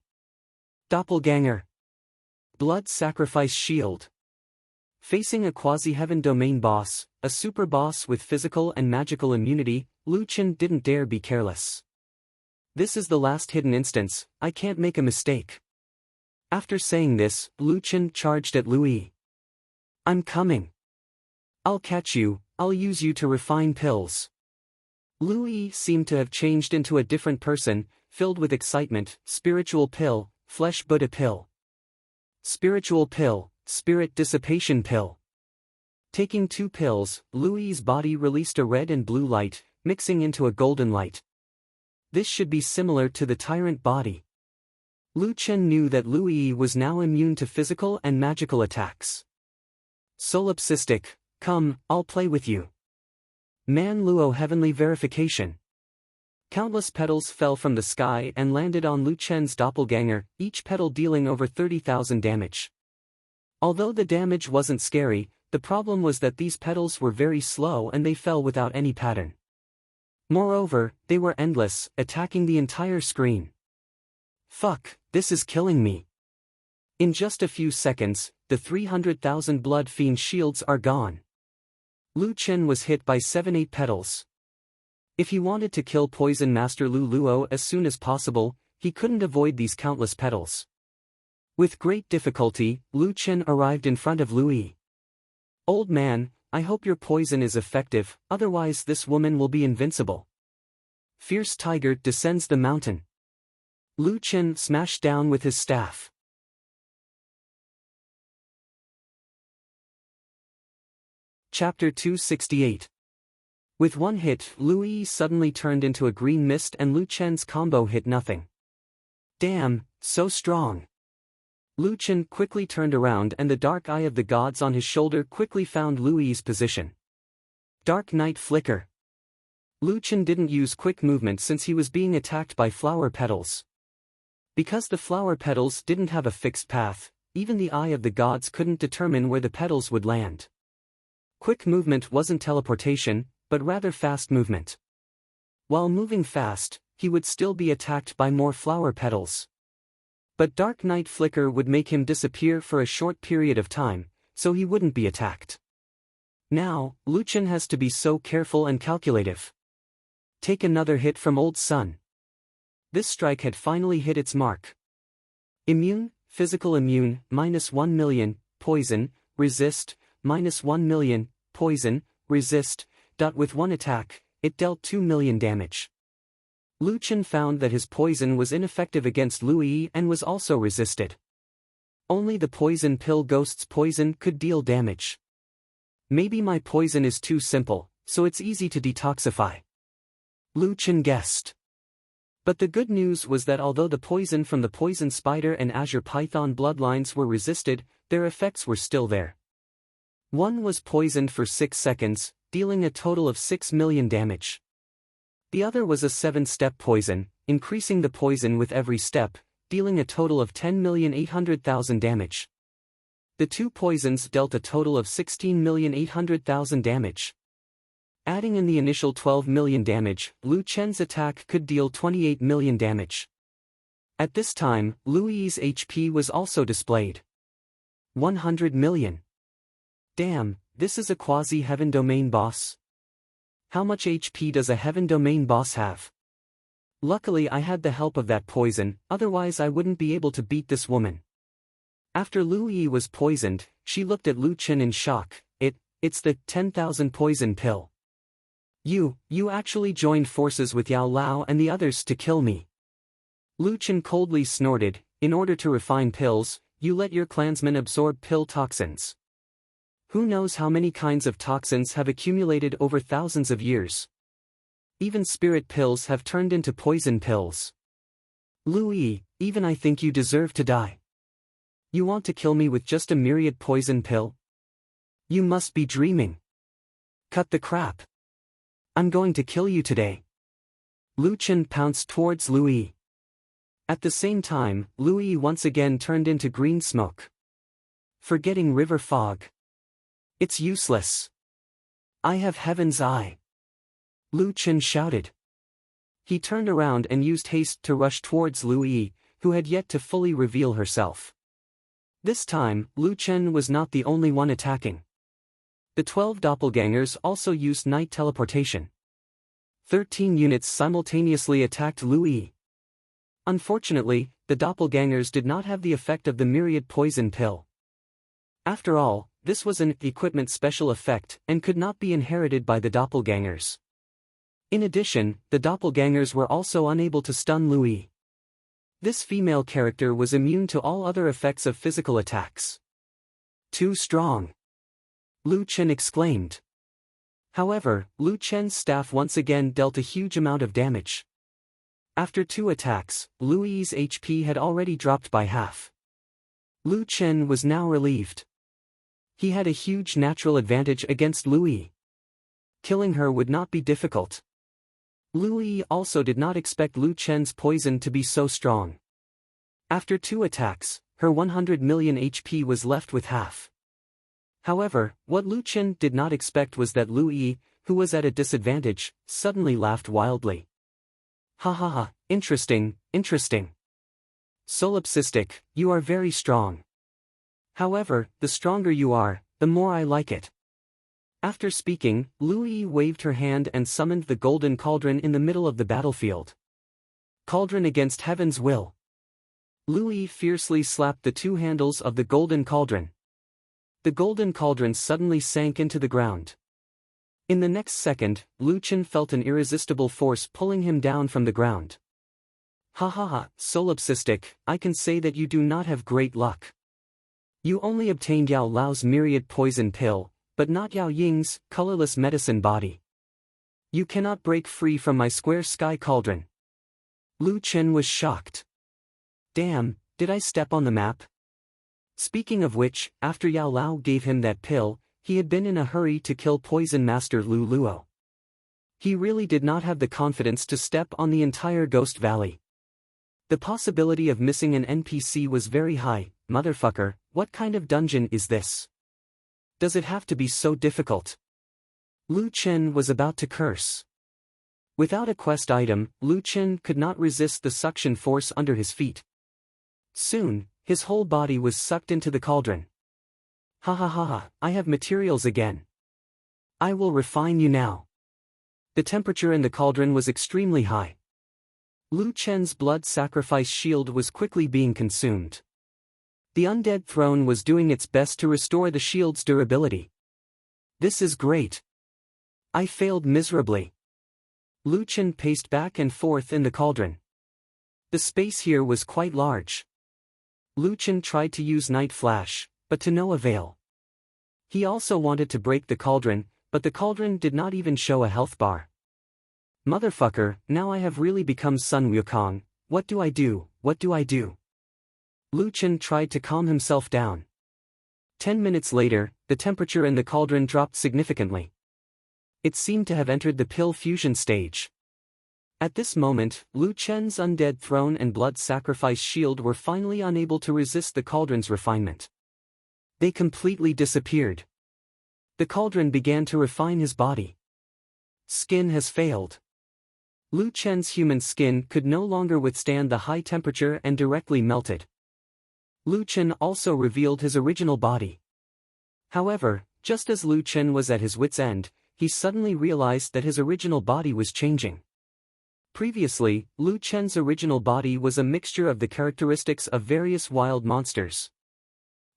Doppelganger. Blood Sacrifice Shield. Facing a quasi-heaven domain boss, a super boss with physical and magical immunity, Lu Chen didn't dare be careless. This is the last hidden instance, I can't make a mistake. After saying this, Lu Chen charged at Lu Yi. I'm coming. I'll catch you, I'll use you to refine pills. Lu Yi seemed to have changed into a different person, filled with excitement. Spiritual pill, flesh Buddha pill. Spiritual pill, spirit dissipation pill. Taking 2 pills, Lu Yi's body released a red and blue light, mixing into a golden light. This should be similar to the tyrant body. Lu Chen knew that Lu Yi was now immune to physical and magical attacks. Solipsistic, come, I'll play with you. Man Luo Heavenly Verification. Countless petals fell from the sky and landed on Lu Chen's doppelganger, each petal dealing over 30,000 damage. Although the damage wasn't scary, the problem was that these petals were very slow and they fell without any pattern. Moreover, they were endless, attacking the entire screen. Fuck, this is killing me. In just a few seconds, the 300,000 blood fiend shields are gone. Lu Chen was hit by 7-8 petals. If he wanted to kill Poison Master Lu Luo as soon as possible, he couldn't avoid these countless petals. With great difficulty, Lu Chen arrived in front of Lu Yi. Old man, I hope your poison is effective, otherwise this woman will be invincible. Fierce tiger descends the mountain. Lu Chen smashed down with his staff. Chapter 268. With one hit, Lu Yi suddenly turned into a green mist and Lu Chen's combo hit nothing. Damn, so strong. Lu Chen quickly turned around and the dark eye of the gods on his shoulder quickly found Lu Yi's position. Dark Night Flicker. Lu Chen didn't use quick movement since he was being attacked by flower petals. Because the flower petals didn't have a fixed path, even the eye of the gods couldn't determine where the petals would land. Quick movement wasn't teleportation, but rather fast movement. While moving fast, he would still be attacked by more flower petals. But Dark Night Flicker would make him disappear for a short period of time, so he wouldn't be attacked. Now, Lu Chen has to be so careful and calculative. Take another hit from Old Sun. This strike had finally hit its mark. Immune, physical immune, -1 million, poison, resist, -1 million, poison, resist. With one attack, it dealt 2 million damage. Lu Chen found that his poison was ineffective against Lu Yi and was also resisted. Only the poison pill ghost's poison could deal damage. Maybe my poison is too simple, so it's easy to detoxify. Lu Chen guessed. But the good news was that although the poison from the poison spider and azure python bloodlines were resisted, their effects were still there. One was poisoned for 6 seconds, dealing a total of 6 million damage. The other was a 7-step poison, increasing the poison with every step, dealing a total of 10,800,000 damage. The two poisons dealt a total of 16,800,000 damage. Adding in the initial 12 million damage, Lu Chen's attack could deal 28 million damage. At this time, Lu Yi's HP was also displayed. 100 million. Damn, this is a quasi-heaven domain boss. How much HP does a heaven domain boss have? Luckily I had the help of that poison, otherwise I wouldn't be able to beat this woman. After Lu Yi was poisoned, she looked at Lu Chen in shock. It's the 10,000 poison pill. You actually joined forces with Yao Lao and the others to kill me. Lu Chen coldly snorted, in order to refine pills, you let your clansmen absorb pill toxins. Who knows how many kinds of toxins have accumulated over thousands of years. Even spirit pills have turned into poison pills. Lu Yi, even I think you deserve to die. You want to kill me with just a myriad poison pill? You must be dreaming. Cut the crap. I'm going to kill you today. Lu Chen pounced towards Lu Yi. At the same time, Lu Yi once again turned into green smoke. Forgetting river fog. It's useless. I have heaven's eye. Lu Chen shouted. He turned around and used haste to rush towards Lu Yi, who had yet to fully reveal herself. This time, Lu Chen was not the only one attacking. The 12 doppelgangers also used night teleportation. 13 units simultaneously attacked Lu Yi. Unfortunately, the doppelgangers did not have the effect of the myriad poison pill. After all, this was an equipment special effect and could not be inherited by the doppelgangers. In addition, the doppelgangers were also unable to stun Lu Yi. This female character was immune to all other effects of physical attacks. Too strong. Lu Chen exclaimed. However, Lu Chen's staff once again dealt a huge amount of damage. After 2 attacks, Lu Yi's HP had already dropped by half. Lu Chen was now relieved. He had a huge natural advantage against Lu Yi. Killing her would not be difficult. Lu Yi also did not expect Lu Chen's poison to be so strong. After 2 attacks, her 100 million HP was left with half. However, what Lu Chen did not expect was that Lu Yi, who was at a disadvantage, suddenly laughed wildly. Ha ha ha, interesting. Solipsistic, you are very strong. However, the stronger you are, the more I like it. After speaking, Lu Yi waved her hand and summoned the golden cauldron in the middle of the battlefield. Cauldron against heaven's will. Lu Yi fiercely slapped the 2 handles of the golden cauldron. The golden cauldron suddenly sank into the ground. In the next second, Lu Chen felt an irresistible force pulling him down from the ground. Ha ha ha, solipsistic, I can say that you do not have great luck. You only obtained Yao Lao's myriad poison pill, but not Yao Ying's colorless medicine body. You cannot break free from my square sky cauldron. Lu Chen was shocked. Damn, did I step on the map? Speaking of which, after Yao Lao gave him that pill, he had been in a hurry to kill Poison Master Lu Luo. He really did not have the confidence to step on the entire Ghost Valley. The possibility of missing an NPC was very high. Motherfucker, what kind of dungeon is this? Does it have to be so difficult? Lu Chen was about to curse. Without a quest item, Lu Chen could not resist the suction force under his feet. Soon, his whole body was sucked into the cauldron. Ha ha ha ha, I have materials again. I will refine you now. The temperature in the cauldron was extremely high. Lu Chen's blood sacrifice shield was quickly being consumed. The undead throne was doing its best to restore the shield's durability. This is great. I failed miserably. Lu Chen paced back and forth in the cauldron. The space here was quite large. Lu Chen tried to use Night Flash, but to no avail. He also wanted to break the cauldron, but the cauldron did not even show a health bar. Motherfucker, now I have really become Sun Wukong. What do I do? What do I do? Lu Chen tried to calm himself down. 10 minutes later, the temperature in the cauldron dropped significantly. It seemed to have entered the pill fusion stage. At this moment, Lu Chen's undead throne and blood sacrifice shield were finally unable to resist the cauldron's refinement. They completely disappeared. The cauldron began to refine his body. Skin has failed. Lu Chen's human skin could no longer withstand the high temperature and directly melted. Lu Chen also revealed his original body. However, just as Lu Chen was at his wit's end, he suddenly realized that his original body was changing. Previously, Lu Chen's original body was a mixture of the characteristics of various wild monsters.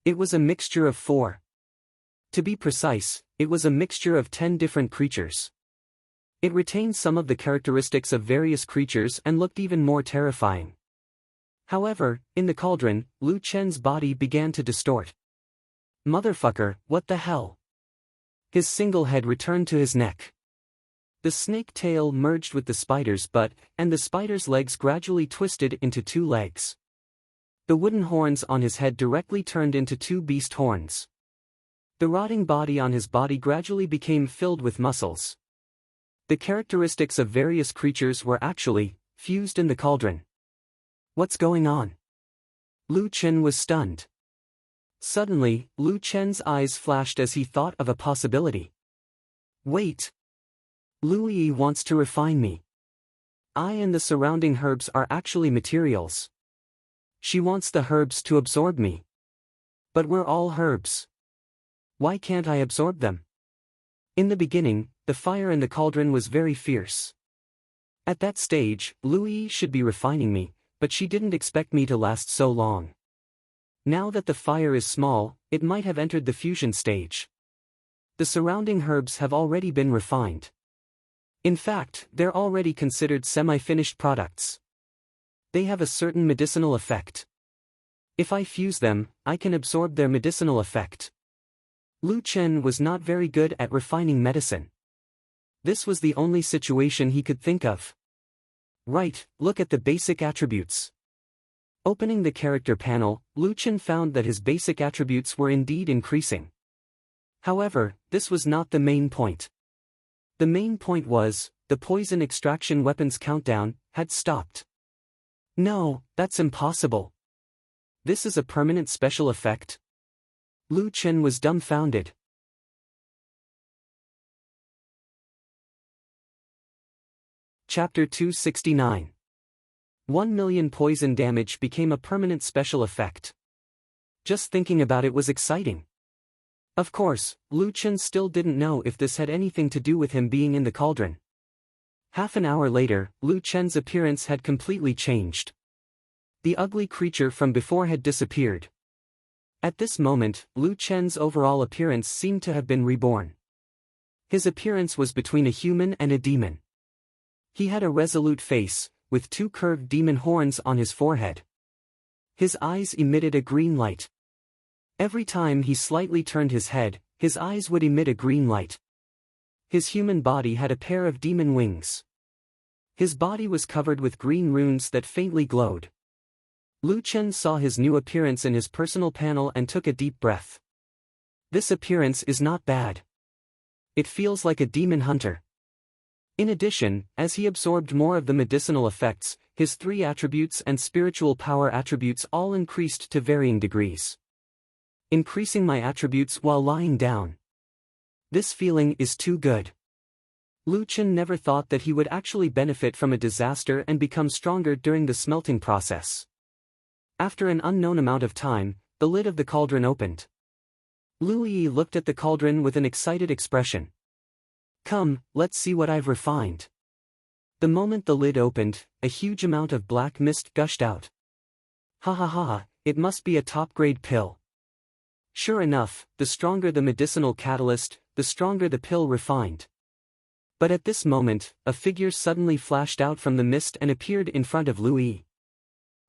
It was a mixture of 4. To be precise, it was a mixture of 10 different creatures. It retained some of the characteristics of various creatures and looked even more terrifying. However, in the cauldron, Lu Chen's body began to distort. Motherfucker, what the hell? His single head returned to his neck. The snake tail merged with the spider's butt, and the spider's legs gradually twisted into 2 legs. The wooden horns on his head directly turned into 2 beast horns. The rotting body on his body gradually became filled with muscles. The characteristics of various creatures were actually fused in the cauldron. What's going on? Lu Chen was stunned. Suddenly, Lu Chen's eyes flashed as he thought of a possibility. Wait! Lu Yi wants to refine me. I and the surrounding herbs are actually materials. She wants the herbs to absorb me. But we're all herbs. Why can't I absorb them? In the beginning, the fire in the cauldron was very fierce. At that stage, Lu Yi should be refining me, but she didn't expect me to last so long. Now that the fire is small, it might have entered the fusion stage. The surrounding herbs have already been refined. In fact, they're already considered semi-finished products. They have a certain medicinal effect. If I fuse them, I can absorb their medicinal effect. Lu Chen was not very good at refining medicine. This was the only situation he could think of. Right, look at the basic attributes. Opening the character panel, Lu Chen found that his basic attributes were indeed increasing. However, this was not the main point. The main point was, the poison extraction weapons countdown had stopped. No, that's impossible. This is a permanent special effect? Lu Chen was dumbfounded. Chapter 269. 1 million poison damage became a permanent special effect. Just thinking about it was exciting. Of course, Lu Chen still didn't know if this had anything to do with him being in the cauldron. Half an hour later, Lu Chen's appearance had completely changed. The ugly creature from before had disappeared. At this moment, Lu Chen's overall appearance seemed to have been reborn. His appearance was between a human and a demon. He had a resolute face, with 2 curved demon horns on his forehead. His eyes emitted a green light. Every time he slightly turned his head His eyes would emit a green light. His human body had a pair of demon wings. His body was covered with green runes that faintly glowed. Lu Chen saw his new appearance in his personal panel and took a deep breath. This appearance is not bad. It feels like a demon hunter. In addition, as he absorbed more of the medicinal effects, his 3 attributes and spiritual power attributes all increased to varying degrees. Increasing my attributes while lying down. This feeling is too good. Lu Chen never thought that he would actually benefit from a disaster and become stronger during the smelting process. After an unknown amount of time, the lid of the cauldron opened. Lu Yi looked at the cauldron with an excited expression. Come, let's see what I've refined. The moment the lid opened, a huge amount of black mist gushed out. Ha ha ha, it must be a top-grade pill. Sure enough, the stronger the medicinal catalyst, the stronger the pill refined. But at this moment, a figure suddenly flashed out from the mist and appeared in front of Lu Yi.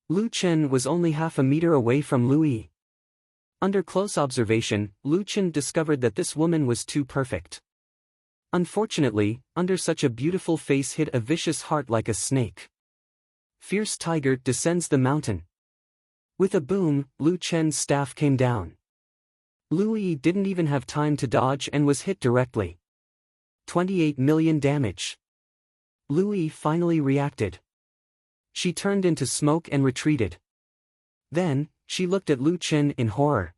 Lu Chen was only half a meter away from Lu Yi. Under close observation, Lu Chen discovered that this woman was too perfect. Unfortunately, under such a beautiful face hid a vicious heart like a snake. Fierce tiger descends the mountain. With a boom, Lu Chen's staff came down. Lu Yi didn't even have time to dodge and was hit directly. 28 million damage. Lu Yi finally reacted. She turned into smoke and retreated. Then, she looked at Lu Chen in horror.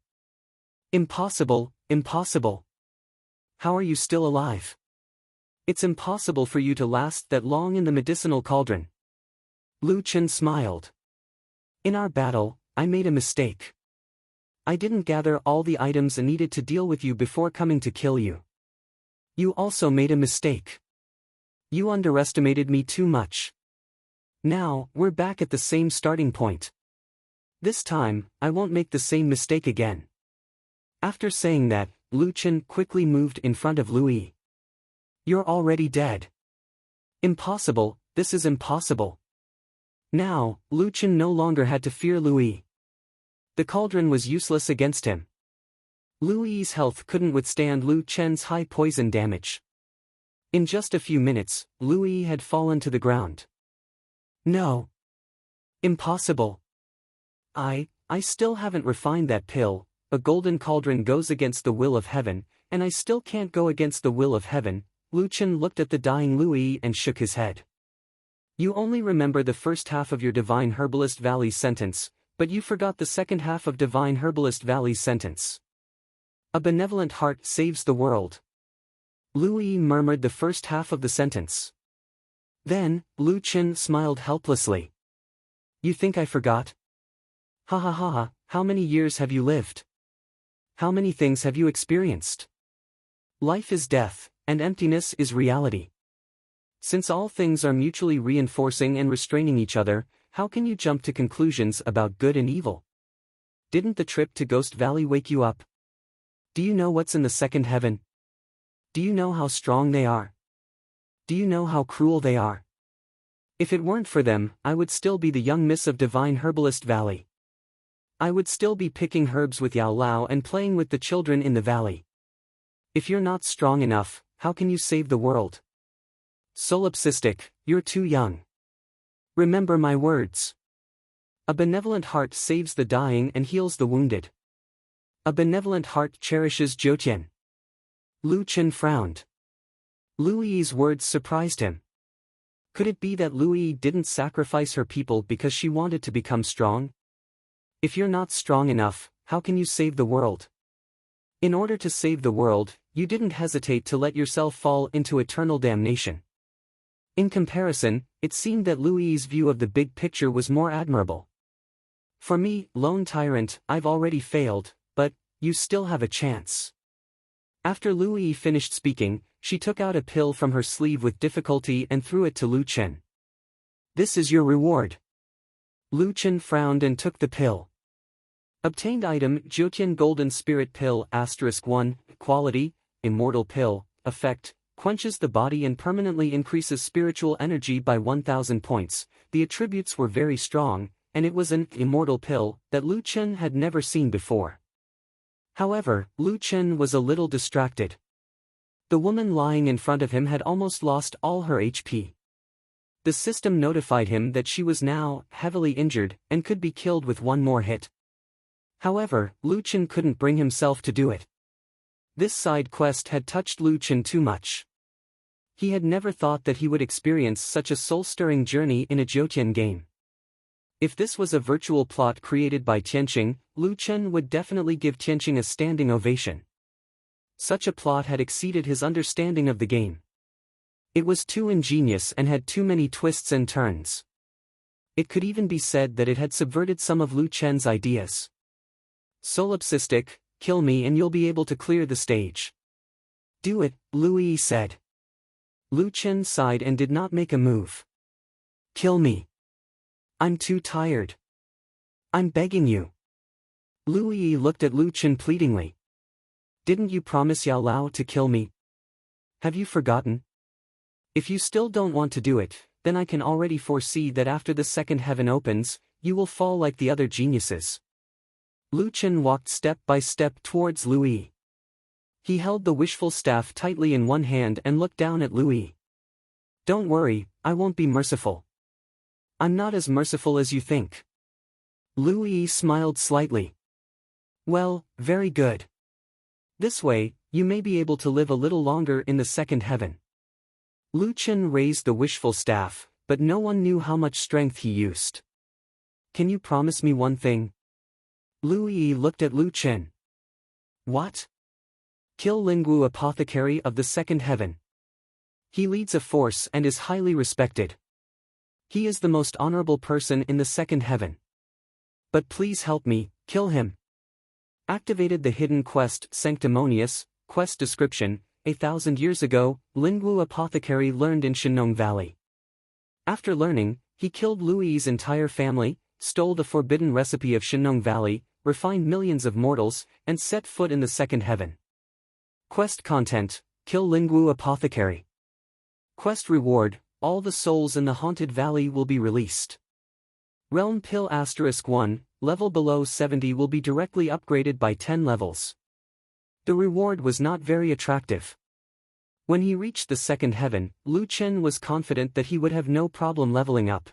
Impossible, impossible. How are you still alive? It's impossible for you to last that long in the medicinal cauldron. Lu Chen smiled. In our battle, I made a mistake. I didn't gather all the items needed to deal with you before coming to kill you. You also made a mistake. You underestimated me too much. Now, we're back at the same starting point. This time, I won't make the same mistake again. After saying that, Lu Chen quickly moved in front of Lu Yi. You're already dead. Impossible, this is impossible. Now, Lu Chen no longer had to fear Lu Yi. The cauldron was useless against him. Lu Yi's health couldn't withstand Lu Chen's high poison damage. In just a few minutes, Lu Yi had fallen to the ground. No. Impossible. I still haven't refined that pill. A golden cauldron goes against the will of heaven, and I still can't go against the will of heaven. Lu Chen looked at the dying Lu Yi and shook his head. You only remember the first half of your Divine Herbalist Valley's sentence, but you forgot the second half of Divine Herbalist Valley's sentence. A benevolent heart saves the world. Lu Yi murmured the first half of the sentence. Then, Lu Chen smiled helplessly. You think I forgot? Ha ha ha ha, how many years have you lived? How many things have you experienced? Life is death, and emptiness is reality. Since all things are mutually reinforcing and restraining each other, how can you jump to conclusions about good and evil? Didn't the trip to Ghost Valley wake you up? Do you know what's in the second heaven? Do you know how strong they are? Do you know how cruel they are? If it weren't for them, I would still be the young miss of Divine Herbalist Valley. I would still be picking herbs with Yao Lao and playing with the children in the valley. If you're not strong enough, how can you save the world? Solipsistic, you're too young. Remember my words. A benevolent heart saves the dying and heals the wounded. A benevolent heart cherishes Jiutian. Lu Chen frowned. Lu Yi's words surprised him. Could it be that Lu Yi didn't sacrifice her people because she wanted to become strong? If you're not strong enough, how can you save the world? In order to save the world, you didn't hesitate to let yourself fall into eternal damnation. In comparison, it seemed that Lu Yi's view of the big picture was more admirable. For me, lone tyrant, I've already failed, but you still have a chance. After Lu Yi finished speaking, she took out a pill from her sleeve with difficulty and threw it to Lu Chen. This is your reward. Lu Chen frowned and took the pill. Obtained item Jiutian Golden Spirit Pill *1, Quality, Immortal Pill, Effect, quenches the body and permanently increases spiritual energy by 1000 points. The attributes were very strong, and it was an immortal pill that Lu Chen had never seen before. However, Lu Chen was a little distracted. The woman lying in front of him had almost lost all her HP. The system notified him that she was now heavily injured and could be killed with one more hit. However, Lu Chen couldn't bring himself to do it. This side quest had touched Lu Chen too much. He had never thought that he would experience such a soul-stirring journey in a Jiutian game. If this was a virtual plot created by Tianqing, Lu Chen would definitely give Tianqing a standing ovation. Such a plot had exceeded his understanding of the game. It was too ingenious and had too many twists and turns. It could even be said that it had subverted some of Lu Chen's ideas. Solipsistic, kill me and you'll be able to clear the stage. Do it, Lu Yi said. Lu Chen sighed and did not make a move. Kill me. I'm too tired. I'm begging you. Lu Yi looked at Lu Chen pleadingly. Didn't you promise Yao Lao to kill me? Have you forgotten? If you still don't want to do it, then I can already foresee that after the second heaven opens, you will fall like the other geniuses. Lu Chen walked step by step towards Lu Yi. He held the wishful staff tightly in one hand and looked down at Lu Yi. Don't worry, I won't be merciful. I'm not as merciful as you think. Lu Yi smiled slightly. Well, very good. This way, you may be able to live a little longer in the second heaven. Lu Chen raised the wishful staff, but no one knew how much strength he used. Can you promise me one thing? Lu Yi looked at Lu Chen. What? Kill Lingwu Apothecary of the second heaven. He leads a force and is highly respected. He is the most honorable person in the second heaven. But please help me, kill him. Activated the hidden quest Sanctimonious, quest description, 1,000 years ago, Lingwu Apothecary learned in Shenong Valley. After learning, he killed Lu Yi's entire family, stole the forbidden recipe of Shenong Valley, refined millions of mortals, and set foot in the second heaven. Quest content, kill Lingwu Apothecary. Quest reward, all the souls in the haunted valley will be released. Realm Pill *1, level below 70 will be directly upgraded by 10 levels. The reward was not very attractive. When he reached the second heaven, Lu Chen was confident that he would have no problem leveling up.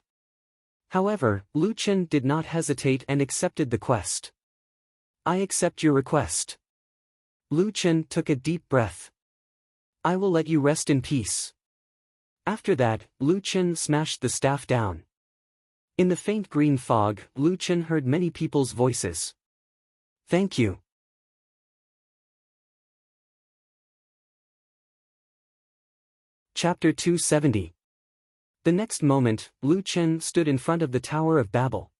However, Lu Chen did not hesitate and accepted the quest. I accept your request. Lu Chen took a deep breath. I will let you rest in peace. After that, Lu Chen smashed the staff down. In the faint green fog, Lu Chen heard many people's voices. Thank you. Chapter 270. The next moment, Lu Chen stood in front of the Tower of Babel.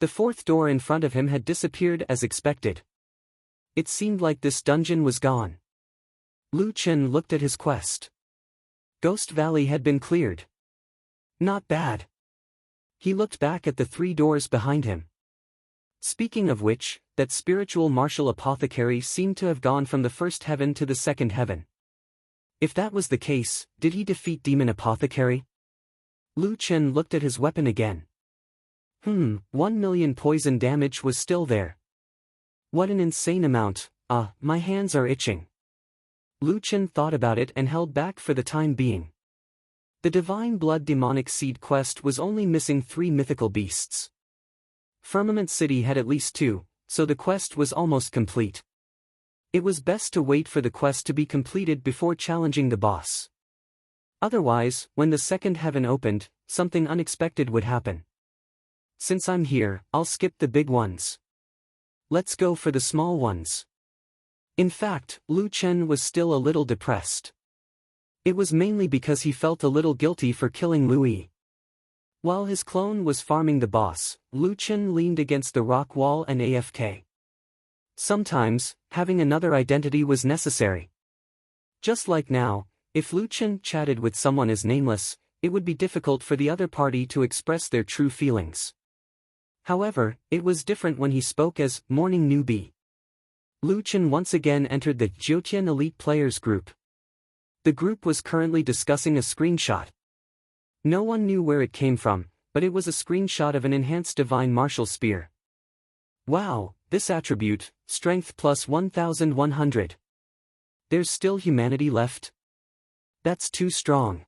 The fourth door in front of him had disappeared as expected. It seemed like this dungeon was gone. Lu Chen looked at his quest. Ghost Valley had been cleared. Not bad. He looked back at the 3 doors behind him. Speaking of which, that spiritual martial apothecary seemed to have gone from the first heaven to the second heaven. If that was the case, did he defeat Demon Apothecary? Lu Chen looked at his weapon again. 1 million poison damage was still there. What an insane amount. My hands are itching. Lu Chen thought about it and held back for the time being. The Divine Blood Demonic Seed quest was only missing 3 mythical beasts. Firmament City had at least 2, so the quest was almost complete. It was best to wait for the quest to be completed before challenging the boss. Otherwise, when the second heaven opened, something unexpected would happen. Since I'm here, I'll skip the big ones. Let's go for the small ones. In fact, Lu Chen was still a little depressed. It was mainly because he felt a little guilty for killing Lu Yi. While his clone was farming the boss, Lu Chen leaned against the rock wall and AFK. Sometimes, having another identity was necessary. Just like now, if Lu Chen chatted with someone as nameless, it would be difficult for the other party to express their true feelings. However, it was different when he spoke as Morning Newbie. Lu Chen once again entered the Jiutian Elite Players group. The group was currently discussing a screenshot. No one knew where it came from, but it was a screenshot of an enhanced divine martial spear. Wow, this attribute, strength plus 1100. There's still humanity left? That's too strong.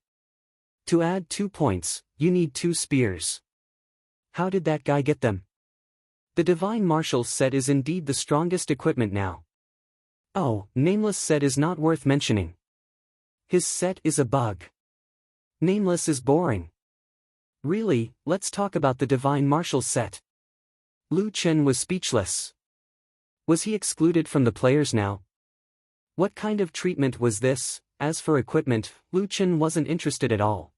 To add 2 points, you need 2 spears. How did that guy get them? The Divine Martial set is indeed the strongest equipment now. Oh, Nameless set is not worth mentioning. His set is a bug. Nameless is boring. Really, let's talk about the Divine Martial set. Lu Chen was speechless. Was he excluded from the players now? What kind of treatment was this? As for equipment, Lu Chen wasn't interested at all.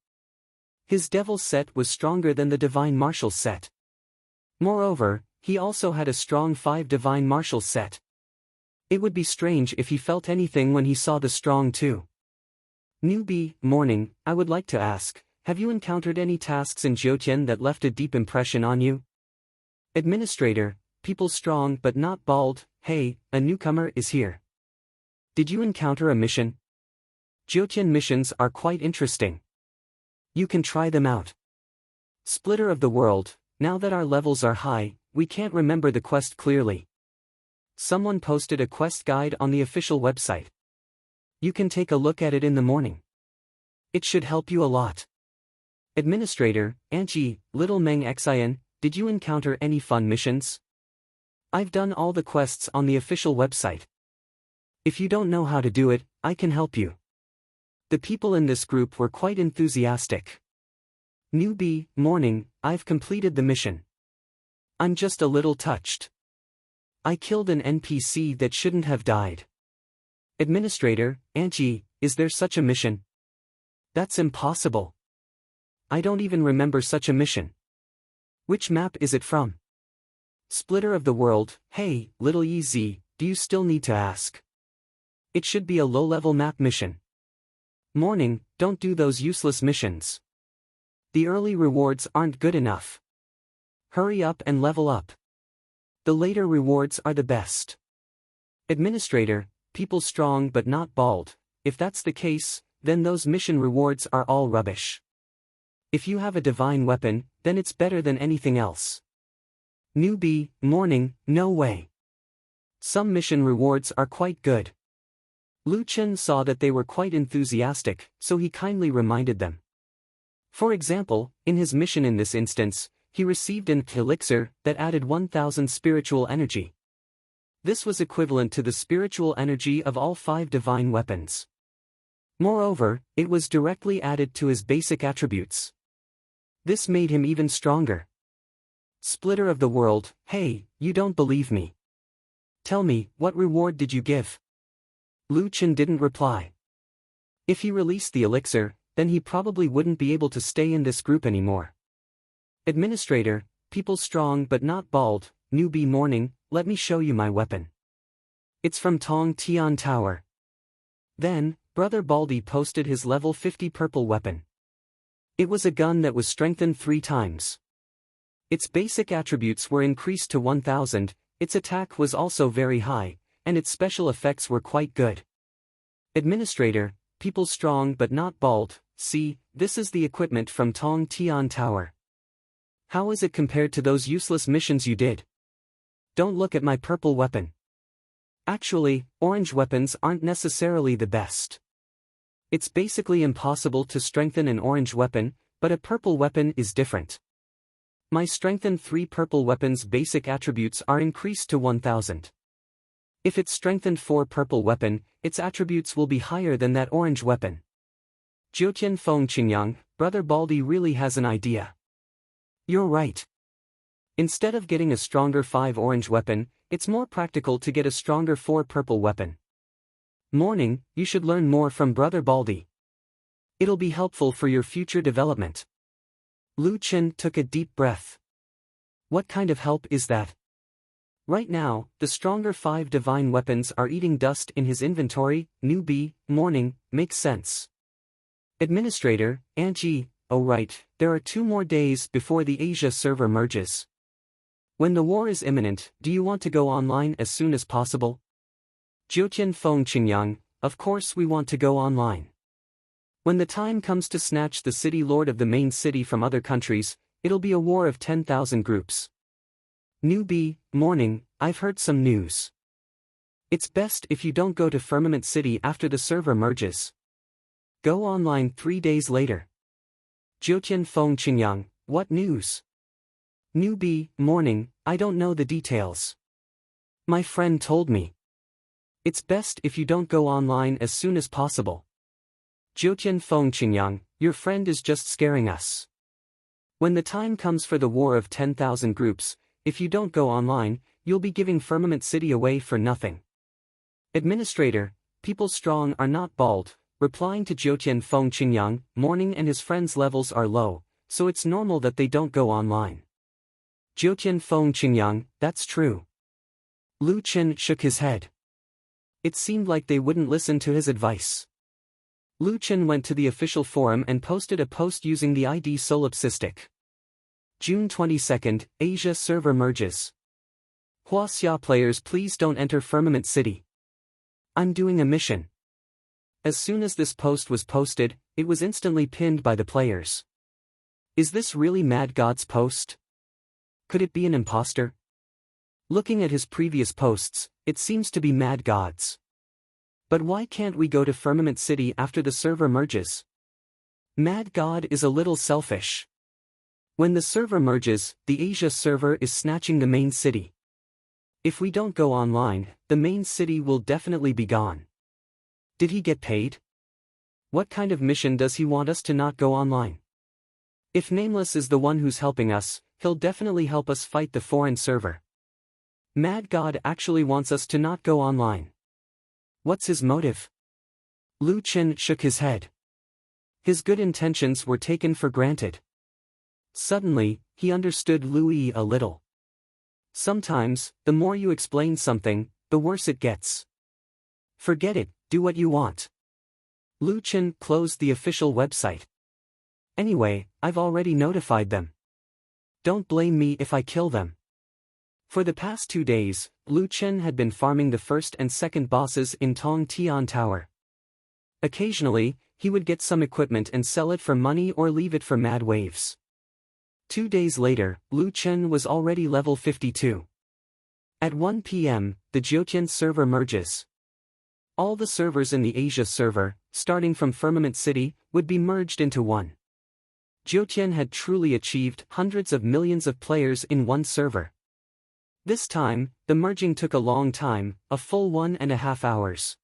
His Devil set was stronger than the Divine Martial set. Moreover, he also had a strong 5 Divine Martial set. It would be strange if he felt anything when he saw the strong 2. Newbie, morning, I would like to ask, have you encountered any tasks in Jiutian that left a deep impression on you? Administrator, people strong but not bald, hey, a newcomer is here. Did you encounter a mission? Jiutian missions are quite interesting. You can try them out. Splitter of the World, now that our levels are high, we can't remember the quest clearly. Someone posted a quest guide on the official website. You can take a look at it in the morning. It should help you a lot. Administrator, Angie, Little Meng Xian, did you encounter any fun missions? I've done all the quests on the official website. If you don't know how to do it, I can help you. The people in this group were quite enthusiastic. Newbie, morning, I've completed the mission. I'm just a little touched. I killed an NPC that shouldn't have died. Administrator, Angie, is there such a mission? That's impossible. I don't even remember such a mission. Which map is it from? Splitter of the World, hey, Little EZ, do you still need to ask? It should be a low-level map mission. Morning, don't do those useless missions. The early rewards aren't good enough. Hurry up and level up. The later rewards are the best. Administrator, people strong but not bald, if that's the case, then those mission rewards are all rubbish. If you have a divine weapon, then it's better than anything else. Newbie, morning, no way. Some mission rewards are quite good. Lu Chen saw that they were quite enthusiastic, so he kindly reminded them. For example, in his mission in this instance, he received an elixir that added 1000 spiritual energy. This was equivalent to the spiritual energy of all 5 divine weapons. Moreover, it was directly added to his basic attributes. This made him even stronger. Splitter of the World, hey, you don't believe me. Tell me, what reward did you give? Lu Chen didn't reply. If he released the elixir, then he probably wouldn't be able to stay in this group anymore. Administrator, people strong but not bald, newbie morning, let me show you my weapon. It's from Tong Tian Tower. Then, Brother Baldy posted his level 50 purple weapon. It was a gun that was strengthened 3 times. Its basic attributes were increased to 1000, its attack was also very high, and its special effects were quite good. Administrator, people strong but not bald, see, this is the equipment from Tong Tian Tower. How is it compared to those useless missions you did? Don't look at my purple weapon. Actually, orange weapons aren't necessarily the best. It's basically impossible to strengthen an orange weapon, but a purple weapon is different. My strengthened 3 purple weapons' basic attributes are increased to 1000. If it's strengthened 4 purple weapon, its attributes will be higher than that orange weapon. Jiutian Feng Qingyang, Brother Baldy really has an idea. You're right. Instead of getting a stronger 5 orange weapon, it's more practical to get a stronger 4 purple weapon. Morning, you should learn more from Brother Baldy. It'll be helpful for your future development. Lu Chen took a deep breath. What kind of help is that? Right now, the stronger 5 divine weapons are eating dust in his inventory. Newbie, morning, makes sense. Administrator, Angie, oh right, there are 2 more days before the Asia server merges. When the war is imminent, do you want to go online as soon as possible? Jiutian Feng Qingyang, of course we want to go online. When the time comes to snatch the city lord of the main city from other countries, it'll be a war of 10,000 groups. Newbie, morning, I've heard some news. It's best if you don't go to Firmament City after the server merges. Go online 3 days later. Jiutian Feng Qingyang, what news? Newbie, morning, I don't know the details. My friend told me. It's best if you don't go online as soon as possible. Jiutian Feng Qingyang, your friend is just scaring us. When the time comes for the War of 10,000 Groups, if you don't go online, you'll be giving Firmament City away for nothing. Administrator, people strong are not bald, replying to Jiutian Feng Qingyang, morning and his friends' levels are low, so it's normal that they don't go online. Jiutian Feng Qingyang, that's true. Lu Chen shook his head. It seemed like they wouldn't listen to his advice. Lu Chen went to the official forum and posted a post using the ID solipsistic. June 22, Asia server merges. Huaxia players, please don't enter Firmament City. I'm doing a mission. As soon as this post was posted, it was instantly pinned by the players. Is this really Mad God's post? Could it be an imposter? Looking at his previous posts, it seems to be Mad God's. But why can't we go to Firmament City after the server merges? Mad God is a little selfish. When the server merges, the Asia server is snatching the main city. If we don't go online, the main city will definitely be gone. Did he get paid? What kind of mission does he want us to not go online? If Nameless is the one who's helping us, he'll definitely help us fight the foreign server. Mad God actually wants us to not go online. What's his motive? Lu Chen shook his head. His good intentions were taken for granted. Suddenly, he understood Lu Yi a little. Sometimes, the more you explain something, the worse it gets. Forget it, do what you want. Lu Chen closed the official website. Anyway, I've already notified them. Don't blame me if I kill them. For the past 2 days, Lu Chen had been farming the first and second bosses in Tong Tian Tower. Occasionally, he would get some equipment and sell it for money or leave it for mad waves. 2 days later, Lu Chen was already level 52. At 1 p.m., the Jiutian server merges. All the servers in the Asia server, starting from Firmament City, would be merged into one. Jiutian had truly achieved hundreds of millions of players in one server. This time, the merging took a long time, a full 1.5 hours.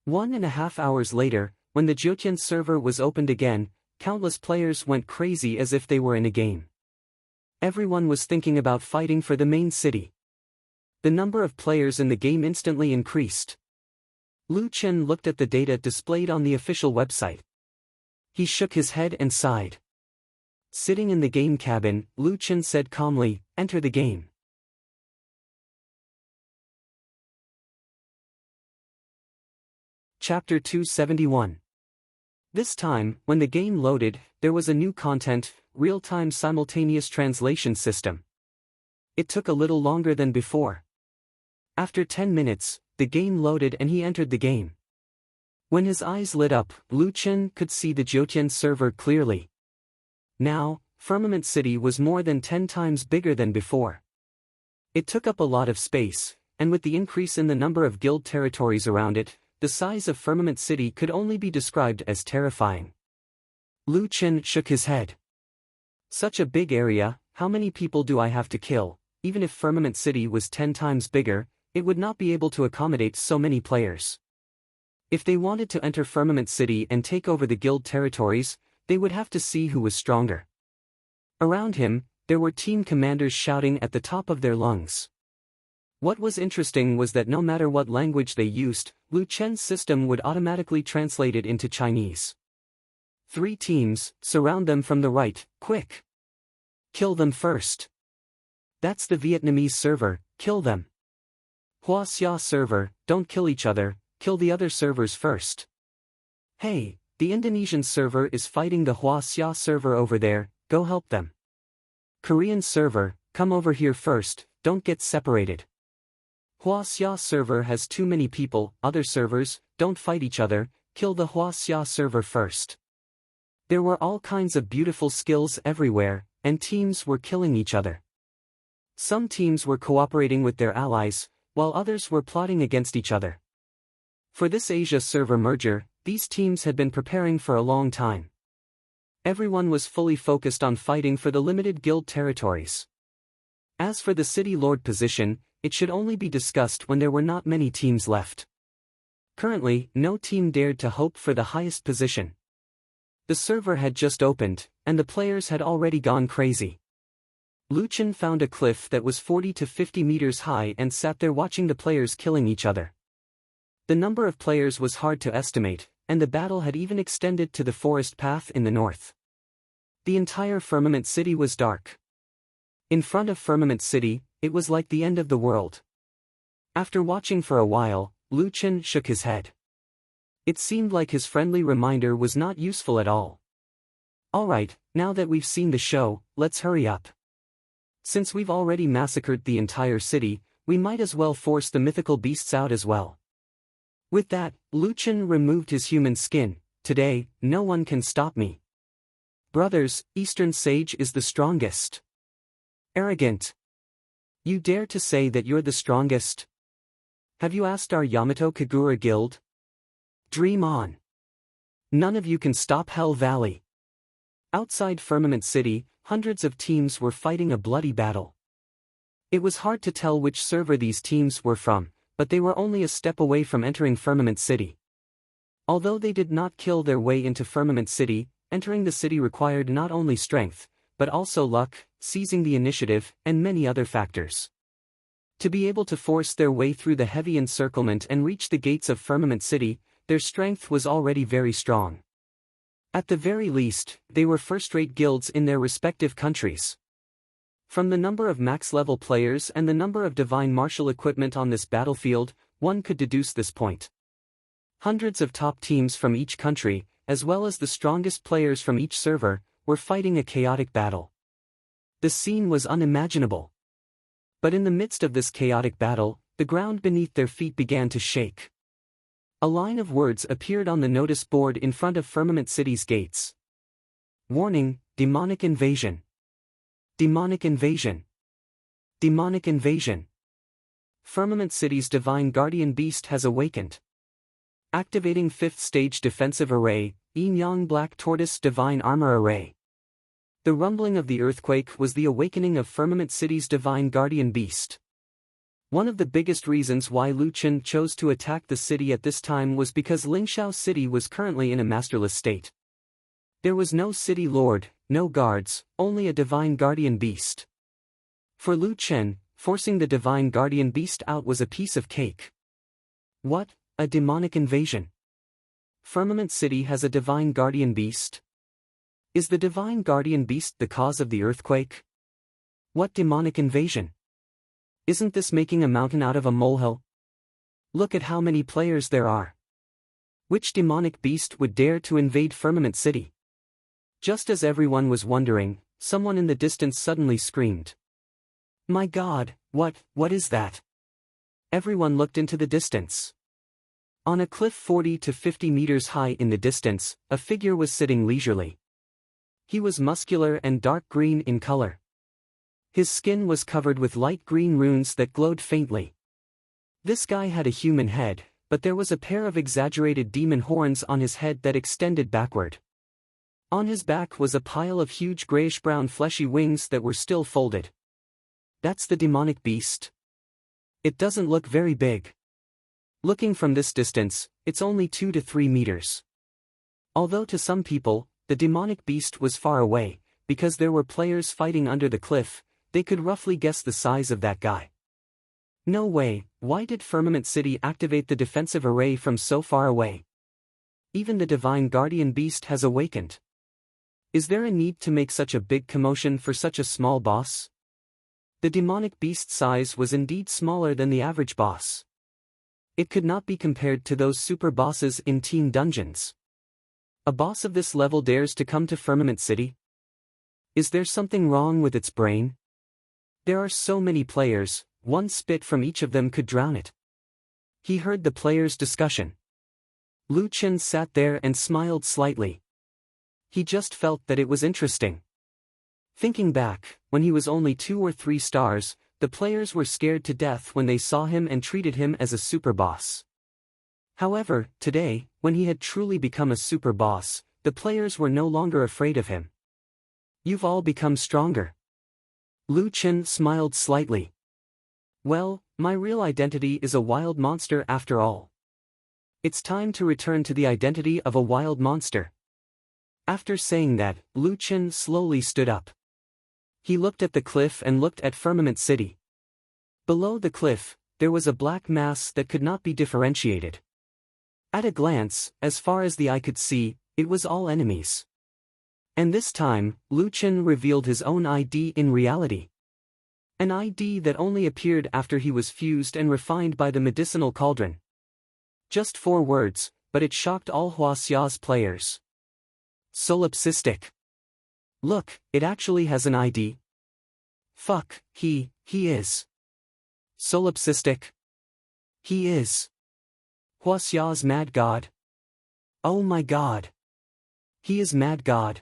1.5 hours later, when the Jiutian server was opened again, countless players went crazy as if they were in a game. Everyone was thinking about fighting for the main city. The number of players in the game instantly increased. Lu Chen looked at the data displayed on the official website. He shook his head and sighed. Sitting in the game cabin, Lu Chen said calmly, "Enter the game." Chapter 271. This time, when the game loaded, there was a new content, real-time simultaneous translation system. It took a little longer than before. After 10 minutes, the game loaded and he entered the game. When his eyes lit up, Lu Chen could see the Jiutian server clearly. Now, Firmament City was more than 10 times bigger than before. It took up a lot of space, and with the increase in the number of guild territories around it, the size of Firmament City could only be described as terrifying. Lu Chen shook his head. Such a big area, how many people do I have to kill? Even if Firmament City was 10 times bigger, it would not be able to accommodate so many players. If they wanted to enter Firmament City and take over the guild territories, they would have to see who was stronger. Around him, there were team commanders shouting at the top of their lungs. What was interesting was that no matter what language they used, Lu Chen's system would automatically translate it into Chinese. 3 teams, surround them from the right, quick. Kill them first. That's the Vietnamese server, kill them. Huaxia server, don't kill each other, kill the other servers first. Hey, the Indonesian server is fighting the Huaxia server over there, go help them. Korean server, come over here first, don't get separated. Huaxia server has too many people, other servers, don't fight each other, kill the Huaxia server first. There were all kinds of beautiful skills everywhere, and teams were killing each other. Some teams were cooperating with their allies, while others were plotting against each other. For this Asia server merger, these teams had been preparing for a long time. Everyone was fully focused on fighting for the limited guild territories. As for the city lord position, it should only be discussed when there were not many teams left. Currently, no team dared to hope for the highest position. The server had just opened, and the players had already gone crazy. Luchin found a cliff that was 40 to 50 meters high and sat there watching the players killing each other. The number of players was hard to estimate, and the battle had even extended to the forest path in the north. The entire Firmament City was dark. In front of Firmament City, it was like the end of the world. After watching for a while, Luchin shook his head. It seemed like his friendly reminder was not useful at all. Alright, now that we've seen the show, let's hurry up. Since we've already massacred the entire city, we might as well force the mythical beasts out as well. With that, Luchin removed his human skin. Today, no one can stop me. Brothers, Eastern Sage is the strongest. Arrogant. You dare to say that you're the strongest? Have you asked our Yamato Kagura guild? Dream on. None of you can stop Hell Valley. Outside Firmament City, hundreds of teams were fighting a bloody battle. It was hard to tell which server these teams were from, but they were only a step away from entering Firmament City. Although they did not kill their way into Firmament City, entering the city required not only strength, but also luck, seizing the initiative, and many other factors. To be able to force their way through the heavy encirclement and reach the gates of Firmament City, their strength was already very strong. At the very least, they were first-rate guilds in their respective countries. From the number of max-level players and the number of divine martial equipment on this battlefield, one could deduce this point. Hundreds of top teams from each country, as well as the strongest players from each server, were fighting a chaotic battle. The scene was unimaginable. But in the midst of this chaotic battle, the ground beneath their feet began to shake. A line of words appeared on the notice board in front of Firmament City's gates. Warning, demonic invasion. Demonic invasion. Demonic invasion. Firmament City's divine guardian beast has awakened. Activating 5th stage defensive array, Yin-Yang Black Tortoise Divine Armor Array. The rumbling of the earthquake was the awakening of Firmament City's divine guardian beast. One of the biggest reasons why Luchin chose to attack the city at this time was because Lingxiao City was currently in a masterless state. There was no city lord, no guards, only a divine guardian beast. For Luchin, forcing the divine guardian beast out was a piece of cake. What? A demonic invasion? Firmament City has a divine guardian beast? Is the divine guardian beast the cause of the earthquake? What demonic invasion? Isn't this making a mountain out of a molehill? Look at how many players there are. Which demonic beast would dare to invade Firmament City? Just as everyone was wondering, someone in the distance suddenly screamed. My God, what is that? Everyone looked into the distance. On a cliff 40 to 50 meters high in the distance, a figure was sitting leisurely. He was muscular and dark green in color. His skin was covered with light green runes that glowed faintly. This guy had a human head, but there was a pair of exaggerated demon horns on his head that extended backward. On his back was a pile of huge grayish-brown fleshy wings that were still folded. That's the demonic beast. It doesn't look very big. Looking from this distance, it's only 2 to 3 meters. Although to some people, the demonic beast was far away, because there were players fighting under the cliff, they could roughly guess the size of that guy. No way, why did Firmament City activate the defensive array from so far away? Even the divine guardian beast has awakened. Is there a need to make such a big commotion for such a small boss? The demonic beast's size was indeed smaller than the average boss. It could not be compared to those super bosses in team dungeons. A boss of this level dares to come to Firmament City? Is there something wrong with its brain? There are so many players, one spit from each of them could drown it. He heard the players' discussion. Luchin sat there and smiled slightly. He just felt that it was interesting. Thinking back, when he was only 2 or 3 stars, the players were scared to death when they saw him and treated him as a super boss. However, today, when he had truly become a super boss, the players were no longer afraid of him. You've all become stronger. Lu Chen smiled slightly. Well, my real identity is a wild monster after all. It's time to return to the identity of a wild monster. After saying that, Lu Chen slowly stood up. He looked at the cliff and looked at Firmament City. Below the cliff, there was a black mass that could not be differentiated. At a glance, as far as the eye could see, it was all enemies. And this time, Lu Chen revealed his own ID in reality. An ID that only appeared after he was fused and refined by the medicinal cauldron. Just 4 words, but it shocked all Huaxia's players. Solipsistic. Look, it actually has an ID. Fuck, he is. Solipsistic. He is. Huaxia's mad god. Oh my god. He is mad god.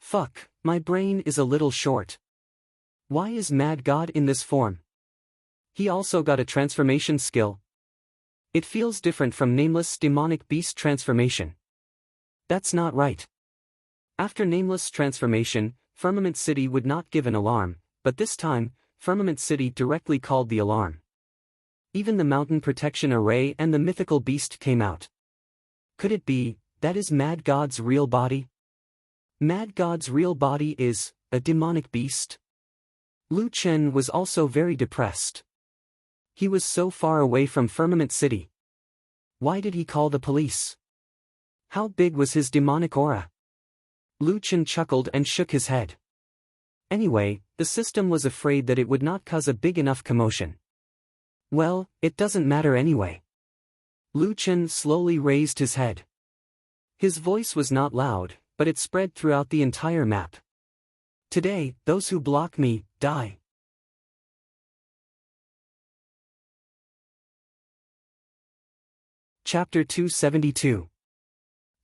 Fuck, my brain is a little short. Why is mad god in this form? He also got a transformation skill. It feels different from Nameless demonic beast transformation. That's not right. After Nameless transformation, Firmament City would not give an alarm, but this time, Firmament City directly called the alarm. Even the mountain protection array and the mythical beast came out. Could it be, that is Mad God's real body? Mad God's real body is a demonic beast? Lu Chen was also very depressed. He was so far away from Firmament City. Why did he call the police? How big was his demonic aura? Lu Chen chuckled and shook his head. Anyway, the system was afraid that it would not cause a big enough commotion. Well, it doesn't matter anyway. Lu Chen slowly raised his head. His voice was not loud, but it spread throughout the entire map. Today, those who block me, die. Chapter 272.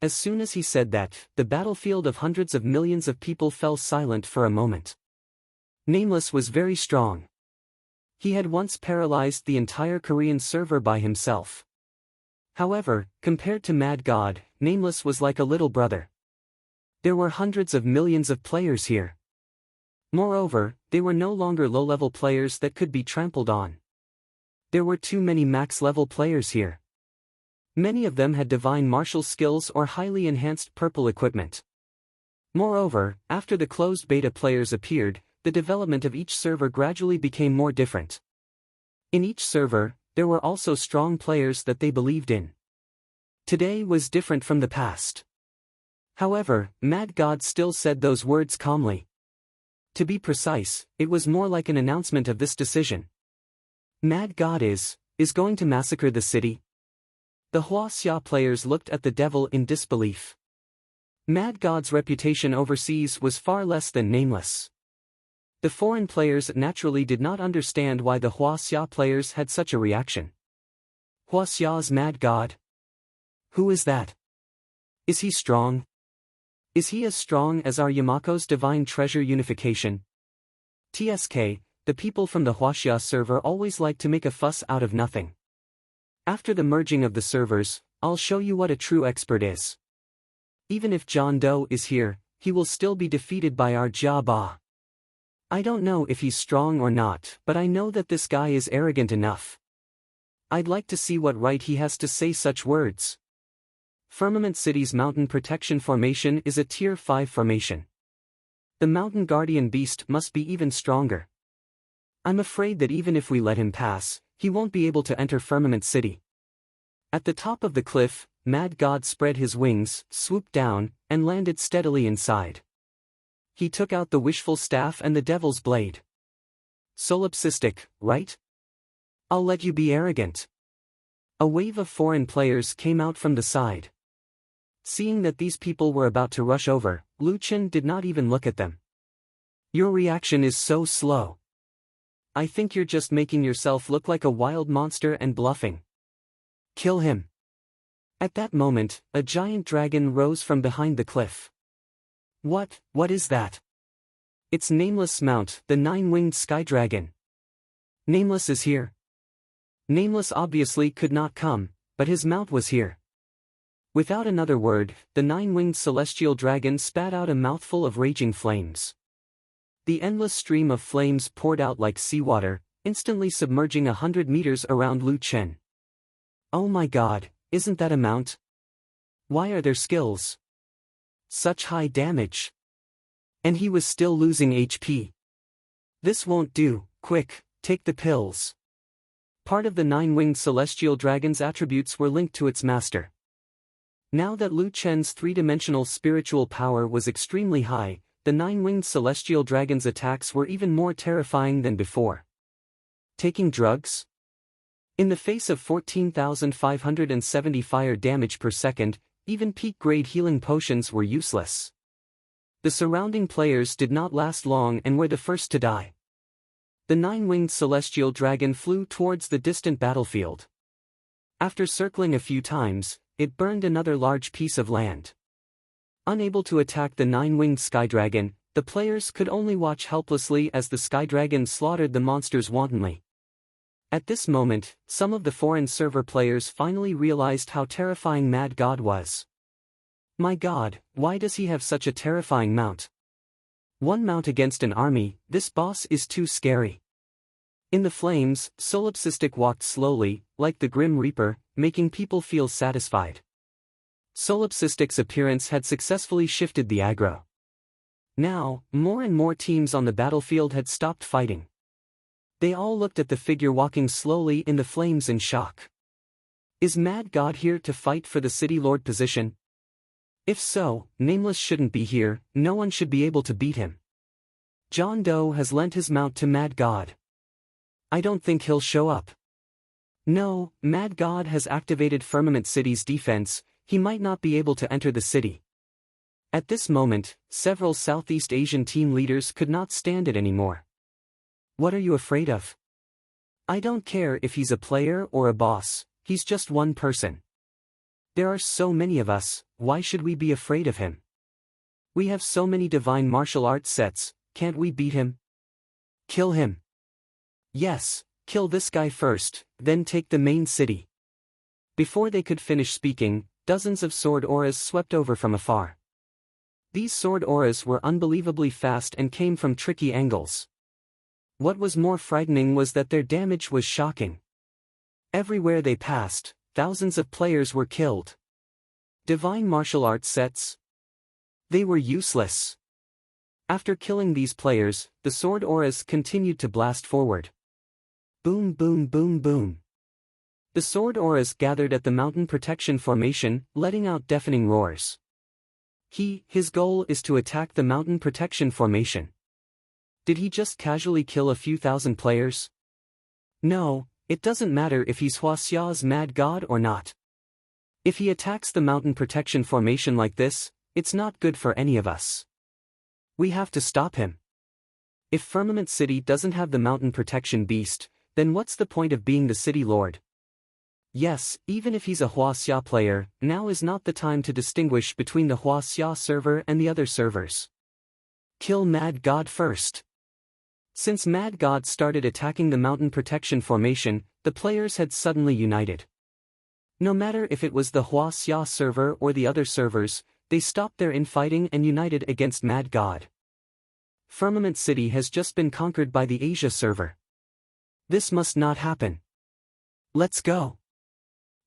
As soon as he said that, the battlefield of hundreds of millions of people fell silent for a moment. Nameless was very strong. He had once paralyzed the entire Korean server by himself. However, compared to Mad God, Nameless was like a little brother. There were hundreds of millions of players here. Moreover, they were no longer low-level players that could be trampled on. There were too many max-level players here. Many of them had divine martial skills or highly enhanced purple equipment. Moreover, after the closed beta players appeared, the development of each server gradually became more different. In each server, there were also strong players that they believed in. Today was different from the past. However, Mad God still said those words calmly. To be precise, it was more like an announcement of this decision. Mad God is going to massacre the city. The Huaxia players looked at the devil in disbelief. Mad God's reputation overseas was far less than Nameless. The foreign players naturally did not understand why the Huaxia players had such a reaction. Huaxia's Mad God? Who is that? Is he strong? Is he as strong as our Yamako's Divine Treasure Unification? TSK, the people from the Huaxia server always like to make a fuss out of nothing. After the merging of the servers, I'll show you what a true expert is. Even if John Doe is here, he will still be defeated by our Jia Ba. I don't know if he's strong or not, but I know that this guy is arrogant enough. I'd like to see what right he has to say such words. Firmament City's Mountain Protection Formation is a Tier 5 formation. The Mountain Guardian Beast must be even stronger. I'm afraid that even if we let him pass, he won't be able to enter Firmament City. At the top of the cliff, Mad God spread his wings, swooped down, and landed steadily inside. He took out the Wishful Staff and the Devil's Blade. Solipsistic, right? I'll let you be arrogant. A wave of foreign players came out from the side. Seeing that these people were about to rush over, Lu Chen did not even look at them. Your reaction is so slow. I think you're just making yourself look like a wild monster and bluffing. Kill him. At that moment, a giant dragon rose from behind the cliff. What is that? It's Nameless Mount, the 9-winged sky dragon. Nameless is here. Nameless obviously could not come, but his mount was here. Without another word, the nine-winged celestial dragon spat out a mouthful of raging flames. The endless stream of flames poured out like seawater, instantly submerging 100 meters around Lu Chen. Oh my god, isn't that a mount? Why are their skills such high damage? And he was still losing HP. This won't do, quick, take the pills. Part of the nine-winged celestial dragon's attributes were linked to its master. Now that Lu Chen's three-dimensional spiritual power was extremely high, the nine-winged celestial dragon's attacks were even more terrifying than before. Taking drugs? In the face of 14,570 fire damage per second, even peak-grade healing potions were useless. The surrounding players did not last long and were the first to die. The nine-winged celestial dragon flew towards the distant battlefield. After circling a few times, it burned another large piece of land. Unable to attack the nine-winged sky dragon, the players could only watch helplessly as the sky dragon slaughtered the monsters wantonly. At this moment, some of the foreign server players finally realized how terrifying Mad God was. My god, why does he have such a terrifying mount? One mount against an army, this boss is too scary. In the flames, Solipsistic walked slowly, like the Grim Reaper, making people feel satisfied. Solipsistic's appearance had successfully shifted the aggro. Now, more and more teams on the battlefield had stopped fighting. They all looked at the figure walking slowly in the flames in shock. Is Mad God here to fight for the City Lord position? If so, Nameless shouldn't be here, no one should be able to beat him. John Doe has lent his mount to Mad God. I don't think he'll show up. No, Mad God has activated Firmament City's defense, he might not be able to enter the city. At this moment, several Southeast Asian team leaders could not stand it anymore. What are you afraid of? I don't care if he's a player or a boss, he's just one person. There are so many of us, why should we be afraid of him? We have so many divine martial arts sets, can't we beat him? Kill him. Yes, kill this guy first, then take the main city. Before they could finish speaking, dozens of sword auras swept over from afar. These sword auras were unbelievably fast and came from tricky angles. What was more frightening was that their damage was shocking. Everywhere they passed, thousands of players were killed. Divine martial arts sets? They were useless. After killing these players, the sword auras continued to blast forward. Boom boom boom boom. The sword auras gathered at the mountain protection formation, letting out deafening roars. His goal is to attack the mountain protection formation. Did he just casually kill a few thousand players? No, it doesn't matter if he's Huaxia's Mad God or not. If he attacks the mountain protection formation like this, it's not good for any of us. We have to stop him. If Firmament City doesn't have the mountain protection beast, then what's the point of being the city lord? Yes, even if he's a Huaxia player, now is not the time to distinguish between the Huaxia server and the other servers. Kill Mad God first. Since Mad God started attacking the mountain protection formation, the players had suddenly united. No matter if it was the Huaxia server or the other servers, they stopped their infighting and united against Mad God. Firmament City has just been conquered by the Asia server. This must not happen. Let's go.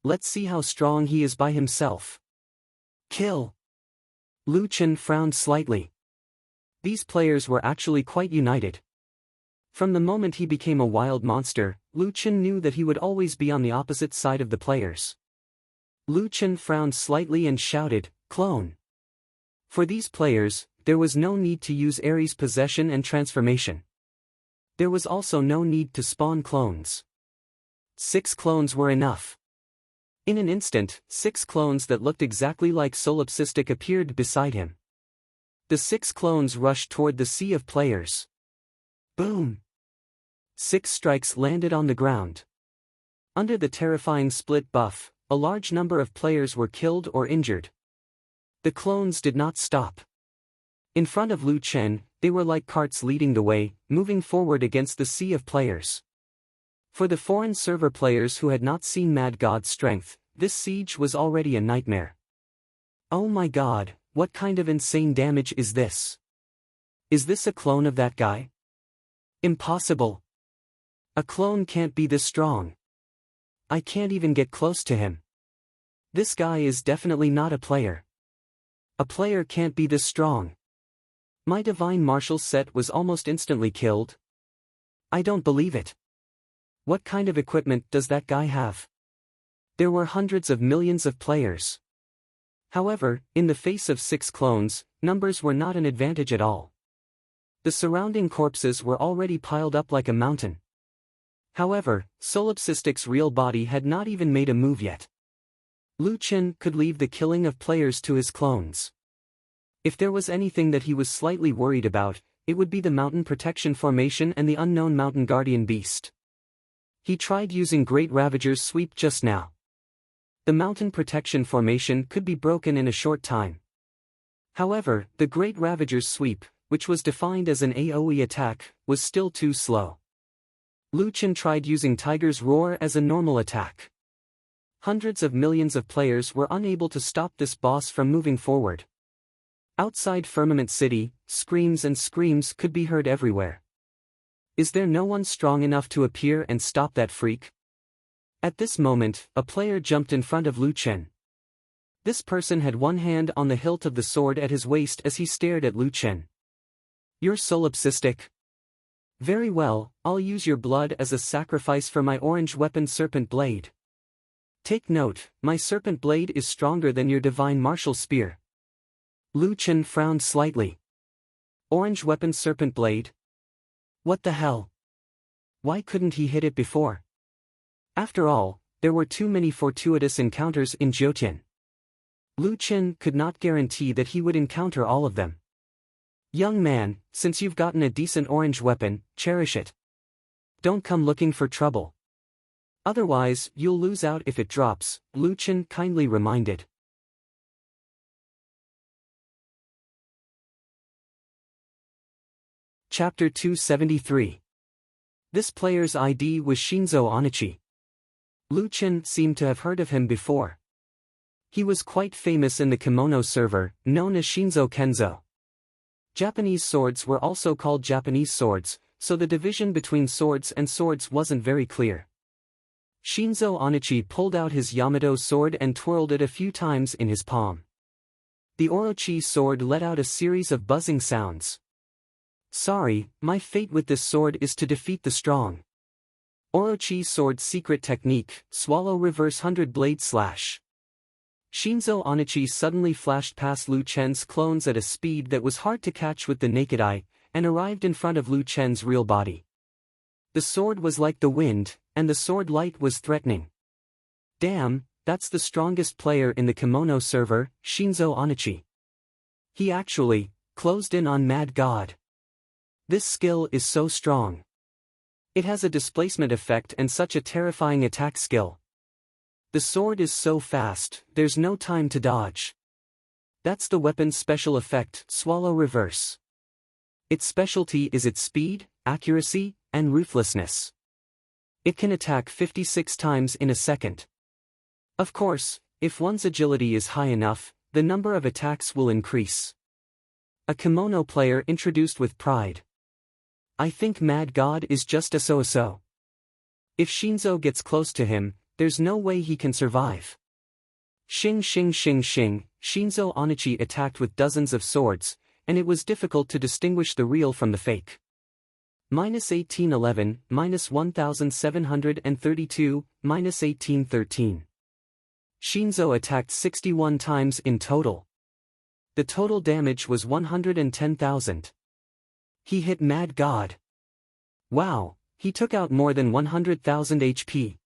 Let's see how strong he is by himself. Kill. Lu Chen frowned slightly. These players were actually quite united. From the moment he became a wild monster, Lu Chen knew that he would always be on the opposite side of the players. Lu Chen frowned slightly and shouted, "Clone." For these players, there was no need to use Ares' possession and transformation. There was also no need to spawn clones. 6 clones were enough. In an instant, 6 clones that looked exactly like Solipsistic appeared beside him. The 6 clones rushed toward the sea of players. Boom! 6 strikes landed on the ground. Under the terrifying split buff, a large number of players were killed or injured. The clones did not stop. In front of Lu Chen, they were like carts leading the way, moving forward against the sea of players. For the foreign server players who had not seen Mad God's strength, this siege was already a nightmare. Oh my god, what kind of insane damage is this? Is this a clone of that guy? Impossible. A clone can't be this strong. I can't even get close to him. This guy is definitely not a player. A player can't be this strong. My divine martial set was almost instantly killed. I don't believe it. What kind of equipment does that guy have? There were hundreds of millions of players. However, in the face of 6 clones, numbers were not an advantage at all. The surrounding corpses were already piled up like a mountain. However, Solipsistic's real body had not even made a move yet. Lu Chen could leave the killing of players to his clones. If there was anything that he was slightly worried about, it would be the mountain protection formation and the unknown mountain guardian beast. He tried using Great Ravager's sweep just now. The mountain protection formation could be broken in a short time. However, the Great Ravager's sweep, which was defined as an AoE attack, was still too slow. Lu Chen tried using Tiger's Roar as a normal attack. Hundreds of millions of players were unable to stop this boss from moving forward. Outside Firmament City, screams and screams could be heard everywhere. Is there no one strong enough to appear and stop that freak? At this moment, a player jumped in front of Lu Chen. This person had one hand on the hilt of the sword at his waist as he stared at Lu Chen. You're solipsistic. Very well, I'll use your blood as a sacrifice for my orange weapon Serpent Blade. Take note, my Serpent Blade is stronger than your divine martial spear. Lu Chen frowned slightly. Orange weapon Serpent Blade? What the hell? Why couldn't he hit it before? After all, there were too many fortuitous encounters in Jiutian. Lu Chen could not guarantee that he would encounter all of them. Young man, since you've gotten a decent orange weapon, cherish it. Don't come looking for trouble. Otherwise, you'll lose out if it drops, Lu Chen kindly reminded. Chapter 273. This player's ID was Shinzo Onichi. Lu Chen seemed to have heard of him before. He was quite famous in the kimono server, known as Shinzo Kenzo. Japanese swords were also called Japanese swords, so the division between swords and swords wasn't very clear. Shinzo Onichi pulled out his Yamato sword and twirled it a few times in his palm. The Orochi sword let out a series of buzzing sounds. Sorry, my fate with this sword is to defeat the strong. Orochi sword's secret technique, swallow reverse 100 blade slash. Shinzo Onichi suddenly flashed past Lu Chen's clones at a speed that was hard to catch with the naked eye, and arrived in front of Lu Chen's real body. The sword was like the wind, and the sword light was threatening. Damn, that's the strongest player in the kimono server, Shinzo Onichi. He actually closed in on Mad God. This skill is so strong. It has a displacement effect and such a terrifying attack skill. The sword is so fast, there's no time to dodge. That's the weapon's special effect, swallow reverse. Its specialty is its speed, accuracy, and ruthlessness. It can attack 56 times in a second. Of course, if one's agility is high enough, the number of attacks will increase. A kimono player introduced with pride. I think Mad God is just a so-so. If Shinzo gets close to him, there's no way he can survive. Shing shing shing shing, Shinzo Onichi attacked with dozens of swords, and it was difficult to distinguish the real from the fake. -1811, -1732, -1813. Shinzo attacked 61 times in total. The total damage was 110,000. He hit Mad God. Wow, he took out more than 100,000 HP.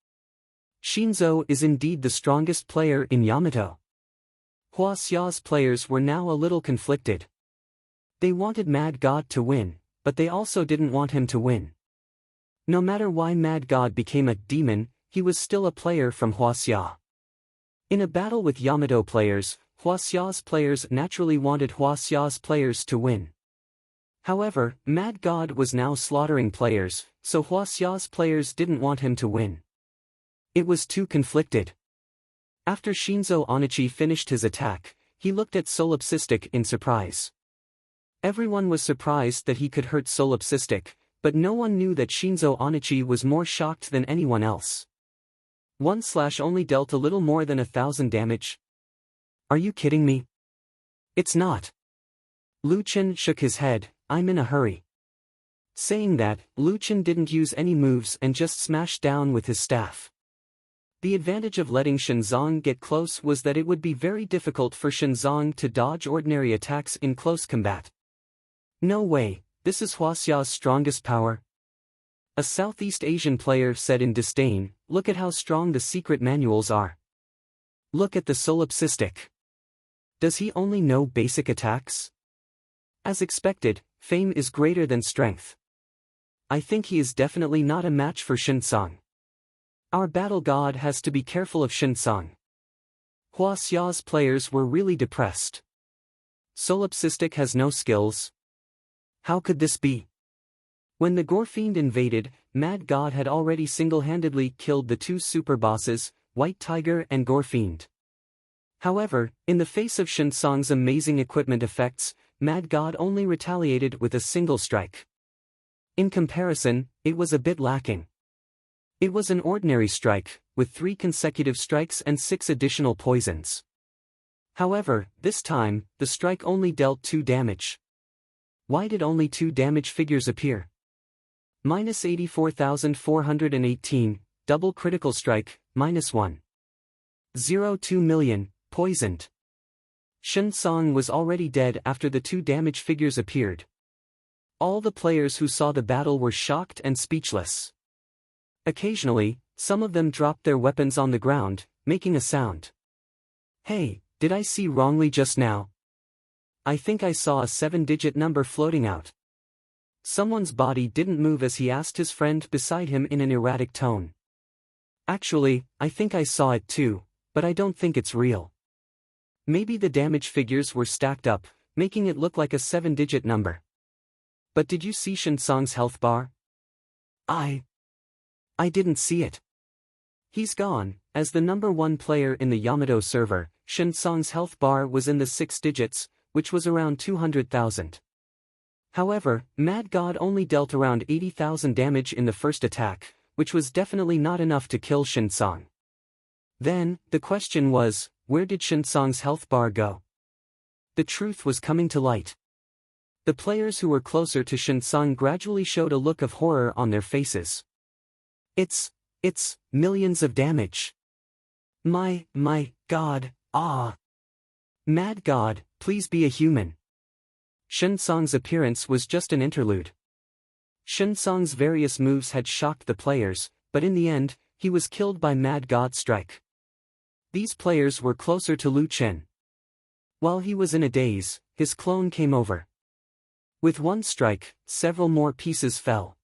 Shinzo is indeed the strongest player in Yamato. Huaxia's players were now a little conflicted. They wanted Mad God to win, but they also didn't want him to win. No matter why Mad God became a demon, he was still a player from Huaxia. In a battle with Yamato players, Huaxia's players naturally wanted Huaxia's players to win. However, Mad God was now slaughtering players, so Huaxia's players didn't want him to win. It was too conflicted. After Shinzo Onichi finished his attack, he looked at Solipsistic in surprise. Everyone was surprised that he could hurt Solipsistic, but no one knew that Shinzo Onichi was more shocked than anyone else. One slash only dealt a little more than 1,000 damage. Are you kidding me? It's not. Lu Chen shook his head, I'm in a hurry. Saying that, Lu Chen didn't use any moves and just smashed down with his staff. The advantage of letting Shenzong get close was that it would be very difficult for Shenzong to dodge ordinary attacks in close combat. No way, this is Huaxia's strongest power. A Southeast Asian player said in disdain, look at how strong the secret manuals are. Look at the Solipsistic. Does he only know basic attacks? As expected, fame is greater than strength. I think he is definitely not a match for Shenzong. Our battle god has to be careful of Shenzong. Huaxia's players were really depressed. Solipsistic has no skills. How could this be? When the Gorefiend invaded, Mad God had already single-handedly killed the two super bosses, White Tiger and Gorefiend. However, in the face of Shenzong's amazing equipment effects, Mad God only retaliated with a single strike. In comparison, it was a bit lacking. It was an ordinary strike, with 3 consecutive strikes and 6 additional poisons. However, this time, the strike only dealt 2 damage. Why did only 2 damage figures appear? Minus 84,418, double critical strike, -1. 0.2 million, poisoned. Shenzong was already dead after the 2 damage figures appeared. All the players who saw the battle were shocked and speechless. Occasionally, some of them dropped their weapons on the ground, making a sound. Hey, did I see wrongly just now? I think I saw a 7-digit number floating out. Someone's body didn't move as he asked his friend beside him in an erratic tone. Actually, I think I saw it too, but I don't think it's real. Maybe the damage figures were stacked up, making it look like a 7-digit number. But did you see Shenzong's health bar? I didn't see it. He's gone. As the number 1 player in the Yamato server, Shenzong's health bar was in the 6 digits, which was around 200,000. However, Mad God only dealt around 80,000 damage in the first attack, which was definitely not enough to kill Shenzong. Then, the question was, where did Shenzong's health bar go? The truth was coming to light. The players who were closer to Shenzong gradually showed a look of horror on their faces. It's millions of damage. My God, ah. Mad God, please be a human. Shenzong's appearance was just an interlude. Shenzong's various moves had shocked the players, but in the end, he was killed by Mad God's strike. These players were closer to Lu Chen. While he was in a daze, his clone came over. With one strike, several more pieces fell.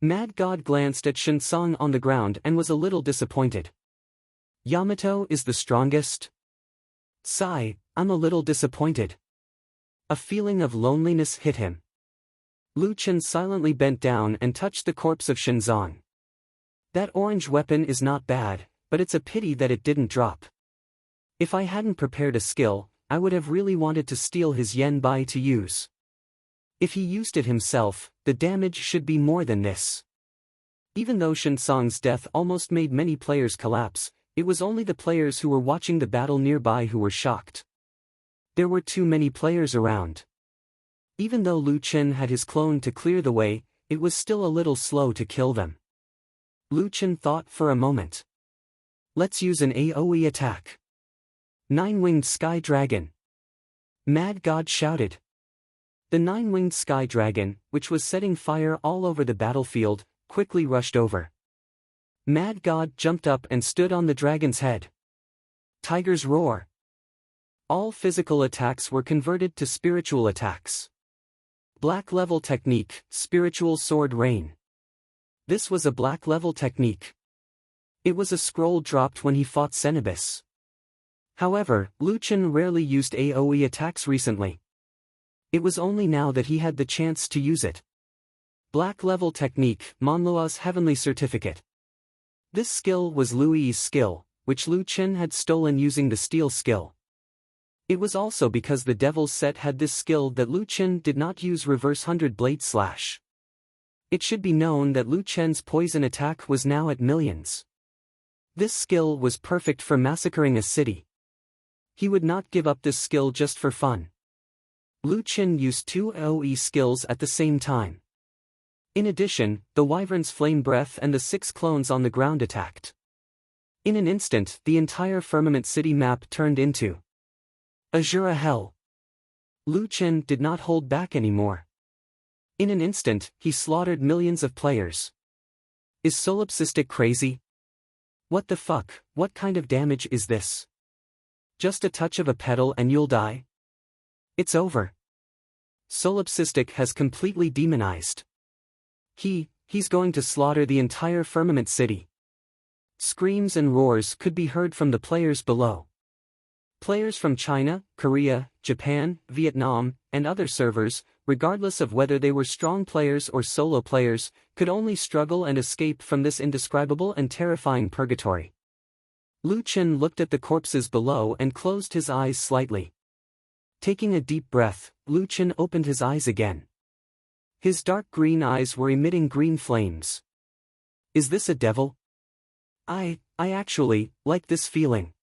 Mad God glanced at Shenzong on the ground and was a little disappointed. Yamato is the strongest? Sigh, I'm a little disappointed. A feeling of loneliness hit him. Lu Chen silently bent down and touched the corpse of Shenzong. That orange weapon is not bad, but it's a pity that it didn't drop. If I hadn't prepared a skill, I would have really wanted to steal his yen bai to use. If he used it himself, the damage should be more than this. Even though Shenzong's death almost made many players collapse, it was only the players who were watching the battle nearby who were shocked. There were too many players around. Even though Lu Chen had his clone to clear the way, it was still a little slow to kill them. Lu Chen thought for a moment. Let's use an AoE attack. 9-winged sky dragon. Mad God shouted. The 9-winged sky dragon, which was setting fire all over the battlefield, quickly rushed over. Mad God jumped up and stood on the dragon's head. Tiger's roar. All physical attacks were converted to spiritual attacks. Black level technique, spiritual sword rain. This was a black level technique. It was a scroll dropped when he fought Cenobus. However, Lu Chen rarely used AoE attacks recently. It was only now that he had the chance to use it. Black Level Technique, Monlua's Heavenly Certificate. This skill was Lui's skill, which Lu Chen had stolen using the Steel skill. It was also because the Devil's set had this skill that Lu Chen did not use Reverse 100 Blade Slash. It should be known that Lu Chen's poison attack was now at millions. This skill was perfect for massacring a city. He would not give up this skill just for fun. Lu Chen used two AoE skills at the same time. In addition, the Wyvern's Flame Breath and the 6 clones on the ground attacked. In an instant, the entire Firmament City map turned into Azura Hell. Lu Chen did not hold back anymore. In an instant, he slaughtered millions of players. Is Solipsistic crazy? What the fuck, what kind of damage is this? Just a touch of a petal and you'll die? It's over. Solipsistic has completely demonized. He's going to slaughter the entire Firmament City. Screams and roars could be heard from the players below. Players from China, Korea, Japan, Vietnam, and other servers, regardless of whether they were strong players or solo players, could only struggle and escape from this indescribable and terrifying purgatory. Lu Chen looked at the corpses below and closed his eyes slightly. Taking a deep breath, Lu Chen opened his eyes again. His dark green eyes were emitting green flames. Is this a devil? I actually like this feeling.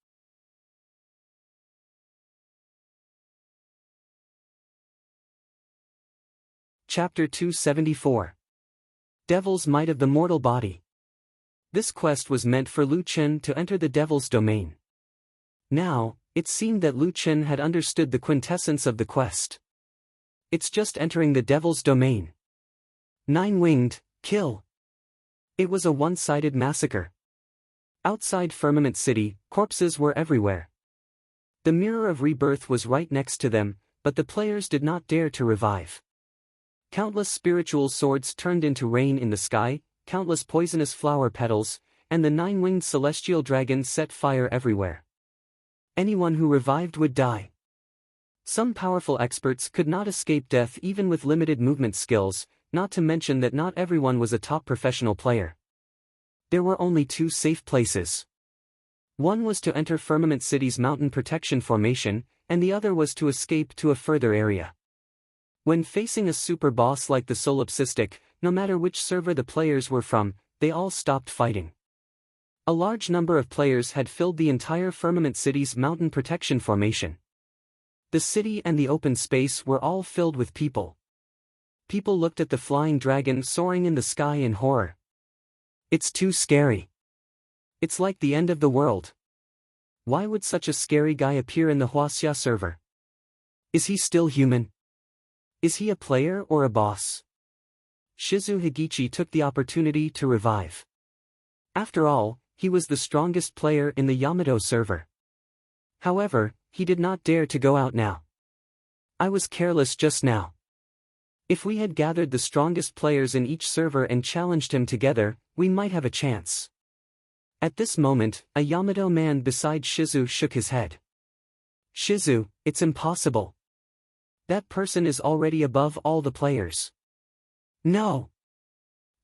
Chapter 274. Devil's Might of the Mortal Body. This quest was meant for Lu Chen to enter the Devil's domain. Now, it seemed that Lu Chen had understood the quintessence of the quest. It's just entering the Devil's domain. Nine-winged, kill. It was a one-sided massacre. Outside Firmament City, corpses were everywhere. The Mirror of Rebirth was right next to them, but the players did not dare to revive. Countless spiritual swords turned into rain in the sky, countless poisonous flower petals, and the 9-winged celestial dragon set fire everywhere. Anyone who revived would die. Some powerful experts could not escape death even with limited movement skills, not to mention that not everyone was a top professional player. There were only two safe places. One was to enter Firmament City's mountain protection formation, and the other was to escape to a further area. When facing a super boss like the Solipsistic, no matter which server the players were from, they all stopped fighting. A large number of players had filled the entire Firmament City's mountain protection formation. The city and the open space were all filled with people. People looked at the flying dragon soaring in the sky in horror. It's too scary. It's like the end of the world. Why would such a scary guy appear in the Huaxia server? Is he still human? Is he a player or a boss? Shizu Higichi took the opportunity to revive. After all, he was the strongest player in the Yamato server. However, he did not dare to go out now. I was careless just now. If we had gathered the strongest players in each server and challenged him together, we might have a chance. At this moment, a Yamato man beside Shizu shook his head. Shizu, it's impossible. That person is already above all the players. No.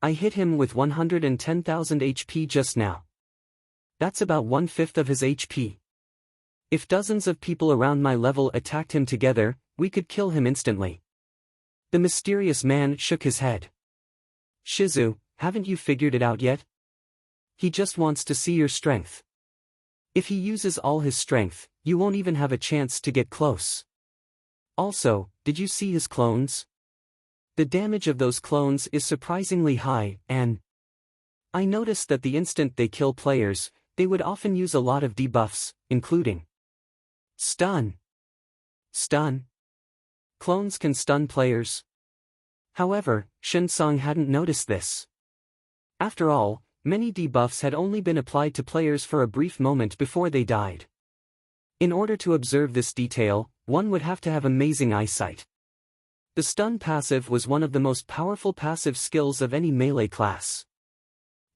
I hit him with 110,000 HP just now. That's about 1/5 of his HP. If dozens of people around my level attacked him together, we could kill him instantly. The mysterious man shook his head. Shizu, haven't you figured it out yet? He just wants to see your strength. If he uses all his strength, you won't even have a chance to get close. Also, did you see his clones? The damage of those clones is surprisingly high, and I noticed that the instant they kill players, they would often use a lot of debuffs, including stun. Stun? Clones can stun players? However, Shinsong hadn't noticed this. After all, many debuffs had only been applied to players for a brief moment before they died. In order to observe this detail, one would have to have amazing eyesight. The stun passive was one of the most powerful passive skills of any melee class.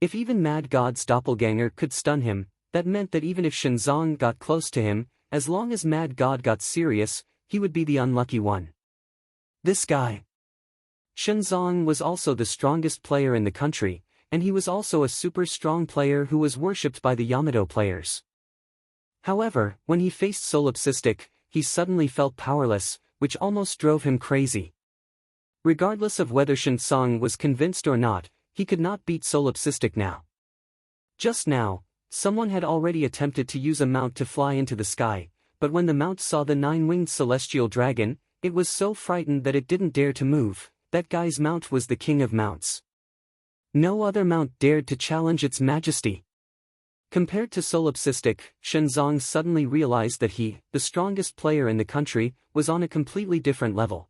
If even Mad God's doppelganger could stun him, that meant that even if Shinzong got close to him, as long as Mad God got serious, he would be the unlucky one. This guy. Shenzong was also the strongest player in the country, and he was also a super strong player who was worshipped by the Yamato players. However, when he faced Solipsistic, he suddenly felt powerless, which almost drove him crazy. Regardless of whether Shenzong was convinced or not, he could not beat Solipsistic now. Just now, someone had already attempted to use a mount to fly into the sky, but when the mount saw the 9-winged celestial dragon, it was so frightened that it didn't dare to move. That guy's mount was the king of mounts. No other mount dared to challenge its majesty. Compared to Solipsistic, Shenzong suddenly realized that he, the strongest player in the country, was on a completely different level.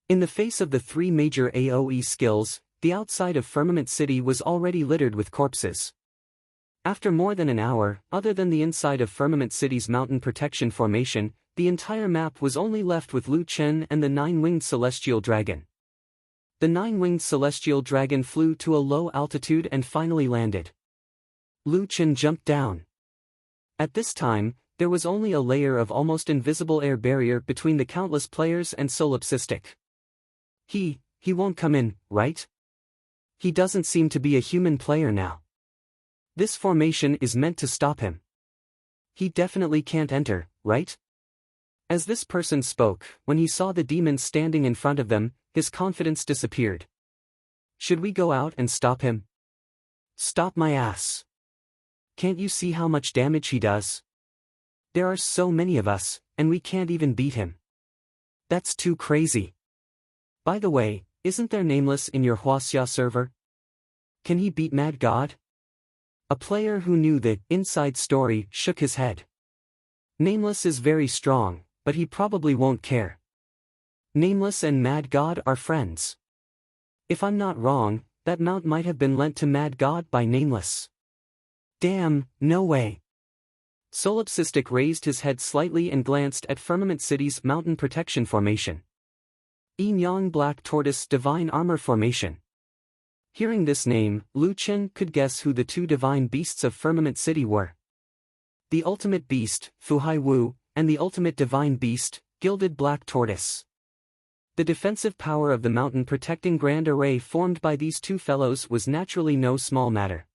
In the face of the 3 major AoE skills, the outside of Firmament City was already littered with corpses. After more than an hour, other than the inside of Firmament City's mountain protection formation, the entire map was only left with Lu Chen and the 9-winged celestial dragon. The 9-winged celestial dragon flew to a low altitude and finally landed. Lu Chen jumped down. At this time, there was only a layer of almost invisible air barrier between the countless players and Solipsistic. He won't come in, right? He doesn't seem to be a human player now. This formation is meant to stop him. He definitely can't enter, right? As this person spoke, when he saw the demon standing in front of them, his confidence disappeared. Should we go out and stop him? Stop my ass. Can't you see how much damage he does? There are so many of us, and we can't even beat him. That's too crazy. By the way, isn't there Nameless in your Huaxia server? Can he beat Mad God? A player who knew the inside story shook his head. Nameless is very strong, but he probably won't care. Nameless and Mad God are friends. If I'm not wrong, that mount might have been lent to Mad God by Nameless. Damn, no way. Solipsistic raised his head slightly and glanced at Firmament City's mountain protection formation. Yin Yang Black Tortoise Divine Armor Formation. Hearing this name, Lu Chen could guess who the 2 divine beasts of Firmament City were. The ultimate beast, Fuhai Wu, and the ultimate divine beast, Gilded Black Tortoise. The defensive power of the mountain protecting grand array formed by these 2 fellows was naturally no small matter.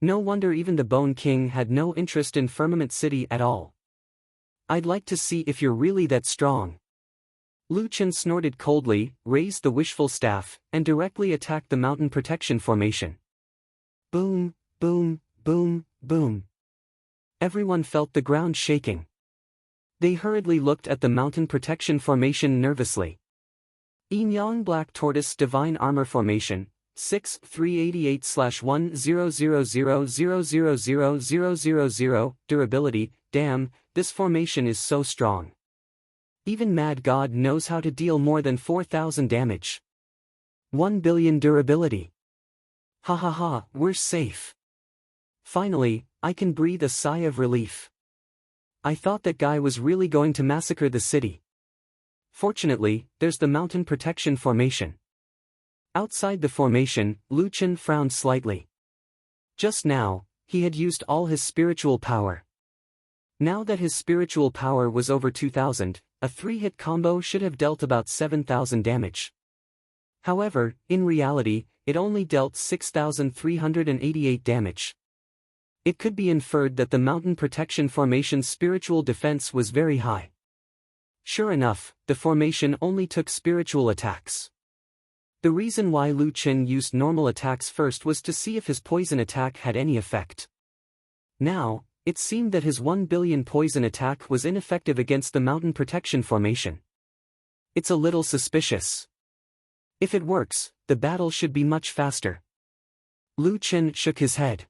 No wonder even the Bone King had no interest in Firmament City at all. I'd like to see if you're really that strong. Lu Chen snorted coldly, raised the wishful staff, and directly attacked the mountain protection formation. Boom, boom, boom, boom. Everyone felt the ground shaking. They hurriedly looked at the mountain protection formation nervously. Yin Yang Black Tortoise Divine Armor Formation, 6-388/10000000000. Durability, damn, this formation is so strong. Even Mad God knows how to deal more than 4,000 damage. 1 billion durability. Ha ha ha, we're safe. Finally, I can breathe a sigh of relief. I thought that guy was really going to massacre the city. Fortunately, there's the mountain protection formation. Outside the formation, Lu Chen frowned slightly. Just now, he had used all his spiritual power. Now that his spiritual power was over 2,000, a 3-hit combo should have dealt about 7,000 damage. However, in reality, it only dealt 6,388 damage. It could be inferred that the mountain protection formation's spiritual defense was very high. Sure enough, the formation only took spiritual attacks. The reason why Lu Chen used normal attacks first was to see if his poison attack had any effect. Now, it seemed that his 1 billion poison attack was ineffective against the mountain protection formation. It's a little suspicious. If it works, the battle should be much faster. Lu Chen shook his head.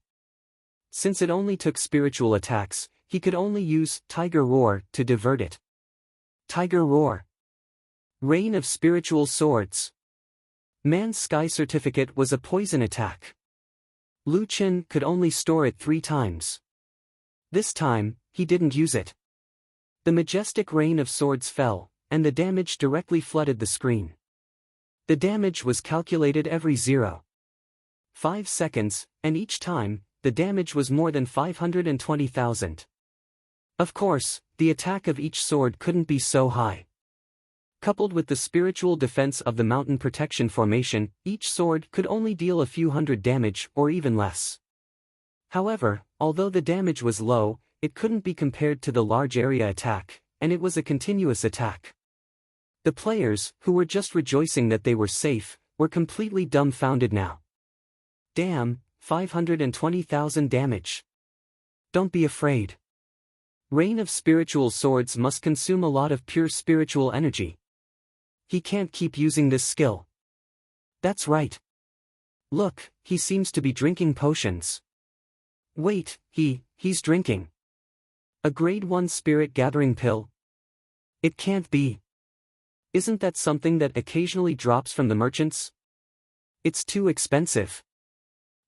Since it only took spiritual attacks, he could only use Tiger Roar to divert it. Tiger Roar. Rain of Spiritual Swords. Man's Sky Certificate was a poison attack. Lu Chen could only store it 3 times. This time, he didn't use it. The majestic rain of swords fell, and the damage directly flooded the screen. The damage was calculated every 0.5 seconds, and each time, the damage was more than 520,000. Of course, the attack of each sword couldn't be so high. Coupled with the spiritual defense of the mountain protection formation, each sword could only deal a few hundred damage or even less. However, although the damage was low, it couldn't be compared to the large area attack, and it was a continuous attack. The players, who were just rejoicing that they were safe, were completely dumbfounded now. Damn, 520,000 damage. Don't be afraid. Rain of Spiritual Swords must consume a lot of pure spiritual energy. He can't keep using this skill. That's right. Look, he seems to be drinking potions. Wait, he's drinking a grade 1 spirit gathering pill? It can't be. Isn't that something that occasionally drops from the merchants? It's too expensive.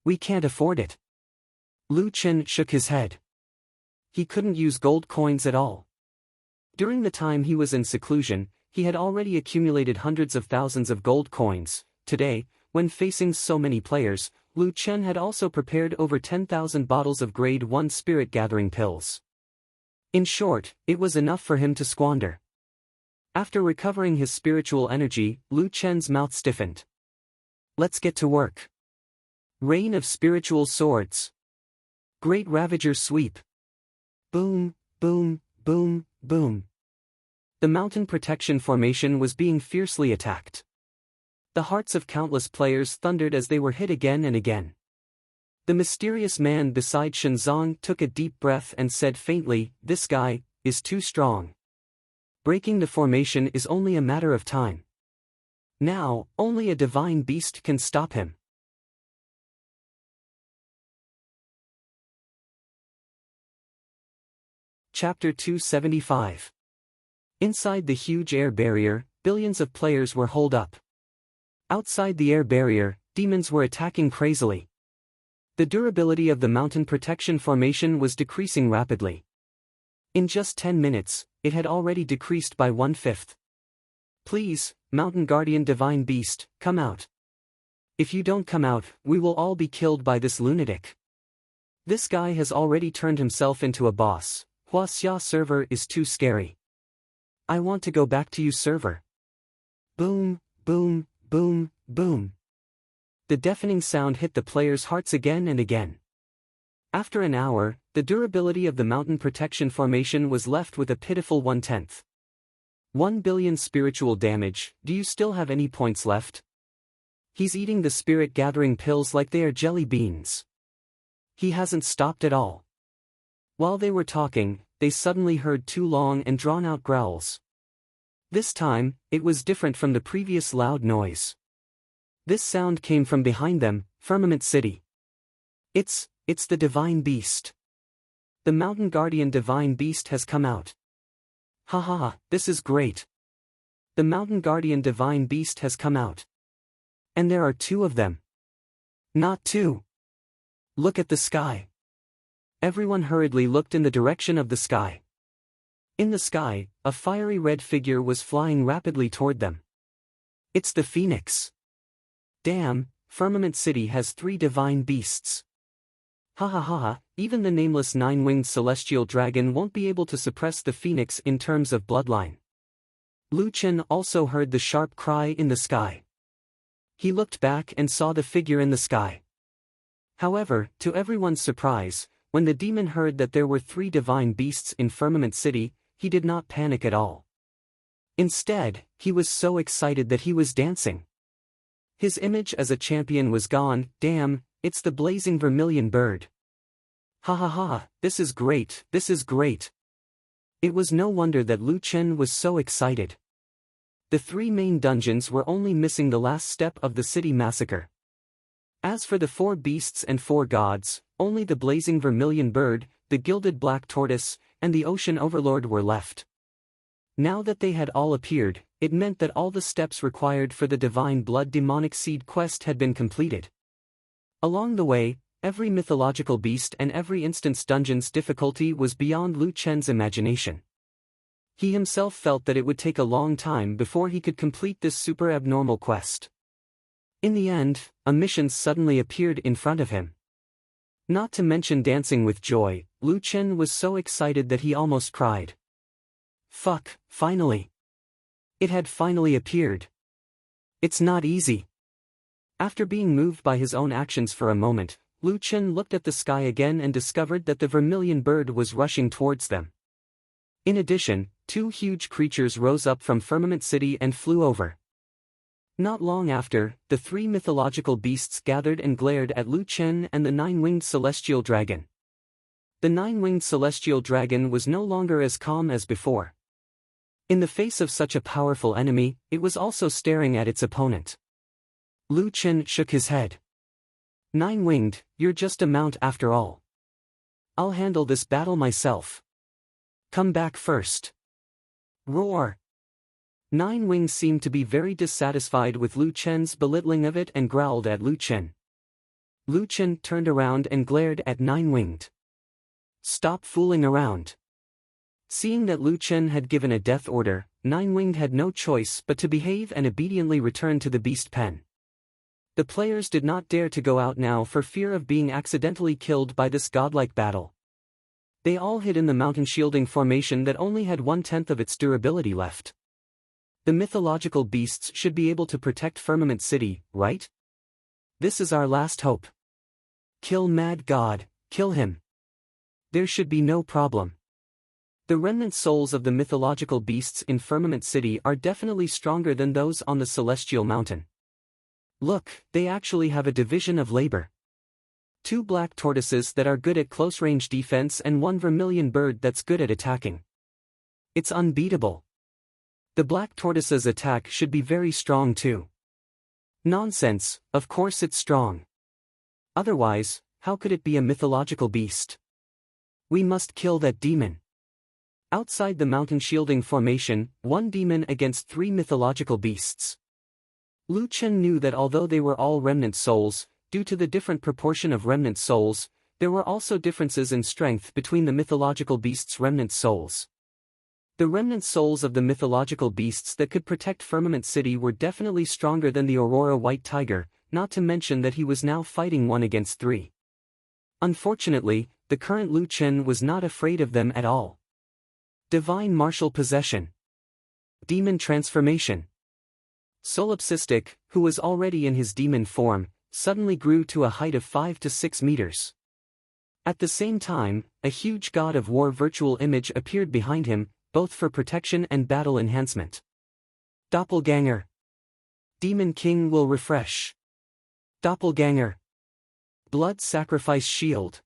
We can't afford it. Lu Chen shook his head. He couldn't use gold coins at all. During the time he was in seclusion, he had already accumulated hundreds of thousands of gold coins. Today, when facing so many players, Lu Chen had also prepared over 10,000 bottles of grade 1 spirit gathering pills. In short, it was enough for him to squander. After recovering his spiritual energy, Lu Chen's mouth stiffened. Let's get to work. Rain of Spiritual Swords. Great Ravager Sweep. Boom, boom, boom, boom. The mountain protection formation was being fiercely attacked. The hearts of countless players thundered as they were hit again and again. The mysterious man beside Shenzong took a deep breath and said faintly, "This guy is too strong. Breaking the formation is only a matter of time. Now, only a divine beast can stop him." Chapter 275. Inside the huge air barrier, billions of players were holed up. Outside the air barrier, demons were attacking crazily. The durability of the mountain protection formation was decreasing rapidly. In just 10 minutes, it had already decreased by 1/5. Please, Mountain Guardian Divine Beast, come out. If you don't come out, we will all be killed by this lunatic. This guy has already turned himself into a boss. Huaxia server is too scary. I want to go back to you server. Boom, boom, boom, boom. The deafening sound hit the players' hearts again and again. After an hour, the durability of the mountain protection formation was left with a pitiful 1/10. 1 billion spiritual damage. Do you still have any points left? He's eating the spirit gathering pills like they are jelly beans. He hasn't stopped at all. While they were talking, they suddenly heard 2 long and drawn-out growls. This time, it was different from the previous loud noise. This sound came from behind them, Firmament City. It's the Divine Beast. The Mountain Guardian Divine Beast has come out. Ha ha ha, this is great. The Mountain Guardian Divine Beast has come out. And there are 2 of them. Not 2. Look at the sky. Everyone hurriedly looked in the direction of the sky. In the sky, a fiery red figure was flying rapidly toward them. It's the Phoenix. Damn, Firmament City has 3 divine beasts. Ha ha ha ha, even the nameless 9-winged celestial dragon won't be able to suppress the Phoenix in terms of bloodline. Lu Chen also heard the sharp cry in the sky. He looked back and saw the figure in the sky. However, to everyone's surprise, when the demon heard that there were 3 divine beasts in Firmament City, he did not panic at all. Instead, he was so excited that he was dancing. His image as a champion was gone. Damn, it's the blazing vermilion bird. Ha ha ha, this is great, this is great. It was no wonder that Lu Chen was so excited. The 3 main dungeons were only missing the last step of the city massacre. As for the 4 beasts and 4 gods, only the blazing vermilion bird, the gilded black tortoise, and the ocean overlord were left. Now that they had all appeared, it meant that all the steps required for the Divine Blood Demonic Seed quest had been completed. Along the way, every mythological beast and every instance dungeon's difficulty was beyond Lu Chen's imagination. He himself felt that it would take a long time before he could complete this super abnormal quest. In the end, a mission suddenly appeared in front of him. Not to mention dancing with joy, Lu Chen was so excited that he almost cried. Fuck, finally. It had finally appeared. It's not easy. After being moved by his own actions for a moment, Lu Chen looked at the sky again and discovered that the vermilion bird was rushing towards them. In addition, two huge creatures rose up from Firmament City and flew over. Not long after, the three mythological beasts gathered and glared at Lu Chen and the nine-winged celestial dragon. The nine-winged celestial dragon was no longer as calm as before. In the face of such a powerful enemy, it was also staring at its opponent. Lu Chen shook his head. Nine-winged, you're just a mount after all. I'll handle this battle myself. Come back first. Roar! Nine-winged seemed to be very dissatisfied with Lu Chen's belittling of it and growled at Lu Chen. Lu Chen turned around and glared at Nine-winged. Stop fooling around. Seeing that Lu Chen had given a death order, Nine-winged had no choice but to behave and obediently return to the beast pen. The players did not dare to go out now for fear of being accidentally killed by this godlike battle. They all hid in the mountain shielding formation that only had 1/10 of its durability left. The mythological beasts should be able to protect Firmament City, right? This is our last hope. Kill Mad God, kill him. There should be no problem. The remnant souls of the mythological beasts in Firmament City are definitely stronger than those on the Celestial Mountain. Look, they actually have a division of labor. Two black tortoises that are good at close-range defense and one vermilion bird that's good at attacking. It's unbeatable. The black tortoise's attack should be very strong too. Nonsense, of course it's strong. Otherwise, how could it be a mythological beast? We must kill that demon. Outside the mountain shielding formation, one demon against three mythological beasts. Lu Chen knew that although they were all remnant souls, due to the different proportion of remnant souls, there were also differences in strength between the mythological beasts' remnant souls. The remnant souls of the mythological beasts that could protect Firmament City were definitely stronger than the Aurora White Tiger, not to mention that he was now fighting one against three. Unfortunately, the current Lu Chen was not afraid of them at all. Divine Martial Possession. Demon Transformation. Solipsistic, who was already in his demon form, suddenly grew to a height of 5 to 6 meters. At the same time, a huge god of war virtual image appeared behind him, both for protection and battle enhancement. Doppelganger. Demon King will refresh. Doppelganger. Blood Sacrifice Shield.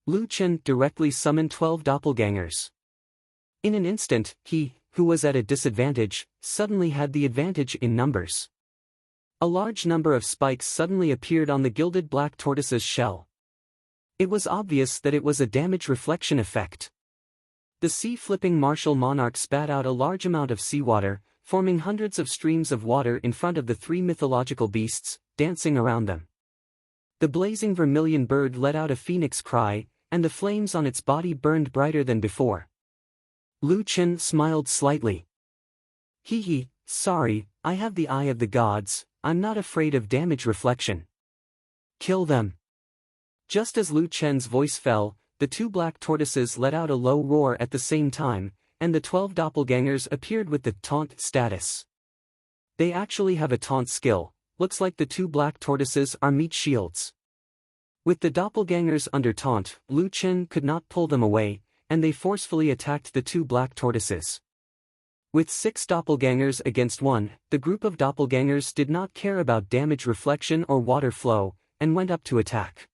Lu Chen directly summoned 12 doppelgangers. In an instant, he, who was at a disadvantage, suddenly had the advantage in numbers. A large number of spikes suddenly appeared on the gilded black tortoise's shell. It was obvious that it was a damage reflection effect. The sea-flipping martial monarch spat out a large amount of seawater, forming hundreds of streams of water in front of the three mythological beasts, dancing around them. The blazing vermilion bird let out a phoenix cry, and the flames on its body burned brighter than before. Lu Chen smiled slightly. Hee, sorry, I have the eye of the gods, I'm not afraid of damage reflection. Kill them. Just as Lu Chen's voice fell, the two black tortoises let out a low roar at the same time, and the 12 doppelgangers appeared with the taunt status. They actually have a taunt skill, looks like the two black tortoises are meat shields. With the doppelgangers under taunt, Lu Chen could not pull them away, and they forcefully attacked the two black tortoises. With 6 doppelgangers against 1, the group of doppelgangers did not care about damage reflection or water flow, and went up to attack.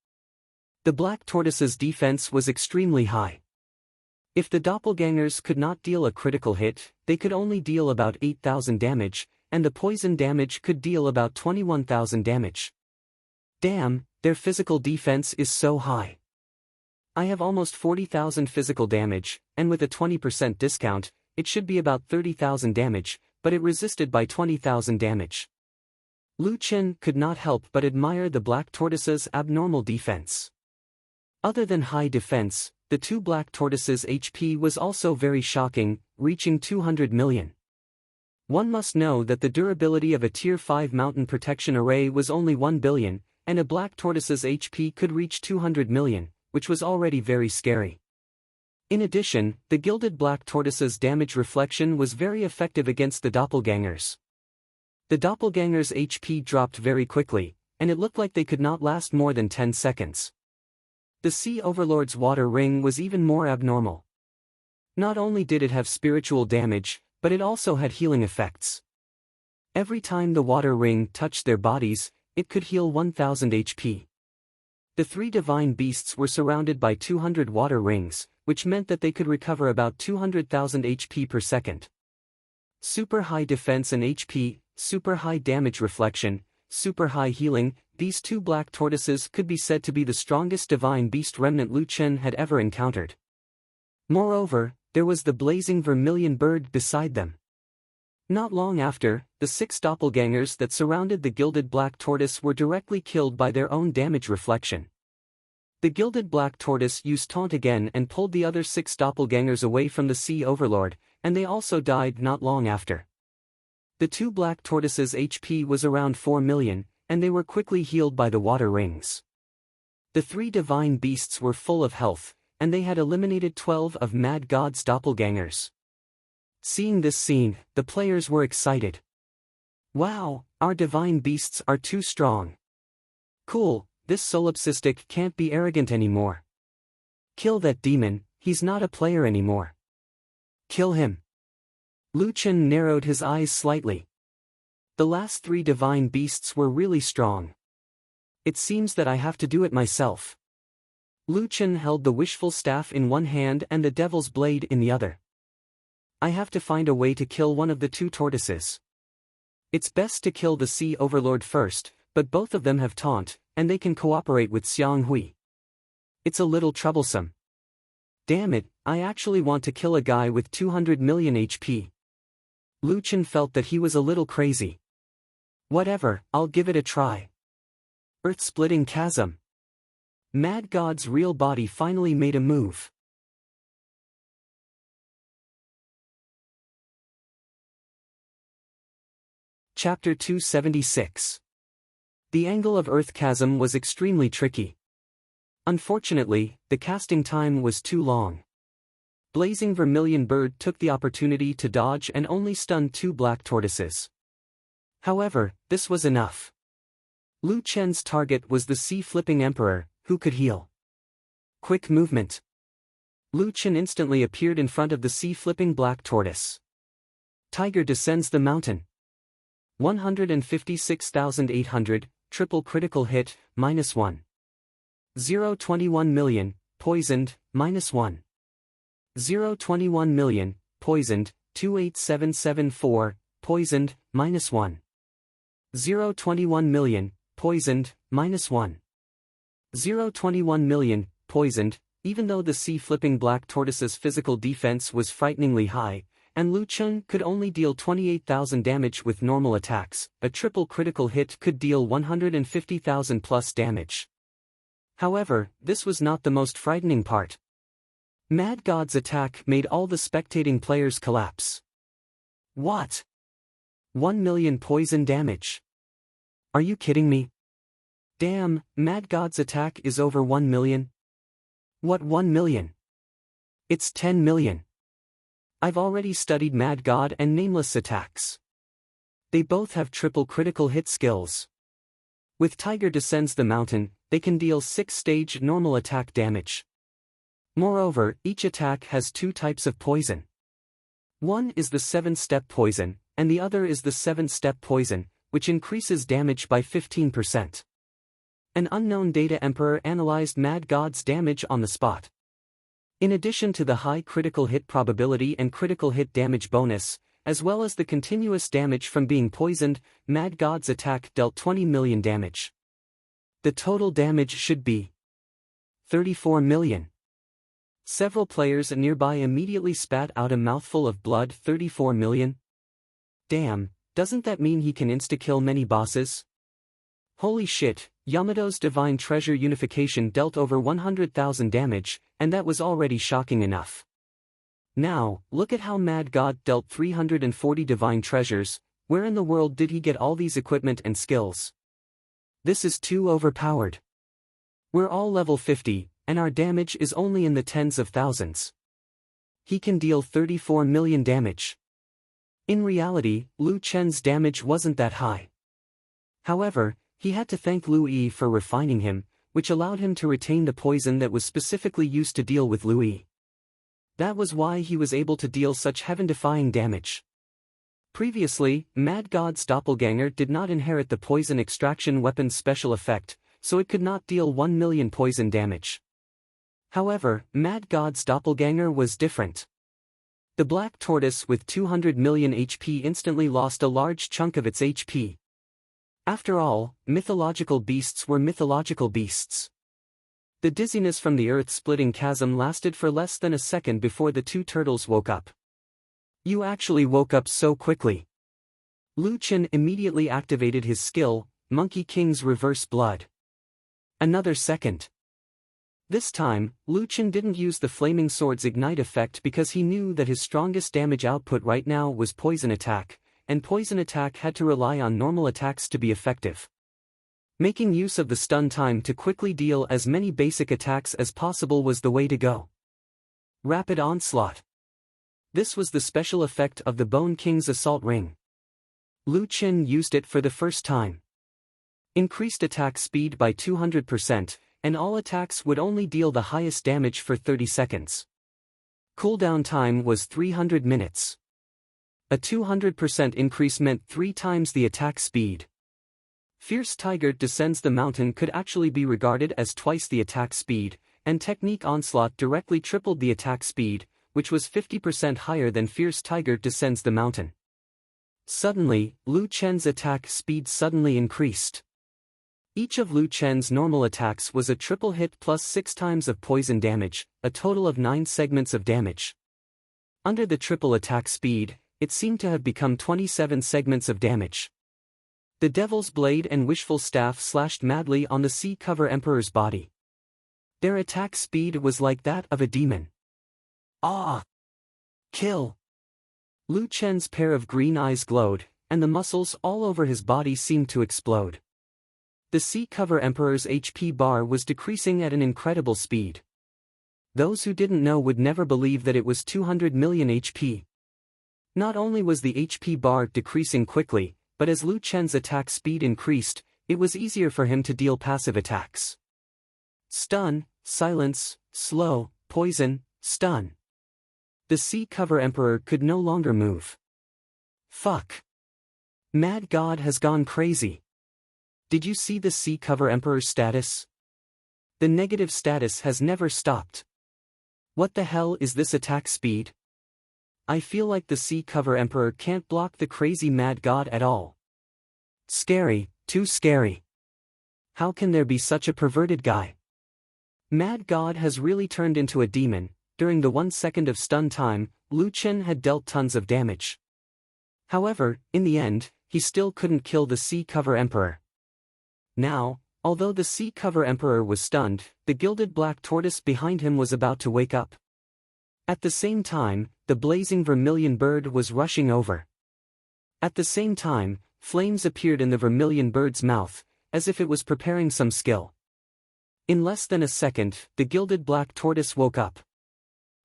The black tortoise's defense was extremely high. If the doppelgangers could not deal a critical hit, they could only deal about 8,000 damage, and the poison damage could deal about 21,000 damage. Damn, their physical defense is so high. I have almost 40,000 physical damage, and with a 20% discount, it should be about 30,000 damage, but it resisted by 20,000 damage. Lu Chen could not help but admire the black tortoise's abnormal defense. Other than high defense, the two black tortoises' HP was also very shocking, reaching 200 million. One must know that the durability of a Tier 5 mountain protection array was only 1 billion, and a black tortoise's HP could reach 200 million, which was already very scary. In addition, the gilded black tortoise's damage reflection was very effective against the doppelgangers. The doppelgangers' HP dropped very quickly, and it looked like they could not last more than 10 seconds. The Sea Overlord's water ring was even more abnormal. Not only did it have spiritual damage, but it also had healing effects. Every time the water ring touched their bodies, it could heal 1000 HP. The three divine beasts were surrounded by 200 water rings, which meant that they could recover about 200,000 HP per second. Super high defense and HP, super high damage reflection, super high healing, these two black tortoises could be said to be the strongest divine beast remnant Lu Chen had ever encountered. Moreover, there was the blazing vermilion bird beside them. Not long after, the 6 doppelgangers that surrounded the gilded black tortoise were directly killed by their own damage reflection. The gilded black tortoise used taunt again and pulled the other 6 doppelgangers away from the Sea Overlord, and they also died not long after. The 2 black tortoises' HP was around 4 million, and they were quickly healed by the water rings. The 3 divine beasts were full of health, and they had eliminated 12 of Mad God's doppelgangers. Seeing this scene, the players were excited. Wow, our divine beasts are too strong. Cool, this solipsistic can't be arrogant anymore. Kill that demon, he's not a player anymore. Kill him. Lu Chen narrowed his eyes slightly. The last 3 divine beasts were really strong. It seems that I have to do it myself. Lu Chen held the wishful staff in one hand and the devil's blade in the other. I have to find a way to kill one of the 2 tortoises. It's best to kill the Sea Overlord first, but both of them have taunt, and they can cooperate with Xiang Hui. It's a little troublesome. Damn it, I actually want to kill a guy with 200 million HP. Lu Chen felt that he was a little crazy. Whatever, I'll give it a try. Earth-splitting chasm. Mad God's real body finally made a move. Chapter 276. The angle of Earth Chasm was extremely tricky. Unfortunately, the casting time was too long. Blazing Vermilion Bird took the opportunity to dodge and only stunned 2 black tortoises. However, this was enough. Lu Chen's target was the Sea-Flipping Emperor, who could heal. Quick movement. Lu Chen instantly appeared in front of the Sea-Flipping Black Tortoise. Tiger descends the mountain. 156,800, triple critical hit, -1. 0.21 million, poisoned, -1. 0.21 million, poisoned, 28774, poisoned, -1. 0.21 million, poisoned, -1. 0.21 million, poisoned. Even though the Sea-Flipping Black Tortoise's physical defense was frighteningly high, and Lu Chen could only deal 28,000 damage with normal attacks, a triple critical hit could deal 150,000 plus damage. However, this was not the most frightening part. Mad God's attack made all the spectating players collapse. What? 1 million poison damage. Are you kidding me? Damn, Mad God's attack is over 1 million? What 1 million? It's 10 million. I've already studied Mad God and Nameless attacks. They both have triple critical hit skills. With Tiger Descends the Mountain, they can deal 6-stage normal attack damage. Moreover, each attack has 2 types of poison. One is the 7-step poison, and the other is the 7-step poison, which increases damage by 15%. An unknown data emperor analyzed Mad God's damage on the spot. In addition to the high critical hit probability and critical hit damage bonus, as well as the continuous damage from being poisoned, Mad God's attack dealt 20 million damage. The total damage should be 34 million. Several players nearby immediately spat out a mouthful of blood. 34 million? Damn, doesn't that mean he can insta-kill many bosses? Holy shit, Yamato's Divine Treasure Unification dealt over 100,000 damage, and that was already shocking enough. Now, look at how Mad God dealt 340 Divine Treasures. Where in the world did he get all these equipment and skills? This is too overpowered. We're all level 50, and our damage is only in the tens of thousands. He can deal 34 million damage. In reality, Lu Chen's damage wasn't that high. However, he had to thank Lu Yi for refining him, which allowed him to retain the poison that was specifically used to deal with Lu Yi. That was why he was able to deal such heaven-defying damage. Previously, Mad God's doppelganger did not inherit the poison extraction weapon's special effect, so it could not deal 1 million poison damage. However, Mad God's doppelganger was different. The black tortoise with 200 million HP instantly lost a large chunk of its HP. After all, mythological beasts were mythological beasts. The dizziness from the earth-splitting chasm lasted for less than a second before the two turtles woke up. You actually woke up so quickly. Lu Chen immediately activated his skill, Monkey King's Reverse Blood. Another second. This time, Lu Chen didn't use the Flaming Sword's Ignite effect because he knew that his strongest damage output right now was Poison Attack, and Poison Attack had to rely on normal attacks to be effective. Making use of the stun time to quickly deal as many basic attacks as possible was the way to go. Rapid Onslaught. This was the special effect of the Bone King's Assault Ring. Lu Chen used it for the first time. Increased attack speed by 200%, and all attacks would only deal the highest damage for 30 seconds. Cooldown time was 300 minutes. A 200% increase meant 3 times the attack speed. Fierce Tiger Descends the Mountain could actually be regarded as twice the attack speed, and Technique Onslaught directly tripled the attack speed, which was 50% higher than Fierce Tiger Descends the Mountain. Suddenly, Lu Chen's attack speed suddenly increased. Each of Lu Chen's normal attacks was a triple hit plus 6 times of poison damage, a total of 9 segments of damage. Under the triple attack speed, it seemed to have become 27 segments of damage. The Devil's Blade and Wishful Staff slashed madly on the Sea Cover Emperor's body. Their attack speed was like that of a demon. Ah! Kill! Lu Chen's pair of green eyes glowed, and the muscles all over his body seemed to explode. The Sea Cover Emperor's HP bar was decreasing at an incredible speed. Those who didn't know would never believe that it was 200 million HP. Not only was the HP bar decreasing quickly, but as Lu Chen's attack speed increased, it was easier for him to deal passive attacks. Stun, silence, slow, poison, stun. The Sea Cover Emperor could no longer move. Fuck. Mad God has gone crazy. Did you see the Sea Cover Emperor's status? The negative status has never stopped. What the hell is this attack speed? I feel like the Sea Cover Emperor can't block the crazy Mad God at all. Scary, too scary. How can there be such a perverted guy? Mad God has really turned into a demon. During the 1 second of stun time, Lu Chen had dealt tons of damage. However, in the end, he still couldn't kill the Sea Cover Emperor. Now, although the Sea Cover Emperor was stunned, the gilded black tortoise behind him was about to wake up. At the same time, the blazing vermilion bird was rushing over. At the same time, flames appeared in the vermilion bird's mouth, as if it was preparing some skill. In less than a second, the gilded black tortoise woke up.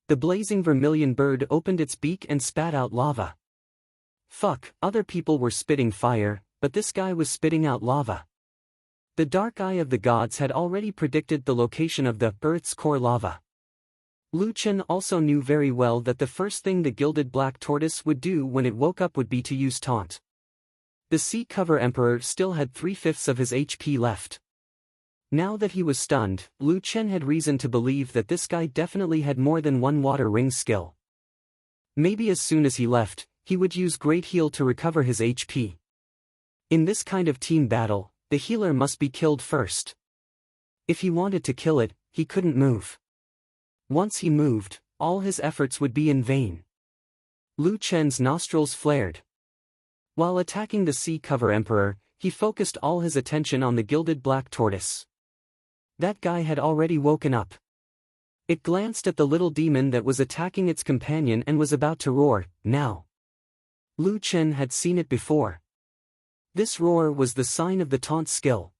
The blazing vermilion bird opened its beak and spat out lava. Fuck, other people were spitting fire, but this guy was spitting out lava. The dark eye of the gods had already predicted the location of the Earth's core lava. Lu Chen also knew very well that the first thing the gilded black tortoise would do when it woke up would be to use taunt. The Sea Cover Emperor still had 3/5 of his HP left. Now that he was stunned, Lu Chen had reason to believe that this guy definitely had more than one water ring skill. Maybe as soon as he left, he would use Great Heal to recover his HP. In this kind of team battle, the healer must be killed first. If he wanted to kill it, he couldn't move. Once he moved, all his efforts would be in vain. Lu Chen's nostrils flared. While attacking the Sea Cover Emperor, he focused all his attention on the gilded black tortoise. That guy had already woken up. It glanced at the little demon that was attacking its companion and was about to roar, now. Lu Chen had seen it before. This roar was the sign of the taunt skill.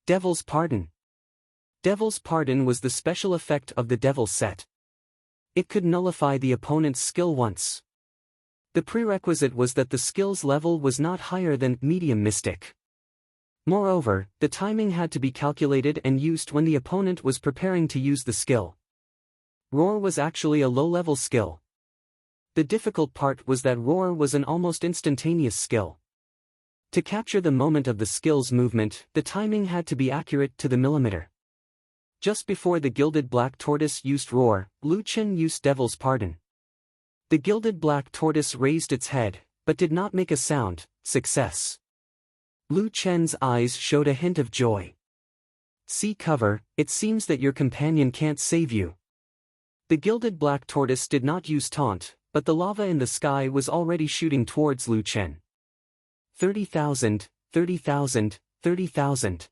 Devil's Pardon. Devil's Pardon was the special effect of the Devil's set. It could nullify the opponent's skill once. The prerequisite was that the skill's level was not higher than medium mystic. Moreover, the timing had to be calculated and used when the opponent was preparing to use the skill. Roar was actually a low-level skill. The difficult part was that Roar was an almost instantaneous skill. To capture the moment of the skill's movement, the timing had to be accurate to the millimeter. Just before the Gilded Black Tortoise used Roar, Lu Chen used Devil's Pardon. The Gilded Black Tortoise raised its head, but did not make a sound. Success. Lu Chen's eyes showed a hint of joy. See cover, it seems that your companion can't save you. The Gilded Black Tortoise did not use taunt, but the lava in the sky was already shooting towards Lu Chen. 30,000, 30,000, 30,000.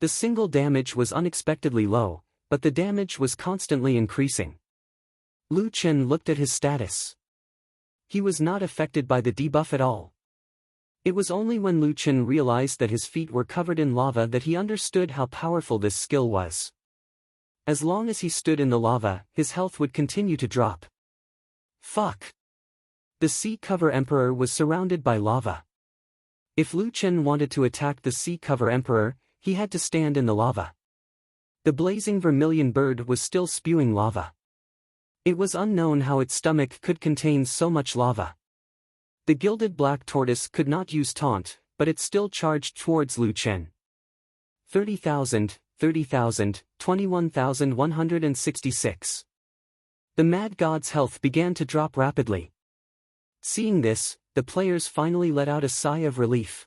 The single damage was unexpectedly low, but the damage was constantly increasing. Lu Chen looked at his status. He was not affected by the debuff at all. It was only when Lu Chen realized that his feet were covered in lava that he understood how powerful this skill was. As long as he stood in the lava, his health would continue to drop. Fuck! The Sea Cover Emperor was surrounded by lava. If Lu Chen wanted to attack the Sea Cover Emperor, he had to stand in the lava. The blazing vermilion bird was still spewing lava. It was unknown how its stomach could contain so much lava. The Gilded Black Tortoise could not use taunt, but it still charged towards Lu Chen. 30,000, 30,000, 21,166. The Mad God's health began to drop rapidly. Seeing this, the players finally let out a sigh of relief.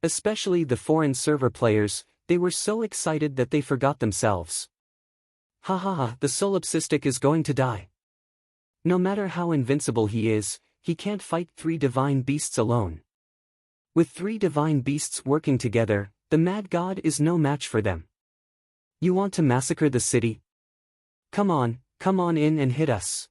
Especially the foreign server players, they were so excited that they forgot themselves. Ha ha ha, the solipsistic is going to die. No matter how invincible he is, he can't fight 3 divine beasts alone. With 3 divine beasts working together, the Mad God is no match for them. You want to massacre the city? Come on in and hit us.